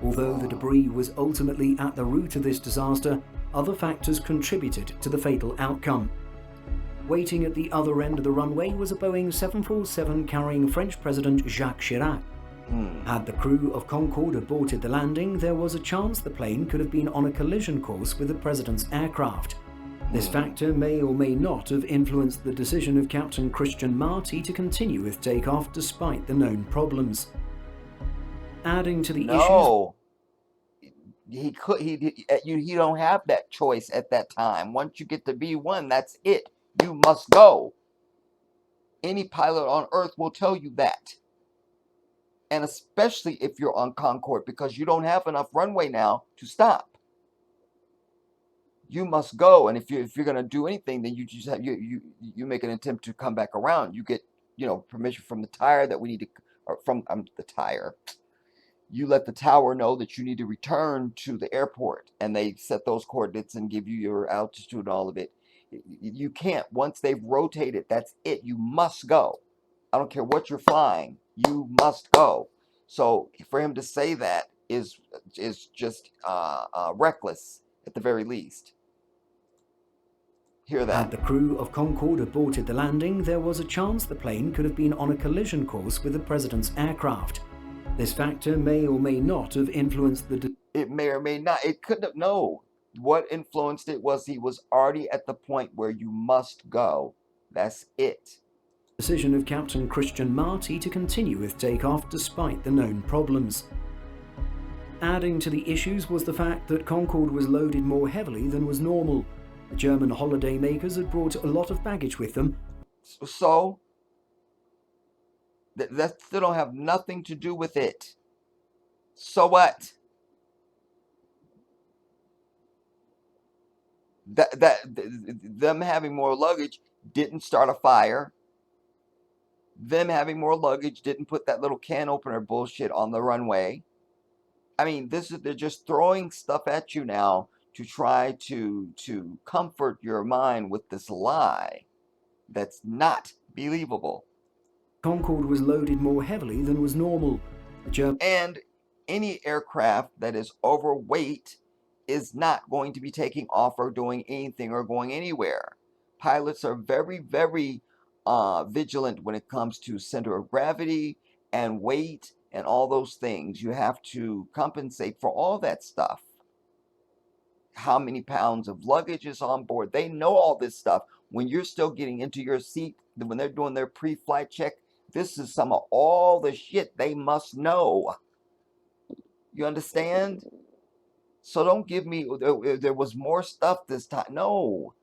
Although the debris was ultimately at the root of this disaster, other factors contributed to the fatal outcome. Waiting at the other end of the runway was a Boeing 747 carrying French President Jacques Chirac. Had the crew of Concorde aborted the landing, there was a chance the plane could have been on a collision course with the president's aircraft. This factor may or may not have influenced the decision of Captain Christian Marty to continue with takeoff despite the known problems. Adding to the No, he could. He don't have that choice at that time. Once you get to B1, that's it. You must go. Any pilot on Earth will tell you that. And especially if you're on Concorde, because you don't have enough runway now to stop. You must go, and if you're gonna do anything, then you just have you make an attempt to come back around. You get permission from the tire that we need to, or from the tire. You let the tower know that you need to return to the airport, and they set those coordinates and give you your altitude and all of it. You can't. Once they've rotated, that's it. You must go. I don't care what you're flying. You must go. So for him to say that is just reckless at the very least. Hear that. Had the crew of Concorde aborted the landing, there was a chance the plane could have been on a collision course with the president's aircraft. This factor may or may not have influenced the... It may or may not. It couldn't have. No. What influenced it was he was already at the point where you must go. That's it. Decision of Captain Christian Marty to continue with takeoff despite the known problems. Adding to the issues was the fact that Concorde was loaded more heavily than was normal. The German holiday makers had brought a lot of baggage with them. So, that still don't have nothing to do with it. So what? Them having more luggage didn't start a fire. Them having more luggage didn't put that little can opener bullshit on the runway. I mean, they're just throwing stuff at you now to try to comfort your mind with this lie that's not believable. Concorde was loaded more heavily than was normal. And any aircraft that is overweight is not going to be taking off or doing anything or going anywhere. Pilots are very, very vigilant when it comes to center of gravity and weight and all those things. You have to compensate for all that stuff. How many pounds of luggage is on board? They know all this stuff. When you're still getting into your seat, when they're doing their pre-flight check, this is some of all the shit they must know. You understand? So don't give me, there was more stuff this time. No.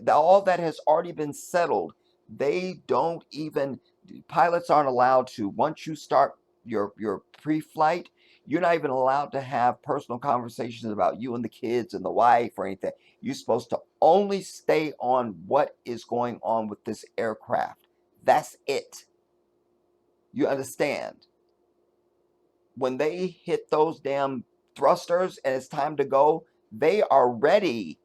All that has already been settled. They don't even, pilots aren't allowed to, once you start your pre-flight, you're not even allowed to have personal conversations about you and the kids and the wife or anything. You're supposed to only stay on what is going on with this aircraft. That's it. You understand? When they hit those damn thrusters and it's time to go, they are ready.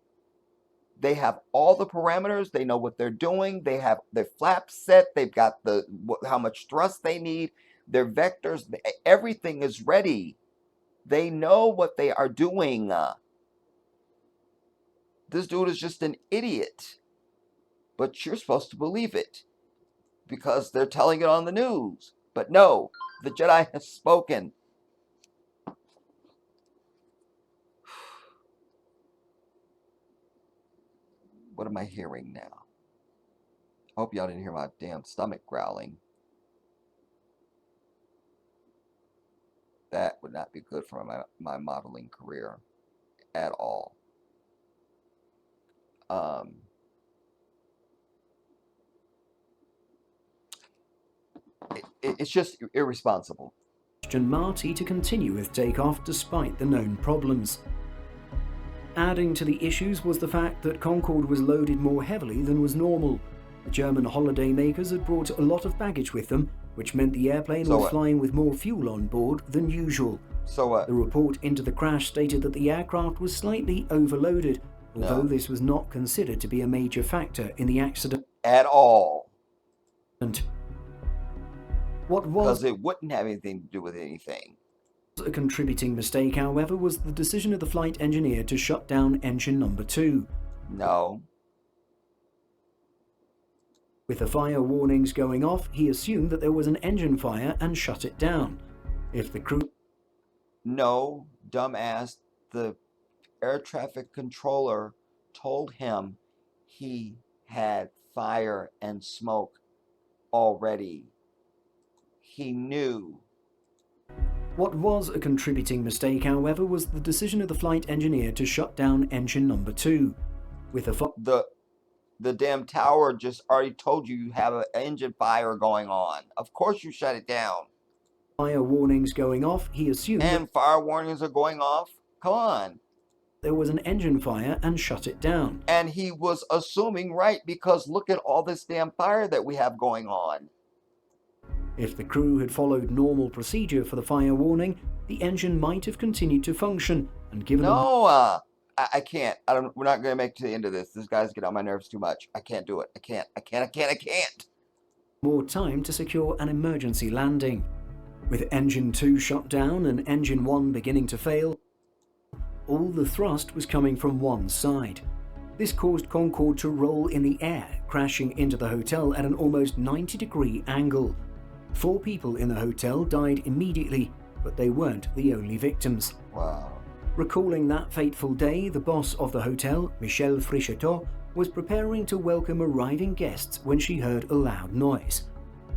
They have all the parameters. They know what they're doing. They have their flaps set. They've got how much thrust they need. Their vectors. Everything is ready. They know what they are doing. this dude is just an idiot. But you're supposed to believe it because they're telling it on the news. But no, the Jedi has spoken. What am I hearing now? I hope y'all didn't hear my damn stomach growling. That would not be good for my modeling career at all. It's just irresponsible. Marty to continue with takeoff despite the known problems. Adding to the issues was the fact that Concorde was loaded more heavily than was normal. The German holidaymakers had brought a lot of baggage with them, which meant the airplane was flying with more fuel on board than usual. So what? The report into the crash stated that the aircraft was slightly overloaded, although this was not considered to be a major factor in the accident. At all. What was... Because it wouldn't have anything to do with anything. A contributing mistake, however, was the decision of the flight engineer to shut down engine number 2. No. With the fire warnings going off, he assumed that there was an engine fire and shut it down. If the crew... No, dumbass. The air traffic controller told him he had fire and smoke already. He knew. What was a contributing mistake, however, was the decision of the flight engineer to shut down engine number 2. With the damn tower just already told you have an engine fire going on. Of course you shut it down. Fire warnings going off, he assumed... And fire warnings are going off? Come on. There was an engine fire and shut it down. And he was assuming right because look at all this damn fire that we have going on. If the crew had followed normal procedure for the fire warning, the engine might have continued to function and given them... No, I can't. We're not going to make it to the end of this. This guy's getting on my nerves too much. I can't do it. I can't. More time to secure an emergency landing. With engine 2 shut down and engine 1 beginning to fail, all the thrust was coming from one side. This caused Concorde to roll in the air, crashing into the hotel at an almost 90-degree angle. 4 people in the hotel died immediately, but they weren't the only victims. Wow. Recalling that fateful day, the boss of the hotel, Michelle Fricheteau, was preparing to welcome arriving guests when she heard a loud noise.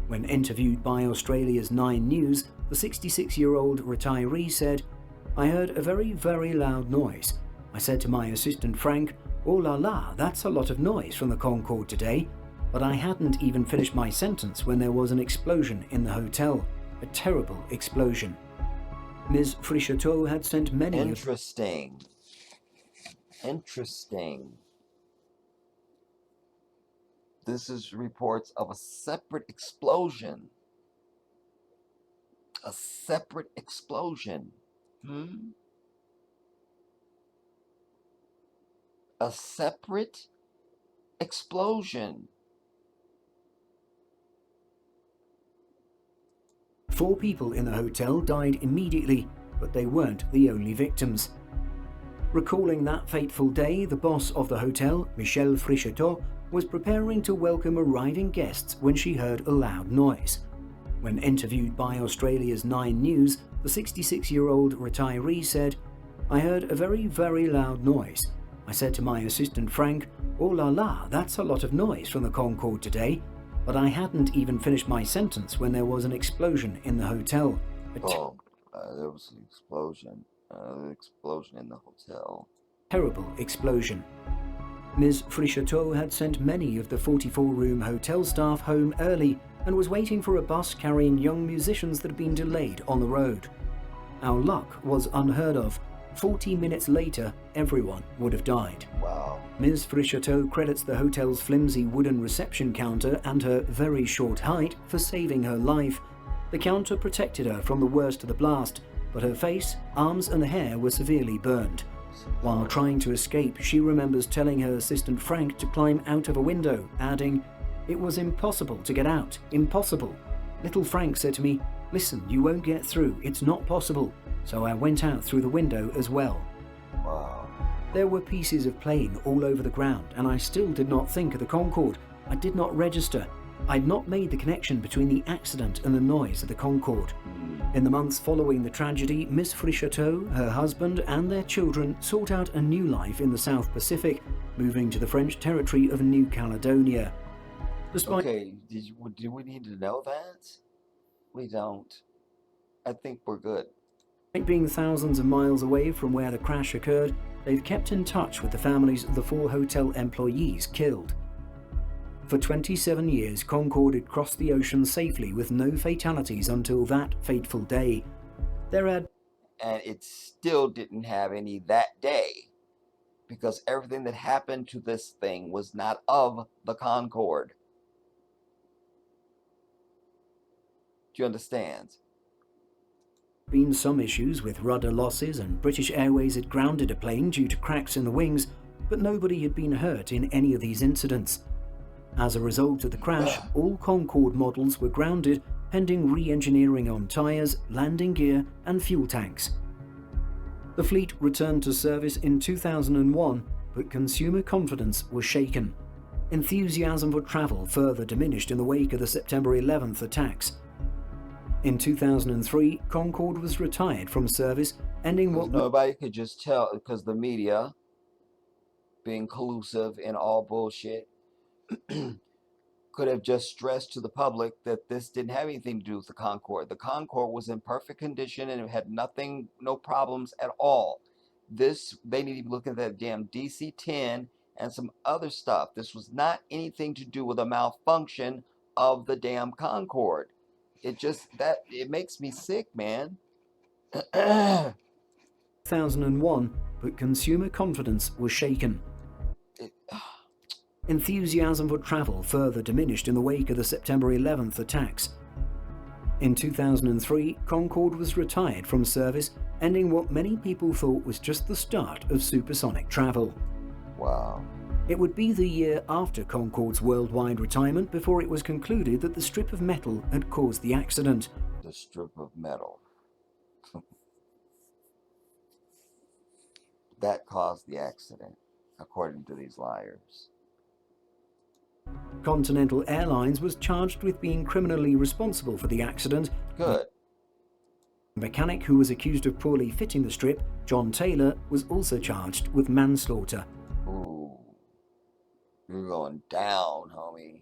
When interviewed by Australia's 9 News, the 66-year-old retiree said, "I heard a very, very loud noise. I said to my assistant Frank, 'Oh la la, that's a lot of noise from the Concorde today.' But I hadn't even finished my sentence when there was an explosion in the hotel. A terrible explosion." Ms. Fricheteau had sent many... Interesting. This is reports of a separate explosion. A separate explosion. A separate explosion. 4 people in the hotel died immediately, but they weren't the only victims. Recalling that fateful day, the boss of the hotel, Michelle Fricheteau, was preparing to welcome arriving guests when she heard a loud noise. When interviewed by Australia's 9 News, the 66-year-old retiree said, "I heard a very, very loud noise. I said to my assistant Frank, 'Oh la la, that's a lot of noise from the Concorde today.' But I hadn't even finished my sentence when there was an explosion in the hotel." There was an explosion. Explosion in the hotel. Terrible explosion. Ms. Fricheteau had sent many of the 44-room hotel staff home early and was waiting for a bus carrying young musicians that had been delayed on the road. Our luck was unheard of. 40 minutes later, everyone would have died. Wow. Ms. Fricheteau credits the hotel's flimsy wooden reception counter and her very short height for saving her life. The counter protected her from the worst of the blast, but her face, arms and hair were severely burned. While trying to escape, she remembers telling her assistant Frank to climb out of a window, adding, "It was impossible to get out, impossible. Little Frank said to me, 'Listen, you won't get through, it's not possible.' So I went out through the window as well." Wow. There were pieces of plane all over the ground, and I still did not think of the Concorde. I did not register. I'd not made the connection between the accident and the noise of the Concorde. In the months following the tragedy, Miss Frichateau, her husband, and their children sought out a new life in the South Pacific, moving to the French territory of New Caledonia. Despite Okay, do we need to know that? We don't. I think we're good. being thousands of miles away from where the crash occurred, they've kept in touch with the families of the 4 hotel employees killed. For 27 years, Concorde had crossed the ocean safely with no fatalities until that fateful day. And it still didn't have any that day, because everything that happened to this thing was not of the Concorde. Do you understand? Been some issues with rudder losses, and British Airways had grounded a plane due to cracks in the wings, but nobody had been hurt in any of these incidents. As a result of the crash, all Concorde models were grounded pending re-engineering on tyres, landing gear and fuel tanks. The fleet returned to service in 2001, but consumer confidence was shaken. Enthusiasm for travel further diminished in the wake of the September 11th attacks. In 2003, Concorde was retired from service, ending what nobody could just tell, because the media, being collusive in all bullshit, could have just stressed to the public that this didn't have anything to do with the Concorde. The Concorde was in perfect condition and it had no problems at all. They need to look at that damn DC-10 and some other stuff. This was not anything to do with a malfunction of the damn Concorde. It makes me sick, man. 2001, but consumer confidence was shaken. Enthusiasm for travel further diminished in the wake of the September 11th attacks. In 2003, Concorde was retired from service, ending what many people thought was just the start of supersonic travel. Wow. It would be the year after Concorde's worldwide retirement before it was concluded that the strip of metal had caused the accident. The strip of metal. That caused the accident, according to these liars. Continental Airlines was charged with being criminally responsible for the accident. Good. The mechanic who was accused of poorly fitting the strip, John Taylor, was also charged with manslaughter. Ooh. You're going down, homie.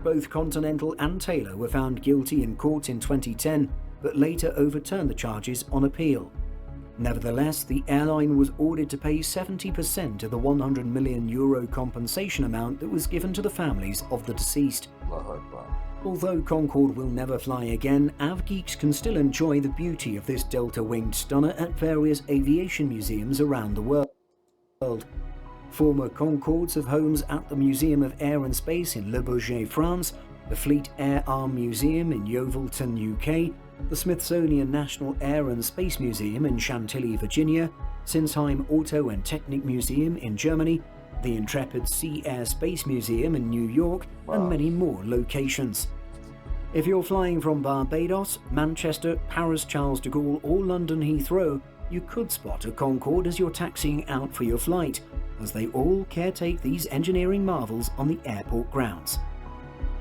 Both Continental and Taylor were found guilty in court in 2010, but later overturned the charges on appeal. Nevertheless, the airline was ordered to pay 70% of the €100 million compensation amount that was given to the families of the deceased. Although Concorde will never fly again, AvGeeks can still enjoy the beauty of this Delta-winged stunner at various aviation museums around the world. Former Concordes have homes at the Museum of Air and Space in Le Bourget, France, the Fleet Air Arm Museum in Yeovilton, UK, the Smithsonian National Air and Space Museum in Chantilly, Virginia, Sinsheim Auto and Technik Museum in Germany, the Intrepid Sea Air Space Museum in New York, and many more locations. If you're flying from Barbados, Manchester, Paris Charles de Gaulle or London Heathrow, you could spot a Concorde as you're taxiing out for your flight, as they all caretake these engineering marvels on the airport grounds.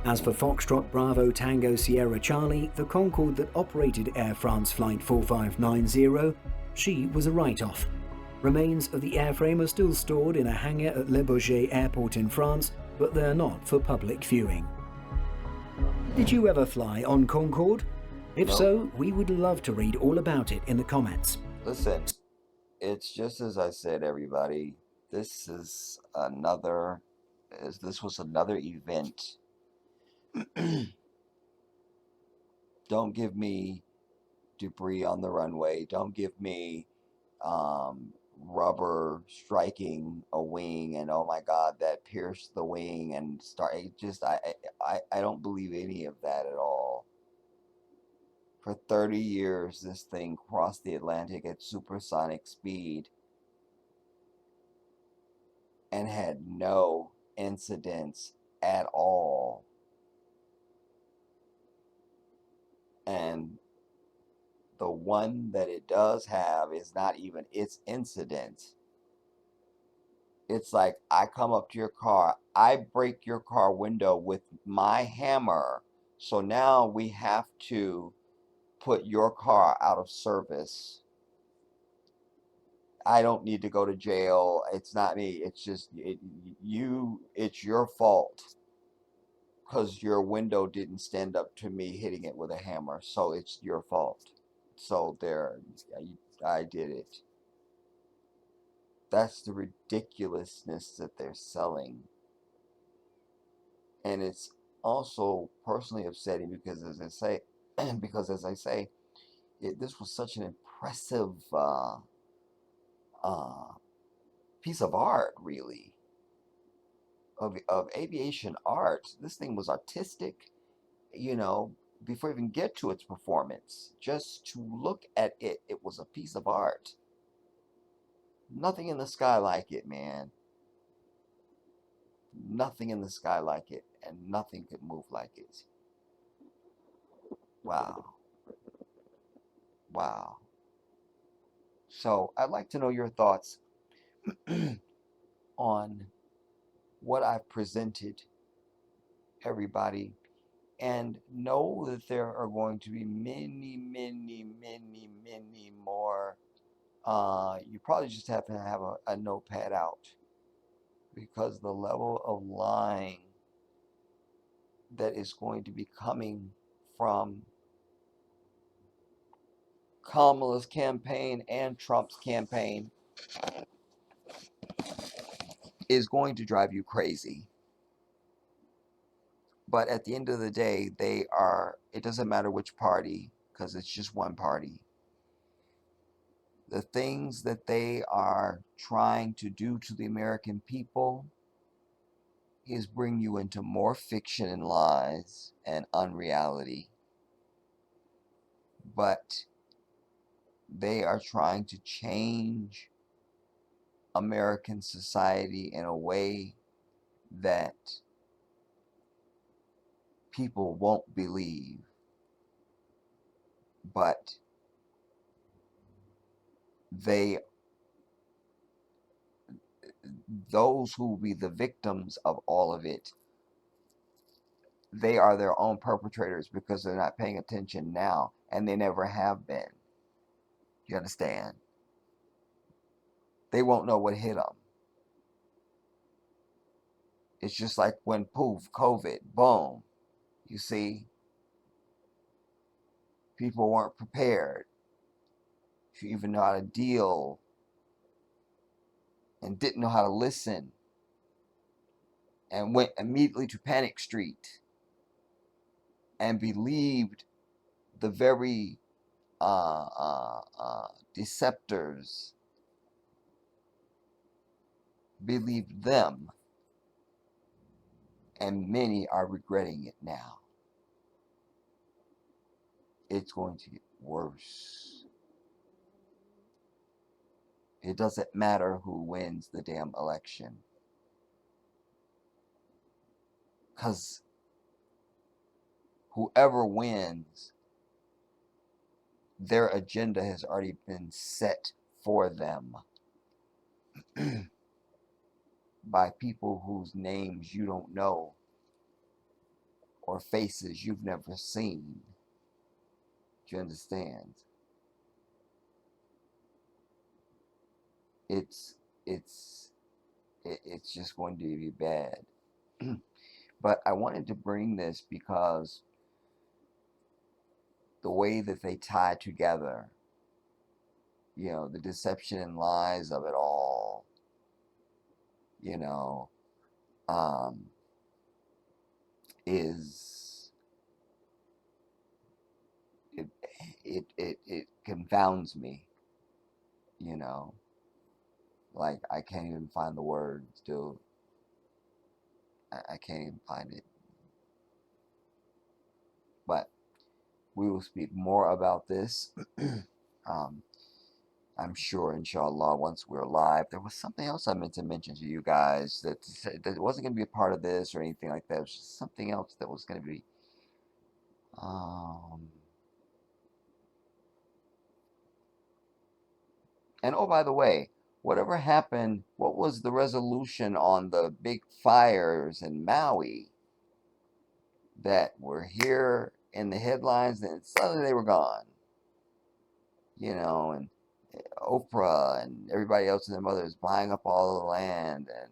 As for Foxtrot Bravo Tango Sierra Charlie, the Concorde that operated Air France Flight 4590, she was a write-off. Remains of the airframe are still stored in a hangar at Le Bourget Airport in France, but they're not for public viewing. Did you ever fly on Concorde? If so, we would love to read all about it in the comments. Listen, it's just as I said, everybody. This was another event. Don't give me debris on the runway. Don't give me rubber striking a wing and oh my god, that pierced the wing and I don't believe any of that at all. For 30 years, this thing crossed the Atlantic at supersonic speed and had no incidents at all. And the one that it does have is not even its incident. It's like I come up to your car, I break your car window with my hammer. So now we have to put your car out of service. I don't need to go to jail. It's not me. It's just it's your fault because your window didn't stand up to me hitting it with a hammer. So it's your fault. So there, I did it. That's the ridiculousness that they're selling. And it's also personally upsetting because, as I say, this was such an impressive uh, piece of art, really, of aviation art. This thing was artistic, you know, before I even get to its performance. Just to look at it, it was a piece of art. Nothing in the sky like it, man. Nothing in the sky like it, and nothing could move like it. Wow. Wow. So I'd like to know your thoughts on what I've presented everybody, and know that there are going to be many, many, many, many more. You probably just have to have a notepad out because the level of lying that is going to be coming from Kamala's campaign and Trump's campaign is going to drive you crazy. But at the end of the day, it doesn't matter which party, because it's just one party. The things that they are trying to do to the American people is bring you into more fiction and lies and unreality. But they are trying to change American society in a way that people won't believe. But those who will be the victims of all of it, they are their own perpetrators because they're not paying attention now, and they never have been. You understand? They won't know what hit them. It's just like when poof, COVID, boom. You see, people weren't prepared to even know how to deal and didn't know how to listen and went immediately to Panic Street and believed the very deceptors, believed them, and many are regretting it now. It's going to get worse. It doesn't matter who wins the damn election, because whoever wins, their agenda has already been set for them by people whose names you don't know or faces you've never seen. Do you understand? It's just going to be bad. But I wanted to bring this because the way that they tie together, you know, the deception and lies of it all, you know, is it confounds me, you know. Like I can't even find the words, dude. I can't even find it. But we will speak more about this. I'm sure, inshallah, once we're live. There was something else I meant to mention to you guys that wasn't going to be a part of this or anything like that. It was just something else that was going to be. And oh, by the way, whatever happened, what was the resolution on the big fires in Maui that were here in the headlines and suddenly they were gone? You know, and Oprah and everybody else and their mothers buying up all the land, and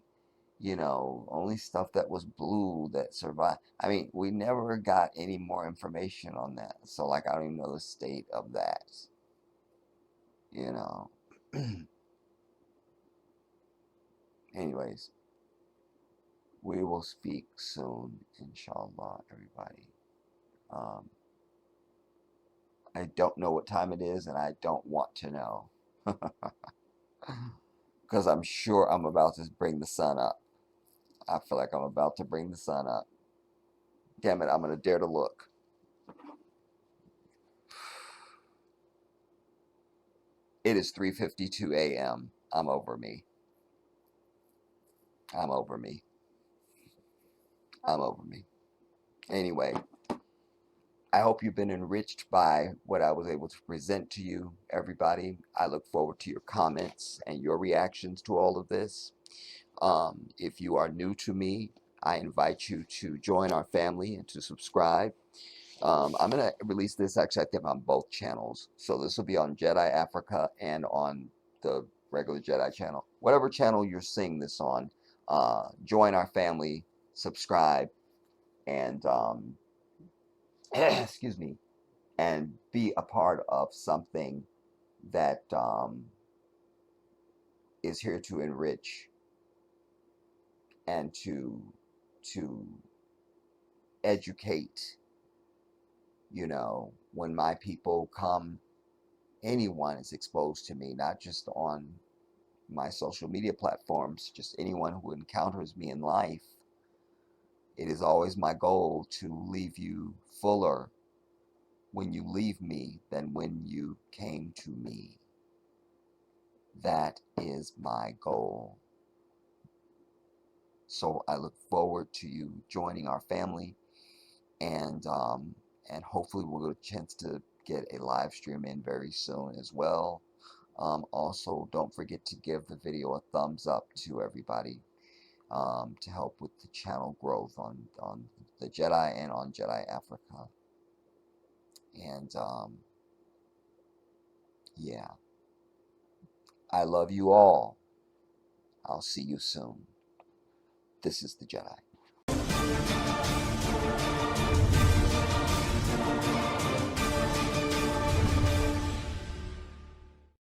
you know, only stuff that was blue that survived. I mean, we never got any more information on that. So like, I don't even know the state of that, you know. Anyways, we will speak soon, inshallah, everybody. I don't know what time it is, and I don't want to know. Because I'm sure I'm about to bring the sun up. I feel like I'm about to bring the sun up. Damn it, I'm going to dare to look. It is 3:52 a.m. I'm over me. I'm over me. I'm over me. Anyway, I hope you've been enriched by what I was able to present to you, everybody. I look forward to your comments and your reactions to all of this. If you are new to me, I invite you to join our family and to subscribe. I'm going to release this actually, I think, on both channels. So this will be on Jedi Africa and on the regular Jedi channel. Whatever channel you're seeing this on, join our family, subscribe, and excuse me, and be a part of something that is here to enrich and to educate. You know, when my people come, anyone is exposed to me, not just on my social media platforms, just anyone who encounters me in life. It is always my goal to leave you fuller when you leave me than when you came to me. That is my goal. So I look forward to you joining our family, and hopefully we'll get a chance to get a live stream in very soon as well. Also, don't forget to give the video a thumbs up to everybody, to help with the channel growth on the Jedi and on Jedi Africa. And yeah, I love you all. I'll see you soon. This is the Jedi.